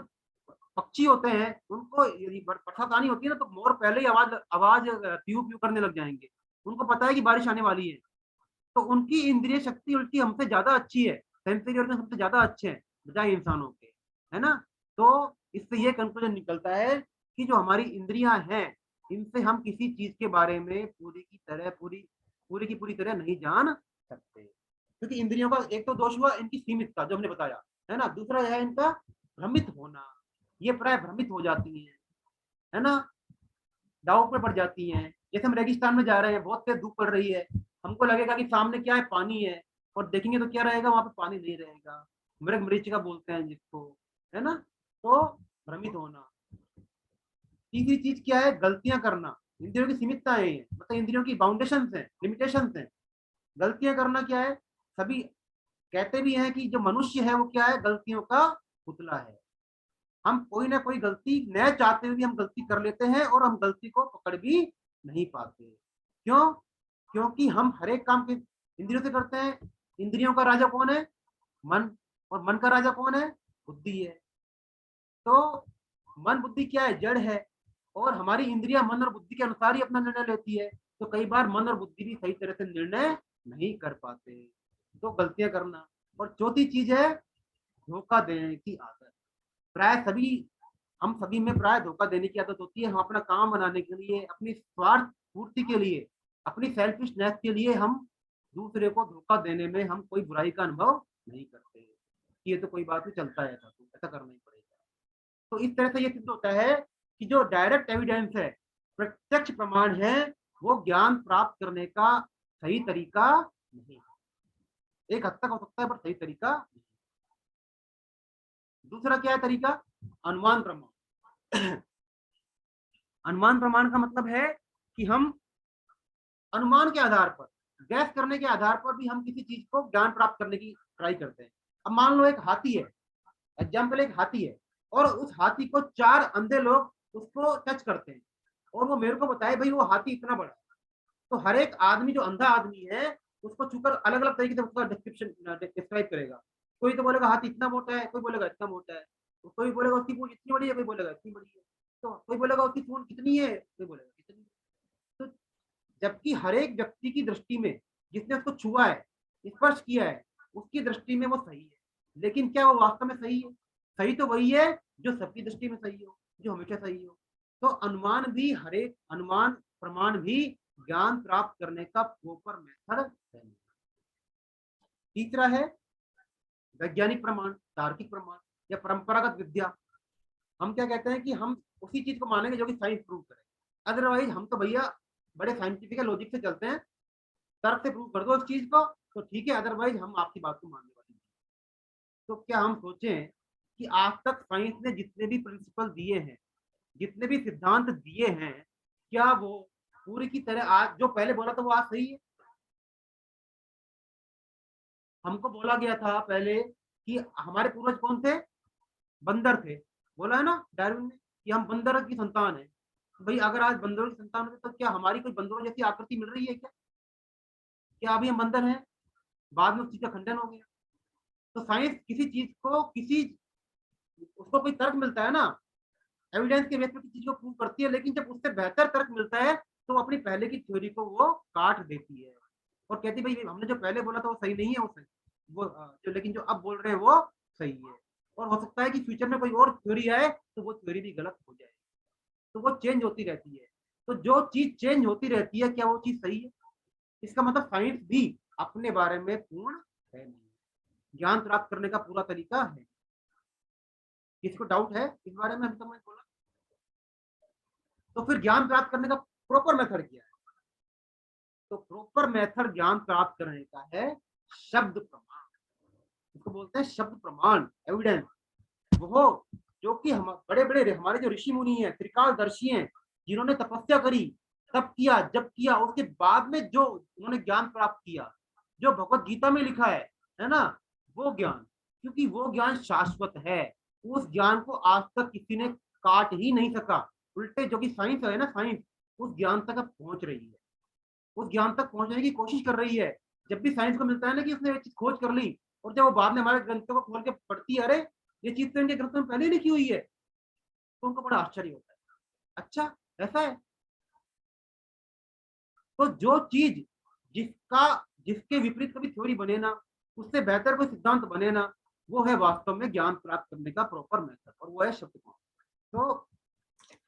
पक्षी होते हैं उनको यदि बरसात होती है ना तो मोर पहले ही आवाज प्यू प्यू करने लग जाएंगे, उनको पता है कि बारिश आने वाली है। तो उनकी इंद्रिय शक्ति उल्टी हमसे ज्यादा अच्छी है, सेंसरी ऑर्गन हमसे ज्यादा अच्छे हैं। बजाय इंसानों के, है ना। तो इससे ये कंक्लूजन निकलता है कि जो हमारी इंद्रियां हैं इनसे हम किसी चीज के बारे में पूरी की पूरी तरह नहीं जान सकते, क्योंकि इंद्रियों का एक तो दोष हुआ इनकी सीमितता जो हमने बताया, है ना। दूसरा है इनका भ्रमित होना, ये प्राय भ्रमित हो जाती है ना, डाउट पे पड़ जाती हैं। जैसे हम रेगिस्तान में जा रहे हैं, बहुत तेज धूप पड़ रही है, हमको लगेगा कि सामने क्या है, पानी है, और देखेंगे तो क्या रहेगा, वहां पे पानी नहीं रहेगा, मृग मरीचिका बोलते हैं जिसको, है ना। तो भ्रमित होना। तीसरी चीज क्या है, गलतियां करना। इंद्रियों की सीमितता है, ये मतलब इंद्रियों की बाउंडेशंस है, लिमिटेशंस है। गलतियां करना क्या है, सभी कहते भी हैं कि जो मनुष्य है वो क्या है, गलतियों का पुतला है। हम कोई ना कोई गलती न चाहते हुए भी हम गलती कर लेते हैं और हम गलती को पकड़ भी नहीं पाते। क्यों? क्योंकि हम हर एक काम के इंद्रियों से करते हैं। इंद्रियों का राजा कौन है? मन। और मन का राजा कौन है? बुद्धि है। तो मन बुद्धि क्या है? जड़ है, और हमारी इंद्रियां मन और बुद्धि के अनुसार ही अपना निर्णय लेती है। तो कई बार मन और बुद्धि भी सही तरह से निर्णय नहीं कर पाते, तो गलतियां करना। और चौथी चीज है धोखा देने की आदत। हम सभी में प्राय धोखा देने की आदत होती है। हम अपना काम बनाने के लिए, अपनी स्वार्थ पूर्ति के लिए, अपनी सेल्फिशनेस के लिए हम दूसरे को धोखा देने में हम कोई बुराई का अनुभव नहीं करते। ये तो कोई बात नहीं, चलता है, ऐसा करना ही पड़ेगा। तो इस तरह से ये सिद्ध होता है कि जो डायरेक्ट एविडेंस है, प्रत्यक्ष प्रमाण है, वो ज्ञान प्राप्त करने का सही तरीका नहीं है। एक हद तक हो सकता है पर सही तरीका नहीं। दूसरा क्या है तरीका? अनुमान प्रमाण। अनुमान प्रमाण का मतलब है कि हम अनुमान के आधार पर, गैस करने के आधार पर भी हम किसी चीज को ज्ञान प्राप्त करने की ट्राई करते हैं। अब मान लो एक हाथी है, एग्जाम्पल एक हाथी है, और उस हाथी को 4 अंधे लोग उसको टच करते हैं और वो मेरे को बताए भाई वो हाथी इतना बड़ा है। तो हर एक आदमी जो अंधा आदमी है उसको छूकर अलग अलग तरीके से उसका डिस्क्राइब करेगा। कोई तो बोलेगा हाथी इतना मोटा है, कोई बोलेगा इतना मोटा है, तो कोई बोलेगा उसकी पूंछ इतनी बड़ी है, कोई बोलेगा इतनी बड़ी है, तो कोई बोलेगा उसकी पूंछ कितनी है, कोई बोलेगा कितनी। तो जबकि हर एक व्यक्ति की दृष्टि में, जिसने उसको छुआ है, स्पर्श किया है, उसकी दृष्टि में वो सही है। लेकिन क्या वो वास्तव में सही है? सही तो वही है जो सबकी दृष्टि में सही हो, जो हमेशा सही हो। तो अनुमान भी, हर एक अनुमान प्रमाण भी ज्ञान प्राप्त करने का प्रॉपर मेथड है। तीसरा है वैज्ञानिक प्रमाण, तार्किक प्रमाण या परंपरागत विद्या। हम क्या कहते हैं कि हम उसी चीज को मानेंगे जो कि साइंस प्रूव करे। अदरवाइज हम तो भैया बड़े साइंटिफिक लॉजिक से चलते हैं, तर्क से प्रूव कर दो उस चीज को तो ठीक है, अदरवाइज हम आपकी बात को मानने वाले नहीं। तो क्या हम सोचें कि आज तक साइंस ने जितने भी प्रिंसिपल दिए हैं, जितने भी सिद्धांत दिए हैं, क्या वो पूरी की तरह आज जो पहले बोला था वो आज सही है? हमको बोला गया था पहले कि हमारे पूर्वज कौन थे? बंदर थे। बोला है ना डार्विन ने कि हम बंदर की संतान है। भाई अगर आज बंदरों की संतान है तो क्या हमारी कोई बंदरों जैसी आकृति मिल रही है क्या? क्या अभी हम बंदर हैं? बाद में उस चीज का खंडन हो गया। तो साइंस किसी चीज को, उसको कोई तर्क मिलता है ना, एविडेंस के बेस पर किसी चीज को प्रूव करती है, लेकिन जब उससे बेहतर तर्क मिलता है तो अपनी पहले की थ्योरी को वो काट देती है और कहती है भाई हमने जो पहले बोला था वो सही नहीं है, लेकिन जो अब बोल रहे हैं वो सही है। और हो सकता है कि फ्यूचर में कोई और थ्योरी आए तो वो थ्योरी भी गलत हो जाए। तो वो चेंज होती रहती है। तो जो चीज चेंज होती रहती है, क्या वो चीज सही है? इसका मतलब साइंस भी अपने बारे में पूर्ण है नहीं, ज्ञान प्राप्त करने का पूरा तरीका है। किसको डाउट है इस बारे में? अभी तो मैं बोला। तो फिर ज्ञान प्राप्त करने का प्रॉपर मेथड क्या है? तो प्रॉपर मेथड ज्ञान प्राप्त करने का है शब्द प्रमाण। इसको बोलते हैं शब्द प्रमाण, एविडेंस। वो जो कि हम बड़े बड़े हमारे जो ऋषि मुनि हैं, त्रिकालदर्शी हैं, जिन्होंने तपस्या करी, तब किया, जब किया, उसके बाद में जो उन्होंने ज्ञान प्राप्त किया, जो भगवत गीता में लिखा है ना, वो ज्ञान, क्योंकि वो ज्ञान शाश्वत है, उस ज्ञान को आज तक किसी ने काट ही नहीं सका। उल्टे जो कि साइंस है ना, साइंस उस ज्ञान तक अब पहुंच रही है, उस ज्ञान तक पहुंचने की कोशिश कर रही है। जब भी साइंस को मिलता है ना कि उसने एक चीज खोज कर ली, और जब वो बाद में हमारे ग्रंथों को खोल के पढ़ती है, अरे ये चीज तो इनके ग्रंथों में पहले ही लिखी हुई है, तो उनको बड़ा आश्चर्य होता है, अच्छा ऐसा है। तो जो चीज जिसके विपरीत कभी थ्योरी बने ना, उससे बेहतर कोई सिद्धांत बने ना, वो है वास्तव में ज्ञान प्राप्त करने का प्रॉपर मेथड, और वो है शब्दकोश। तो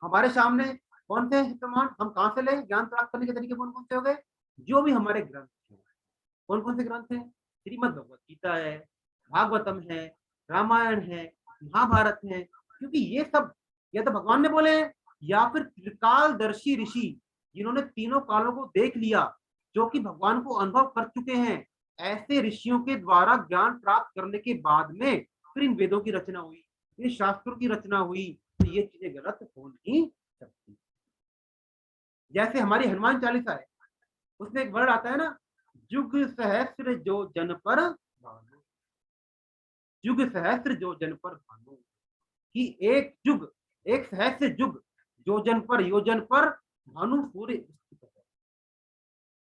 हमारे सामने कौन से प्रमाण, हम कहाँ से लें ज्ञान प्राप्त करने के तरीके कौन कौन से हो गए? जो भी हमारे ग्रंथ हैं। कौन कौन से ग्रंथ हैं? श्रीमद् भगवत गीता है, भागवतम है, रामायण है, महाभारत है। क्योंकि ये सब या तो भगवान ने बोले हैं या फिर त्रिकालदर्शी ऋषि जिन्होंने तीनों कालों को देख लिया, जो कि भगवान को अनुभव कर चुके हैं, ऐसे ऋषियों के द्वारा ज्ञान प्राप्त करने के बाद में फिर इन वेदों की रचना हुई, इन शास्त्रों की रचना हुई। तो ये चीजें गलत हो नहीं सकती। जैसे हमारी हनुमान चालीसा है, उसमें एक वर्ड आता है ना, जुग सहस्त्र जो जन पर भानु, जुग सहस्त्र जो जन पर भानु, कि एक जुग, एक सहस्त्र जुग योजन पर, योजन पर भानु सूर्य स्थित है।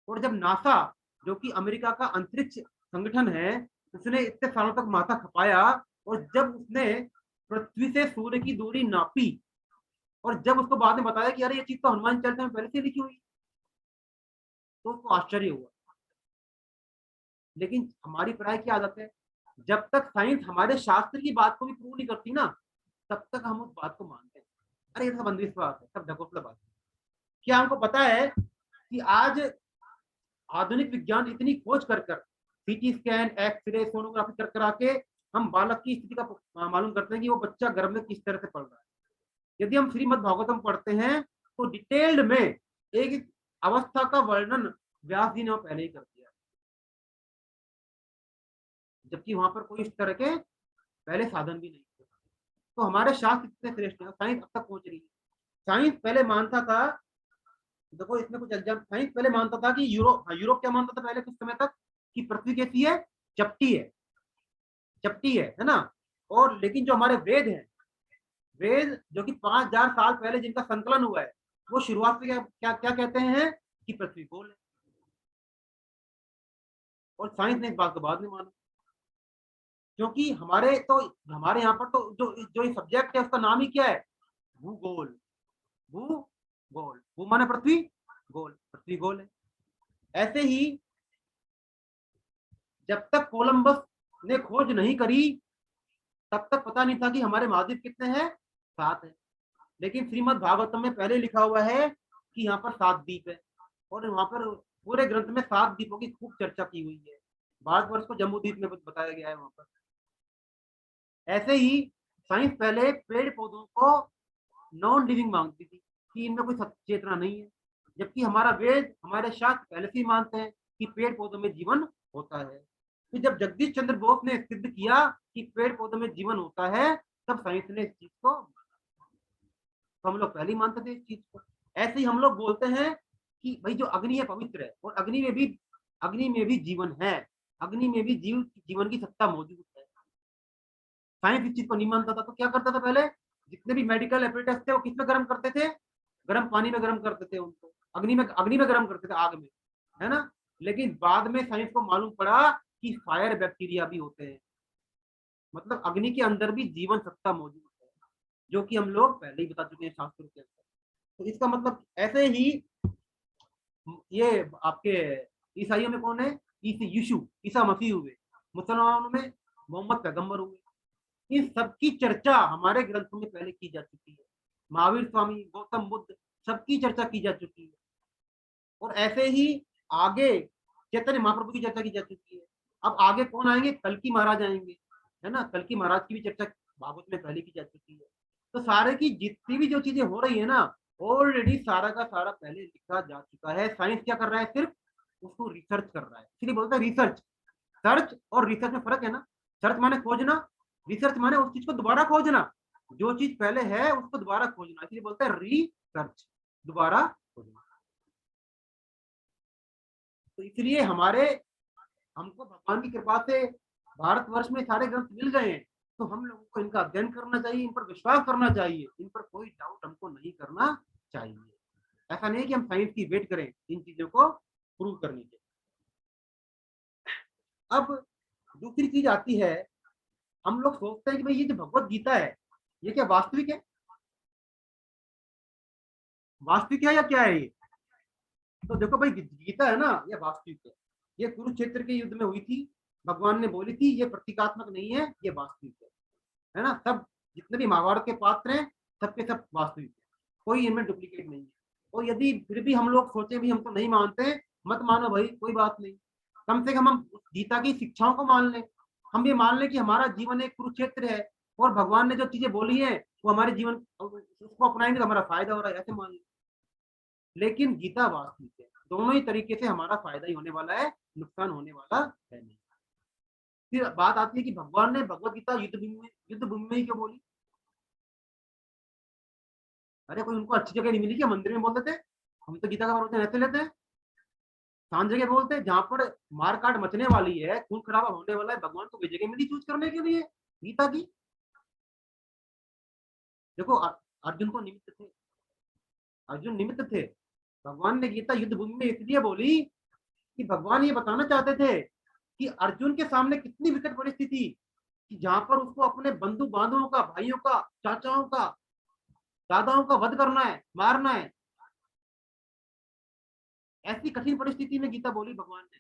और जब नासा, जो कि अमेरिका का अंतरिक्ष संगठन है, उसने इतने सालों तक माथा खपाया, और जब उसने पृथ्वी से सूर्य की दूरी नापी, और जब उसको बाद में बताया कि यार ये चीज तो हनुमान चालीसा में पहले से लिखी हुई, तो उसको आश्चर्य हुआ। लेकिन हमारी प्राय क्या आदत है, जब तक साइंस हमारे शास्त्र की बात को भी प्रूव नहीं करती ना, तब तक हम उस बात को मानते हैं। अरे ये सब अंधविश्वास है, सब ढकोसला बात है। क्या हमको पता है कि आज आधुनिक विज्ञान इतनी खोज कर कर, सीटी स्कैन, एक्सरे, सोनोग्राफी कर कर आके हम बालक की स्थिति का मालूम करते हैं कि वो बच्चा गर्भ में किस तरह से पढ़ रहा है। यदि हम श्रीमद् भागवतम पढ़ते हैं तो डिटेल्ड में एक अवस्था का वर्णन व्यास जी ने पहले ही कर दिया, जबकि वहां पर कोई इस तरह के पहले साधन भी नहीं थे। तो हमारे शास्त्र कितने श्रेष्ठ हैं, साइंस अब तक पहुंच रही है। साइंस पहले मानता था, देखो इसमें कुछ एग्जाम, साइंस पहले मानता था कि यूरोप क्या मानता था पहले कुछ समय तक, कि पृथ्वी कैसी है, चपटी है, चपटी है ना। और लेकिन जो हमारे वेद हैं, वेद जो कि 5000 साल पहले जिनका संकलन हुआ है, वो शुरुआत में क्या क्या कहते हैं कि पृथ्वी गोल है। और साइंस ने इस बात को बाद में माना, क्योंकि हमारे यहाँ पर तो जो सब्जेक्ट है उसका नाम ही क्या है, भूगोल। भूगोल, भू माने पृथ्वी, गोल, पृथ्वी गोल है। ऐसे ही जब तक कोलंबस ने खोज नहीं करी, तब तक पता नहीं था कि हमारे महाद्वीप कितने हैं, 7 है। लेकिन श्रीमद् भागवतम में पहले लिखा हुआ है कि यहाँ पर 7 द्वीप है, और वहां पर पूरे ग्रंथ में 7 द्वीपों की खूब चर्चा की हुई है। भारतवर्ष को जम्बू द्वीप में बताया गया है वहां पर। ऐसे ही साइंस पहले पेड़ पौधों को नॉन लिविंग मानती थी कि इनमें कोई चेतना नहीं है, जबकि हमारा वेद, हमारे शास्त्र पहले से ही मानते हैं कि पेड़ पौधों में जीवन होता है। तो जब जगदीश चंद्र बोस ने सिद्ध किया कि पेड़ पौधों में जीवन होता है, तब साइंस ने इस चीज को, तो हम लोग पहले ही मानते थे इस चीज को। ऐसे ही हम लोग बोलते हैं कि भाई जो अग्नि है पवित्र है, और अग्नि में भी जीवन है, अग्नि में भी जीवन की सत्ता मौजूद है। साइंस इस चीज को नहीं मानता था, तो क्या करता था पहले, जितने भी मेडिकल एपरेटस थे वो किसमें गर्म करते थे, गर्म पानी में गर्म करते थे उनको, अग्नि में गर्म करते थे, आग में, है ना। लेकिन बाद में साइंस को मालूम पड़ा कि फायर बैक्टीरिया भी होते हैं, मतलब अग्नि के अंदर भी जीवन सत्ता मौजूद है, जो कि हम लोग पहले ही बता चुके हैं शास्त्रों के अंदर। तो इसका मतलब ऐसे ही ये आपके ईसाइयों में कौन है, ईसा मसीह हुए, मुसलमानों में मोहम्मद पैगंबर हुए। इन सबकी चर्चा हमारे ग्रंथों में पहले की जा चुकी है। महावीर स्वामी, गौतम बुद्ध, सबकी चर्चा की जा चुकी है। और ऐसे ही आगे चैतन्य महाप्रभु की चर्चा की जा चुकी है। अब आगे कौन आएंगे, कल्कि महाराज आएंगे, है ना। कल्कि महाराज की भी चर्चा भागवत में पहले की जा चुकी है। तो सारे की जितनी भी जो चीजें हो रही है ना, ऑलरेडी सारा का सारा पहले लिखा जा चुका है। साइंस क्या कर रहा है, सिर्फ उसको रिसर्च कर रहा है। इसलिए बोलते हैं रिसर्च, सर्च और रिसर्च में फर्क है ना। सर्च माने खोजना, रिसर्च माने उस चीज को दोबारा खोजना, जो चीज पहले है उसको दोबारा खोजना। इसलिए बोलते हैं रिसर्च, दोबारा खोजना। तो इसलिए हमको भगवान की कृपा से भारतवर्ष में सारे ग्रंथ मिल गए हैं, तो हम लोगों को इनका अध्ययन करना चाहिए, इन पर विश्वास करना चाहिए, इन पर कोई डाउट हमको नहीं करना चाहिए। ऐसा नहीं कि हम साइंस की वेट करें इन चीजों को प्रूव करने के। अब दूसरी चीज आती है, हम लोग सोचते हैं कि भाई ये जो भगवत गीता है ये क्या वास्तविक है, वास्तविक है या क्या है ये। तो देखो भाई, गीता है ना, ये वास्तविक है। ये कुरुक्षेत्र के युद्ध में हुई थी, भगवान ने बोली थी ये प्रतीकात्मक नहीं है, ये वास्तविक है ना। सब जितने भी महाभारत के पात्र हैं सबके सब वास्तविक है, कोई इनमें डुप्लीकेट नहीं है। और यदि फिर भी हम लोग सोचे भी हम तो नहीं मानते, मत मानो भाई, कोई बात नहीं, कम से कम हम गीता की शिक्षाओं को मान लें। हम ये मान लें कि हमारा जीवन एक कुरुक्षेत्र है और भगवान ने जो चीजें बोली हैं वो हमारे जीवन उसको अपनाएंगे तो हमारा फायदा हो रहा है, ऐसे मान लें। लेकिन गीता वास्तविक है, दोनों ही तरीके से हमारा फायदा ही होने वाला है, नुकसान होने वाला है नहीं। फिर बात आती है कि भगवान ने भगवत गीता युद्ध भूमि में ही क्यों बोली? अरे कोई उनको अच्छी जगह नहीं मिली क्या? मंदिर में बोलते थे, हम तो गीता का प्रवचन ऐसे लेते हैं, शांत जगह बोलते हैं जहां पर मारकाट मचने वाली है, खून खराबा होने वाला है, भगवान को वे जगह मिली चूज करने के लिए गीता की। देखो अर्जुन को निमित्त थे, अर्जुन निमित्त थे। भगवान ने गीता युद्ध भूमि में इसलिए बोली कि भगवान ये बताना चाहते थे कि अर्जुन के सामने कितनी विकट परिस्थिति कि जहां पर उसको अपने बंधु बांधवों का, भाइयों का, चाचाओं का, दादाओं का वध करना है, मारना है। ऐसी कठिन परिस्थिति में गीता बोली भगवान ने।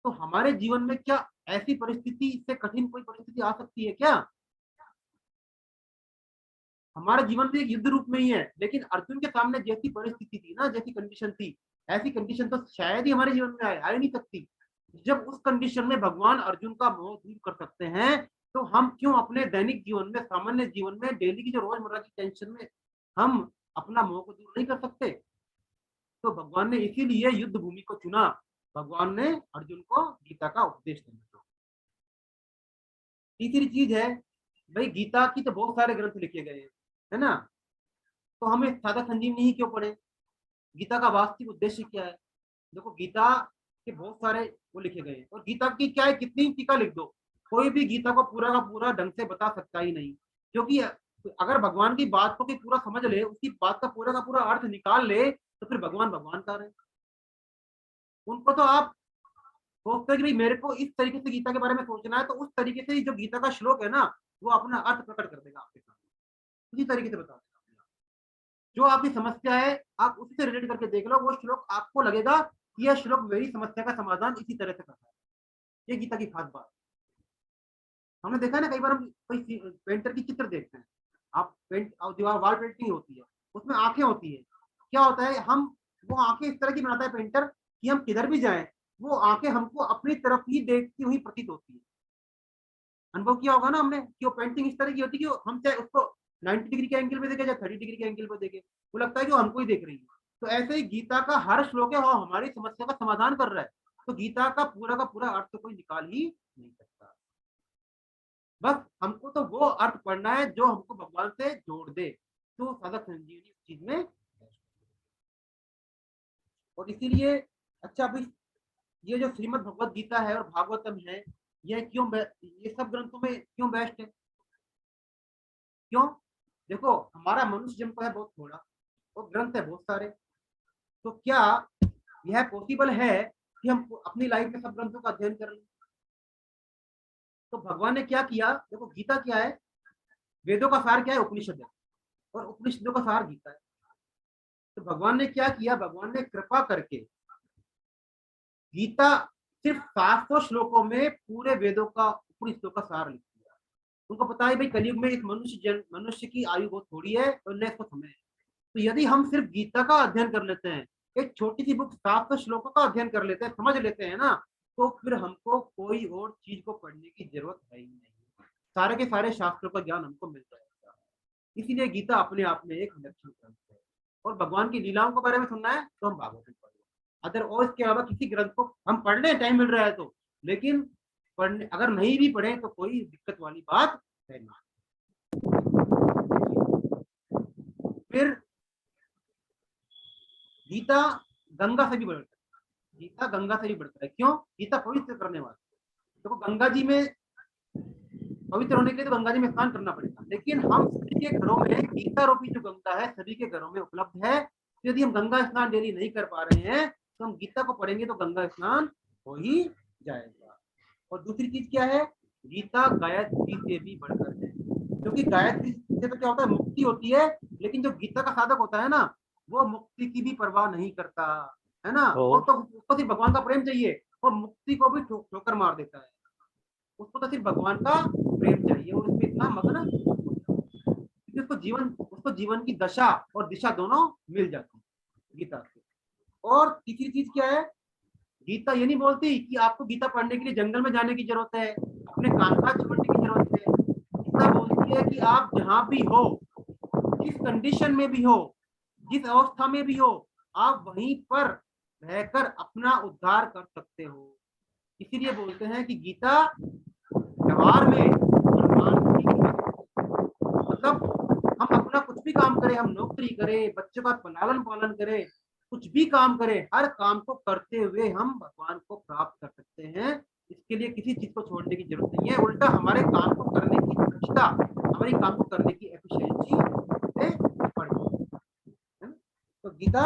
तो हमारे जीवन में क्या ऐसी परिस्थिति से कठिन कोई परिस्थिति आ सकती है क्या? हमारे जीवन में एक युद्ध रूप में ही है, लेकिन अर्जुन के सामने जैसी परिस्थिति थी ना, जैसी कंडीशन थी, ऐसी कंडीशन तो शायद ही हमारे जीवन में आ ही नहीं सकती। जब उस कंडीशन में भगवान अर्जुन का मोह दूर कर सकते हैं, तो हम क्यों अपने दैनिक जीवन में, सामान्य जीवन में, डेली की जो रोजमर्रा की टेंशन में हम अपना मोह को दूर नहीं कर सकते? तो भगवान ने इसीलिए युद्ध भूमि को चुना, भगवान ने अर्जुन को गीता का उपदेश देना था। तीसरी चीज है भाई, गीता की तो बहुत सारे ग्रंथ लिखे गए हैं, है ना, तो हमें सादा संजीवनी ही क्यों पढ़े? गीता का वास्तविक उद्देश्य क्या है? देखो गीता के बहुत सारे वो लिखे गए हैं, और गीता की क्या है, कितनी टीका लिख दो, कोई भी गीता को पूरा का पूरा ढंग से बता सकता ही नहीं। क्योंकि अगर भगवान की बात को पूरा समझ ले, उसकी बात का पूरा अर्थ निकाल ले, तो फिर भगवान भगवान का रहे। उनको तो आप सोचते हैं कि भाई मेरे को इस तरीके से गीता के बारे में सोचना है, तो उस तरीके से जो गीता का श्लोक है ना, वो अपना अर्थ प्रकट कर देगा आपके सामने, उसी तरीके से बता देगा। जो आपकी समस्या है आप उसी से रिलेट करके देख लो, वो श्लोक आपको लगेगा कि यह श्लोक मेरी समस्या का समाधान इसी तरह से करता है। ये गीता की खास बात। हमने देखा है ना, कई बार हम कोई पेंटर की चित्र देखते हैं, आप दीवार वाल पेंटिंग होती है, उसमें आंखें होती है। क्या होता है, हम वो आंखें इस तरह की बनाता है पेंटर कि हम किधर भी जाएं वो आंखें हमको अपनी तरफ ही देखती हुई प्रतीत होती है। अनुभव किया होगा ना हमने कि वो पेंटिंग इस तरह की होती है कि हम चाहे उसको 90 डिग्री के एंगल पे देखे, चाहे 30 डिग्री के एंगल पे देखे, वो लगता है कि वो हमको ही देख रही है। तो ऐसे ही गीता का हर श्लोक है वो हमारी समस्या का समाधान कर रहा है। तो गीता का पूरा अर्थ तो कोई निकाल ही नहीं सकता। बस हमको तो वो अर्थ पढ़ना है जो हमको भगवान से जोड़ दे, तो साधक संजीवनी उस चीज में। और इसीलिए अच्छा भाई, ये जो श्रीमद् भगवत गीता है और भागवतम है, ये क्यों, ये सब ग्रंथों में क्यों बेस्ट है? क्यों? देखो हमारा मनुष्य जन्म है बहुत थोड़ा और ग्रंथ है बहुत सारे, तो क्या यह पॉसिबल है कि हम अपनी लाइफ में सब ग्रंथों का अध्ययन कर लें? तो भगवान ने क्या किया, देखो गीता क्या है, वेदों का सार क्या है, उपनिषद है, और उपनिषदों का सार गीता है। तो भगवान ने क्या किया, भगवान ने कृपा करके गीता सिर्फ 700 श्लोकों में पूरे वेदों का, उपनिषदों का सार लिख दिया। उनको पता है भाई कलयुग में एक मनुष्य की आयु बहुत थोड़ी है और न इसको समय है, तो यदि हम सिर्फ गीता का अध्ययन कर लेते हैं, एक छोटी सी बुक 700 श्लोकों का अध्ययन कर लेते हैं, समझ लेते हैं ना, तो फिर हमको कोई और चीज को पढ़ने की जरूरत है ही नहीं, सारे के सारे शास्त्रों का ज्ञान हमको मिल जाएगा। इसीलिए गीता अपने आप में एक विलक्षण ग्रंथ है। और भगवान की लीलाओं के बारे में सुनना है तो हम भागवत पढ़ें, अदर और इसके अलावा किसी ग्रंथ को हम पढ़ लें, टाइम मिल रहा है तो, लेकिन पढ़ने अगर नहीं भी पढ़े तो कोई दिक्कत वाली बात है ना। फिर गीता गंगा से भी बढ़ता है, गीता गंगा से भी बढ़ता है। क्यों? गीता पवित्र करने वाली। देखो गंगा जी में पवित्र होने के लिए तो गंगा जी में स्नान करना पड़ेगा, लेकिन हम सभी के घरों में गीता रूपी जो गंगा है सभी के घरों में उपलब्ध है। तो यदि हम गंगा स्नान डेली नहीं कर पा रहे हैं तो हम गीता को पढ़ेंगे तो गंगा स्नान हो ही जाएगा। और दूसरी चीज क्या है, गीता गायत्री से भी बढ़कर है, क्योंकि गायत्री से तो क्या होता है, मुक्ति होती है, लेकिन जो गीता का साधक होता है ना, वो मुक्ति की भी परवाह नहीं करता है ना, वो तो उसको सिर्फ भगवान का प्रेम चाहिए और मुक्ति को भी ठोकर मार देता है। उसको तो सिर्फ भगवान का प्रेम चाहिए और उसमें इतना मग्न, क्योंकि उसको जीवन की दशा और दिशा दोनों मिल जाती है गीता से। और तीसरी चीज क्या है, गीता ये नहीं बोलती कि आपको गीता पढ़ने के लिए जंगल में जाने की जरूरत है, अपने कामकाज छोड़ने की जरूरत है। गीता बोलती है कि आप जहां भी हो, जिस कंडीशन में भी हो, जिस अवस्था में भी हो, आप वहीं पर रहकर अपना उद्धार कर सकते हो। इसीलिए बोलते हैं कि गीता व्यवहार में मतलब हम अपना कुछ भी काम करें, हम नौकरी करें, बच्चों का लालन पालन करें, कुछ भी काम करें, हर काम को करते हुए हम भगवान को प्राप्त कर सकते हैं। इसके लिए किसी चीज को छोड़ने की जरूरत नहीं है, उल्टा हमारे काम को करने की दक्षता, हमारी काम को करने की एफिशिएंसी बढ़ती है। तो गीता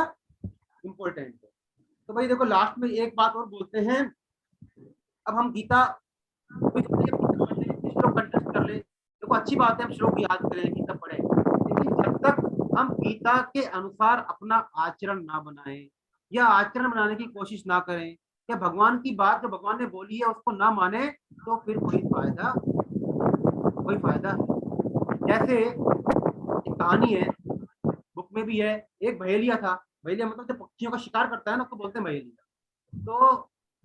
इंपॉर्टेंट है। तो भाई देखो लास्ट में एक बात और बोलते हैं, अब हम गीता श्लोक कंटेस्ट कर ले, देखो अच्छी बात है हम श्लोक याद करें, गीता पढ़े, लेकिन जब तक हम गीता के अनुसार अपना आचरण ना बनाएं या आचरण बनाने की कोशिश ना करें या भगवान की बात जो भगवान ने बोली है उसको ना माने, तो फिर कोई फायदा जैसे एक कहानी है, बुक में भी है, एक बहेलिया था। बहेलिया मतलब जो पक्षियों का शिकार करता है ना, उसको बोलते हैं बहेलिया। तो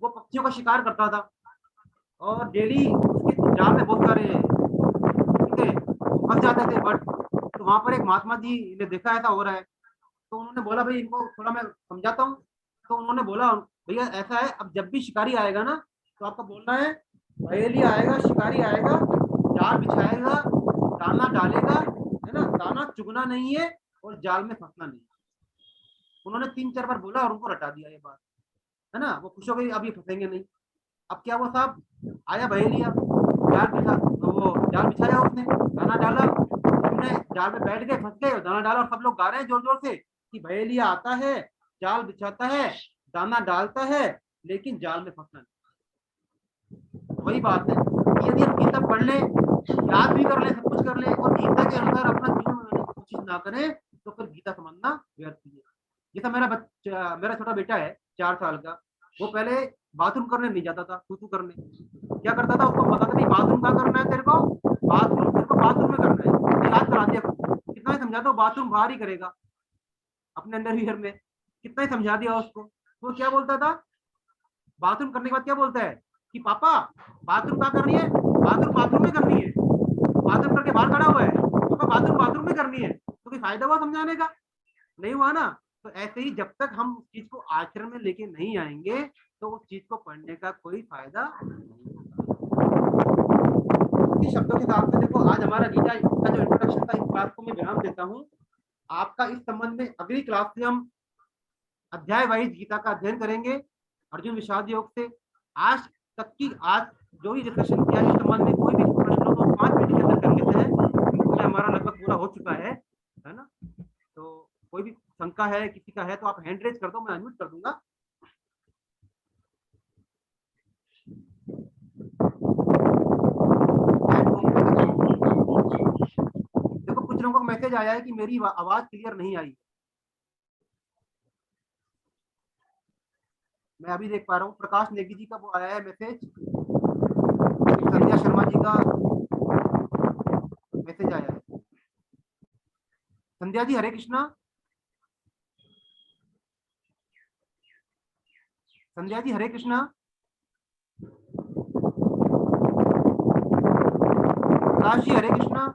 वो पक्षियों का शिकार करता था और डेली उसके जाल में बहुत सारे फंस जाते थे। बट तो वहां पर एक महात्मा जी ने देखा ऐसा हो रहा है, तो उन्होंने बोला भाई इनको थोड़ा मैं समझाता हूँ। तो उन्होंने बोला भैया ऐसा है, अब जब भी शिकारी आएगा ना तो आपको बोलना है, बहेलिया आएगा, शिकारी आएगा, जाल बिछाएगा, दाना डालेगा, है ना, दाना चुगना नहीं है और जाल में फंसना नहीं है। उन्होंने 3-4 बार बोला और उनको रटा दिया ये बात, है ना। वो खुश हो गई, अब ये फंसेंगे नहीं। अब क्या हुआ साहब, आया बहेलिया, जाल बिछा, तो वो जाल बिछाया, उसने दाना डाला, हमने जाल में बैठ गए, फंस गए, दाना डाला और सब लोग गा रहे हैं जोर जोर से कि बहेलिया आता है, जाल बिछाता है, दाना डालता है, लेकिन जाल में फंसना नहीं। वही बात है कि यदि हम गीता पढ़ ले, याद भी कर ले, सब कुछ कर ले और गीता के अनुसार अपना जीवन बनाने की कोशिश ना करें, तो फिर गीता समझना व्यर्थ है। जैसा मेरा छोटा बेटा है 4 साल का, वो पहले बाथरूम करने नहीं जाता था, तू करने क्या करता था, उसको बताता नहीं बाथरूम कहाँ करना है, तेरे को बाथरूम में करना है। याद करा दिया, कितना ही समझा दो, बाथरूम बाहर ही करेगा अपने अंडरवियर में, कितना ही समझा दिया उसको। तो क्या बोलता था, बाथरूम करने के बाद क्या बोलता है कि पापा बाथरूम कहाँ करनी है, बाथरूम में करनी है, बाथरूम करके बाहर खड़ा हुआ है, पापा बाथरूम में करनी है। तो कोई फायदा हुआ समझाने का? नहीं हुआ ना। तो ऐसे ही जब तक हम उस चीज को आचरण में लेके नहीं आएंगे तो उस चीज को पढ़ने का कोई फायदा नहीं। शब्दों के साथ में देखो आज हमारा गीता का जो इंट्रोडक्शन था, इस बात को मैं विराम देता हूँ। आपका इस संबंध में अगली क्लास से हम अध्याय वाइज गीता का अध्ययन करेंगे अर्जुन विषाद योग से। आज जो भी डिस्कशन किया इस संबंध में कोई भी प्रश्न हो 5 मिनट के अंदर कर लेते हैं, हमारा लगभग पूरा हो चुका है ना। तो कोई भी शंका है किसी का है तो आप हैंड रेज कर दो, मैं अनम्यूट कर दूंगा। देखो कुछ लोगों का मैसेज आया है कि मेरी आवाज क्लियर नहीं आई, मैं अभी देख पा रहा हूँ। प्रकाश नेगी जी का वो आया है मैसेज, संध्या शर्मा जी का मैसेज आया है। संध्या जी हरे कृष्णा, संध्या जी हरे कृष्णा, प्रकाश जी हरे कृष्णा।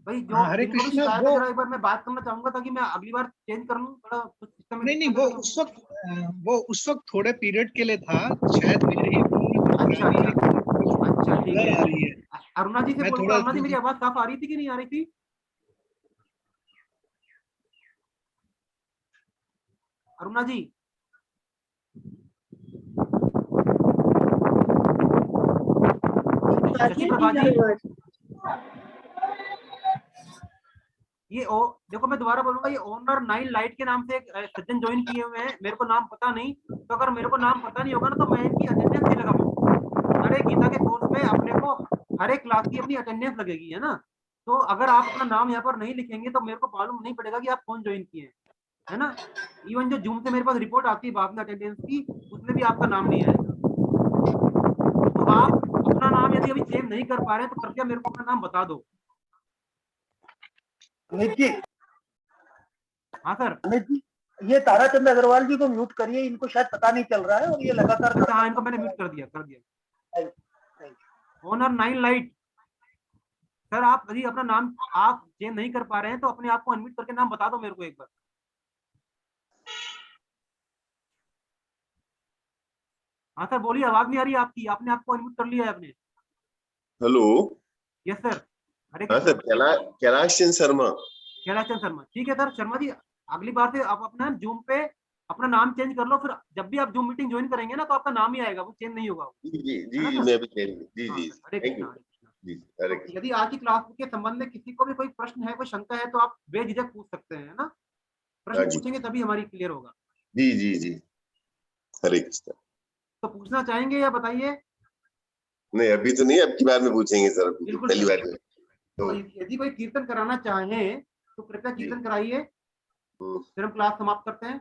भाई जो हरे कृष्णा, एक बार मैं बात करना चाहूंगा ताकि मैं अगली बार चेंज कर लूं थोड़ा सिस्टम में। नहीं वो उस वक्त थोड़े पीरियड के लिए था, शायद मेरे ही अच्छा ठीक है। आ रही है। अरुणा जी से बोलो, अरुणा जी मेरी आवाज साफ आ रही थी कि नहीं आ रही थी? अरुणा जी ये देखो मैं दोबारा बोलूंगा, ये ओनर 9 लाइट के नाम से एक सज्जन ज्वाइन किए हुए हैं, मेरे को नाम पता नहीं। तो अगर मेरे को नाम पता नहीं होगा ना तो मैं इनकी अटेंडेंस नहीं लगा पाऊंगा। हर एक गीता के कोर्स में अपने को हर एक क्लास की अपनी अटेंडेंस लगेगी, है ना। तो अगर आप अपना नाम यहाँ पर नहीं लिखेंगे तो मेरे को मालूम नहीं पड़ेगा कि आप कौन ज्वाइन किए हैं, है ना। इवन जो जूम से मेरे पास रिपोर्ट आती है बाद में अटेंडेंस की, उसमें भी आपका नाम नहीं आएगा। कोई अभी चेंज नहीं कर पा रहे हैं तो कृपया मेरे को अपना नाम बता दो। अमित जी। हाँ सर। अमित जी, ये ताराचंद अग्रवाल जी को म्यूट करिए, इनको शायद पता नहीं चल रहा है और ये लगातार। हाँ, इनको मैंने म्यूट कर दिया। ऑनर 9 लाइट सर, आप यदि अपना नाम आप चेंज नहीं कर पा रहे हैं तो अपने आप को अनम्यूट करके नाम बता दो मेरे को एक बार। हाँ सर बोलिए, आवाज नहीं आ रही आपकी, आपने आपको अनम्यूट कर लिया है आपने। हेलो। Yes sir. अरे हाँ सर, कैलाश चंद शर्मा। कैलाश चंद शर्मा, ठीक है सर। शर्मा जी, अगली बार से आप अपना जूम पे अपना नाम चेंज कर लो, फिर जब भी आप जूम मीटिंग ज्वाइन करेंगे ना तो आपका नाम ही आएगा, वो चेंज नहीं होगा। जी जी जी, मैं अभी जी जी, हरे कृष्णा। जी हरे तो यदि आज की क्लास के संबंध में किसी को भी कोई प्रश्न है, कोई शंका है तो आप बेझिझक पूछ सकते हैं ना। प्रश्न पूछेंगे तभी हमारी क्लियर होगा। जी जी जी, हरे कृष्णा। तो पूछना चाहेंगे या बताइए? नहीं अभी तो नहीं, अब की बार में पूछेंगे सर, पहली बार में। तो यदि कोई कीर्तन कराना चाहे तो कृपया कीर्तन कराइए, फिर हम क्लास समाप्त करते हैं।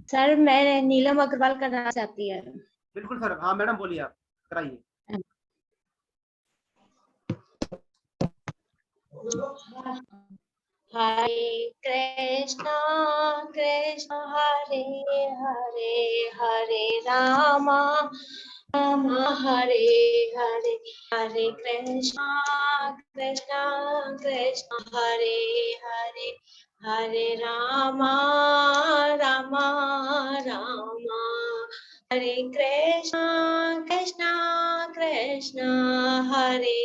सर मैं नीलम अग्रवाल करना चाहती है। बिल्कुल सर। हाँ मैडम बोलिए, आप कराइए। हरे कृष्णा कृष्णा हरे हरे, हरे रामा रामा हरे हरे, हरे कृष्णा कृष्णा कृष्णा हरे हरे, हरे रामा रामा रामा, हरे कृष्णा कृष्णा कृष्णा हरे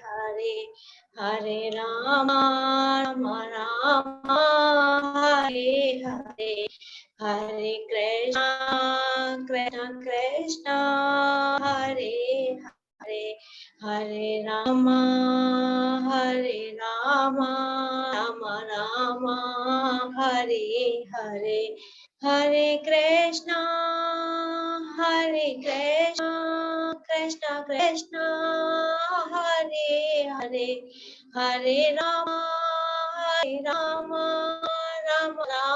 हरे, हरे रामा रामा हरे हरे, हरे कृष्णा कृष्णा कृष्णा हरे हरे, हरे रामा राम राम हरे हरे, हरे कृष्णा कृष्णा कृष्णा हरे हरे, हरे राम राम राम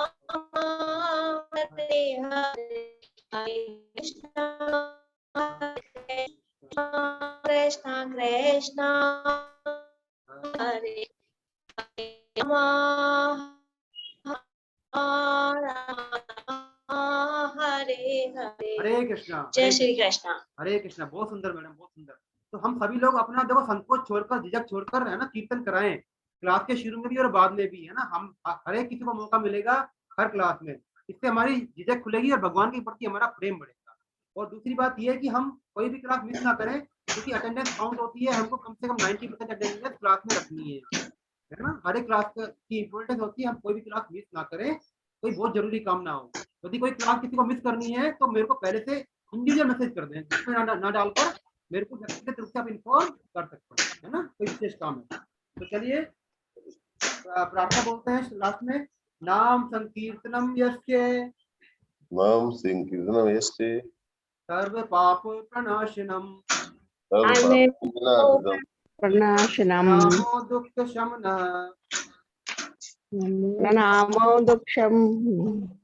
हरे हरे, हरे कृष्णा कृष्णा कृष्णा हरे हरे हरे, हरे कृष्णा। जय श्री कृष्णा। हरे कृष्णा। बहुत सुंदर मैडम, बहुत सुंदर। तो हम सभी लोग अपना देखो संकोच छोड़कर, झिझक छोड़कर है ना कीर्तन कराएं, क्लास के शुरू में भी और बाद में भी, है ना। हम हर एक किसी को मौका मिलेगा हर क्लास में, इससे हमारी झिझक खुलेगी और भगवान के प्रति हमारा प्रेम बढ़ेगा। और दूसरी बात यह है कि हम कोई भी क्लास मिस ना करें, क्योंकि अटेंडेंस काउंट होती है, हमको कम से कम 90% अटेंडेंस क्लास में रखनी है ना। हर एक क्लास की इंपॉर्टेंस होती है, हम कोई भी क्लास मिस ना करें, कोई बहुत जरूरी काम ना हो। यदि कोई क्लास किसी को मिस करनी है तो मेरे को पहले से इंडिविजुअल मैसेज कर दें, जिसमें ना डालकर मेरे को व्यक्तिगत रूप से आप इन्फॉर्म कर सकते हैं, है ना, कोई विशेष काम है। तो चलिए प्रार्थना बोलते हैं लास्ट में। नाम संकीर्तनम यस्य, नाम संकीर्तनम यस्य, सर्व पाप प्रणाशनम, प्रणाशनम, नामो दुःख शमनः, प्रणामो दुःखम,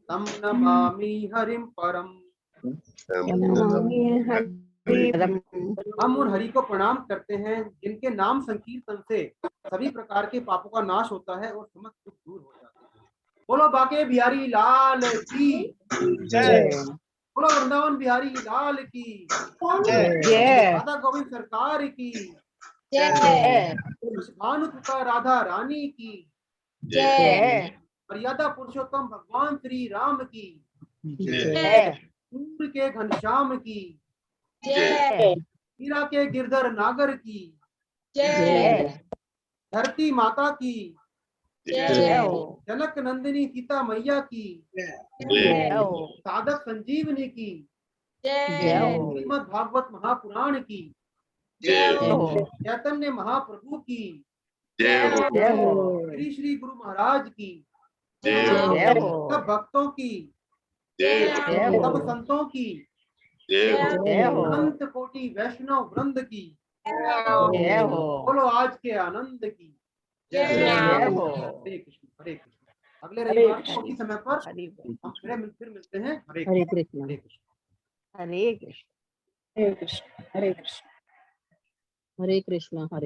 तं नमामि हरिं परम। हम उन हरि को प्रणाम करते हैं जिनके नाम संकीर्तन से सभी प्रकार के पापों का नाश होता है और समस्त दुख दूर हो जाते हैं। बोलो बाके बिहारी लाल की जय, बोलो वृंदावन बिहारी लाल की जय, राधा गोविंद सरकार की जय, भानु तुका राधा रानी की जय, मर्यादा पुरुषोत्तम भगवान श्री राम की जय, सूर्य के घनश्याम की जय, हीरा के गिरधर नागर की जय, धरती माता की जय, जनक नंदिनी सीता मैया की जय, साधक संजीवनी की जय, श्रीमद् भागवत महापुराण की जय, चैतन्य महाप्रभु की जय, श्री श्री गुरु महाराज की जय, सब भक्तों की जय, सब संतों की जय, अनंत कोटि वैष्णव वृंद की जय, बोलो आज के आनंद की जय। हरे कृष्ण, हरे कृष्ण। अगले रविवार को उसी समय पर हम फिर मिलते हैं। हरे कृष्ण, हरे कृष्ण, हरे कृष्ण। हरे कृष्ण हरे कृष्ण हरे कृष्ण हरे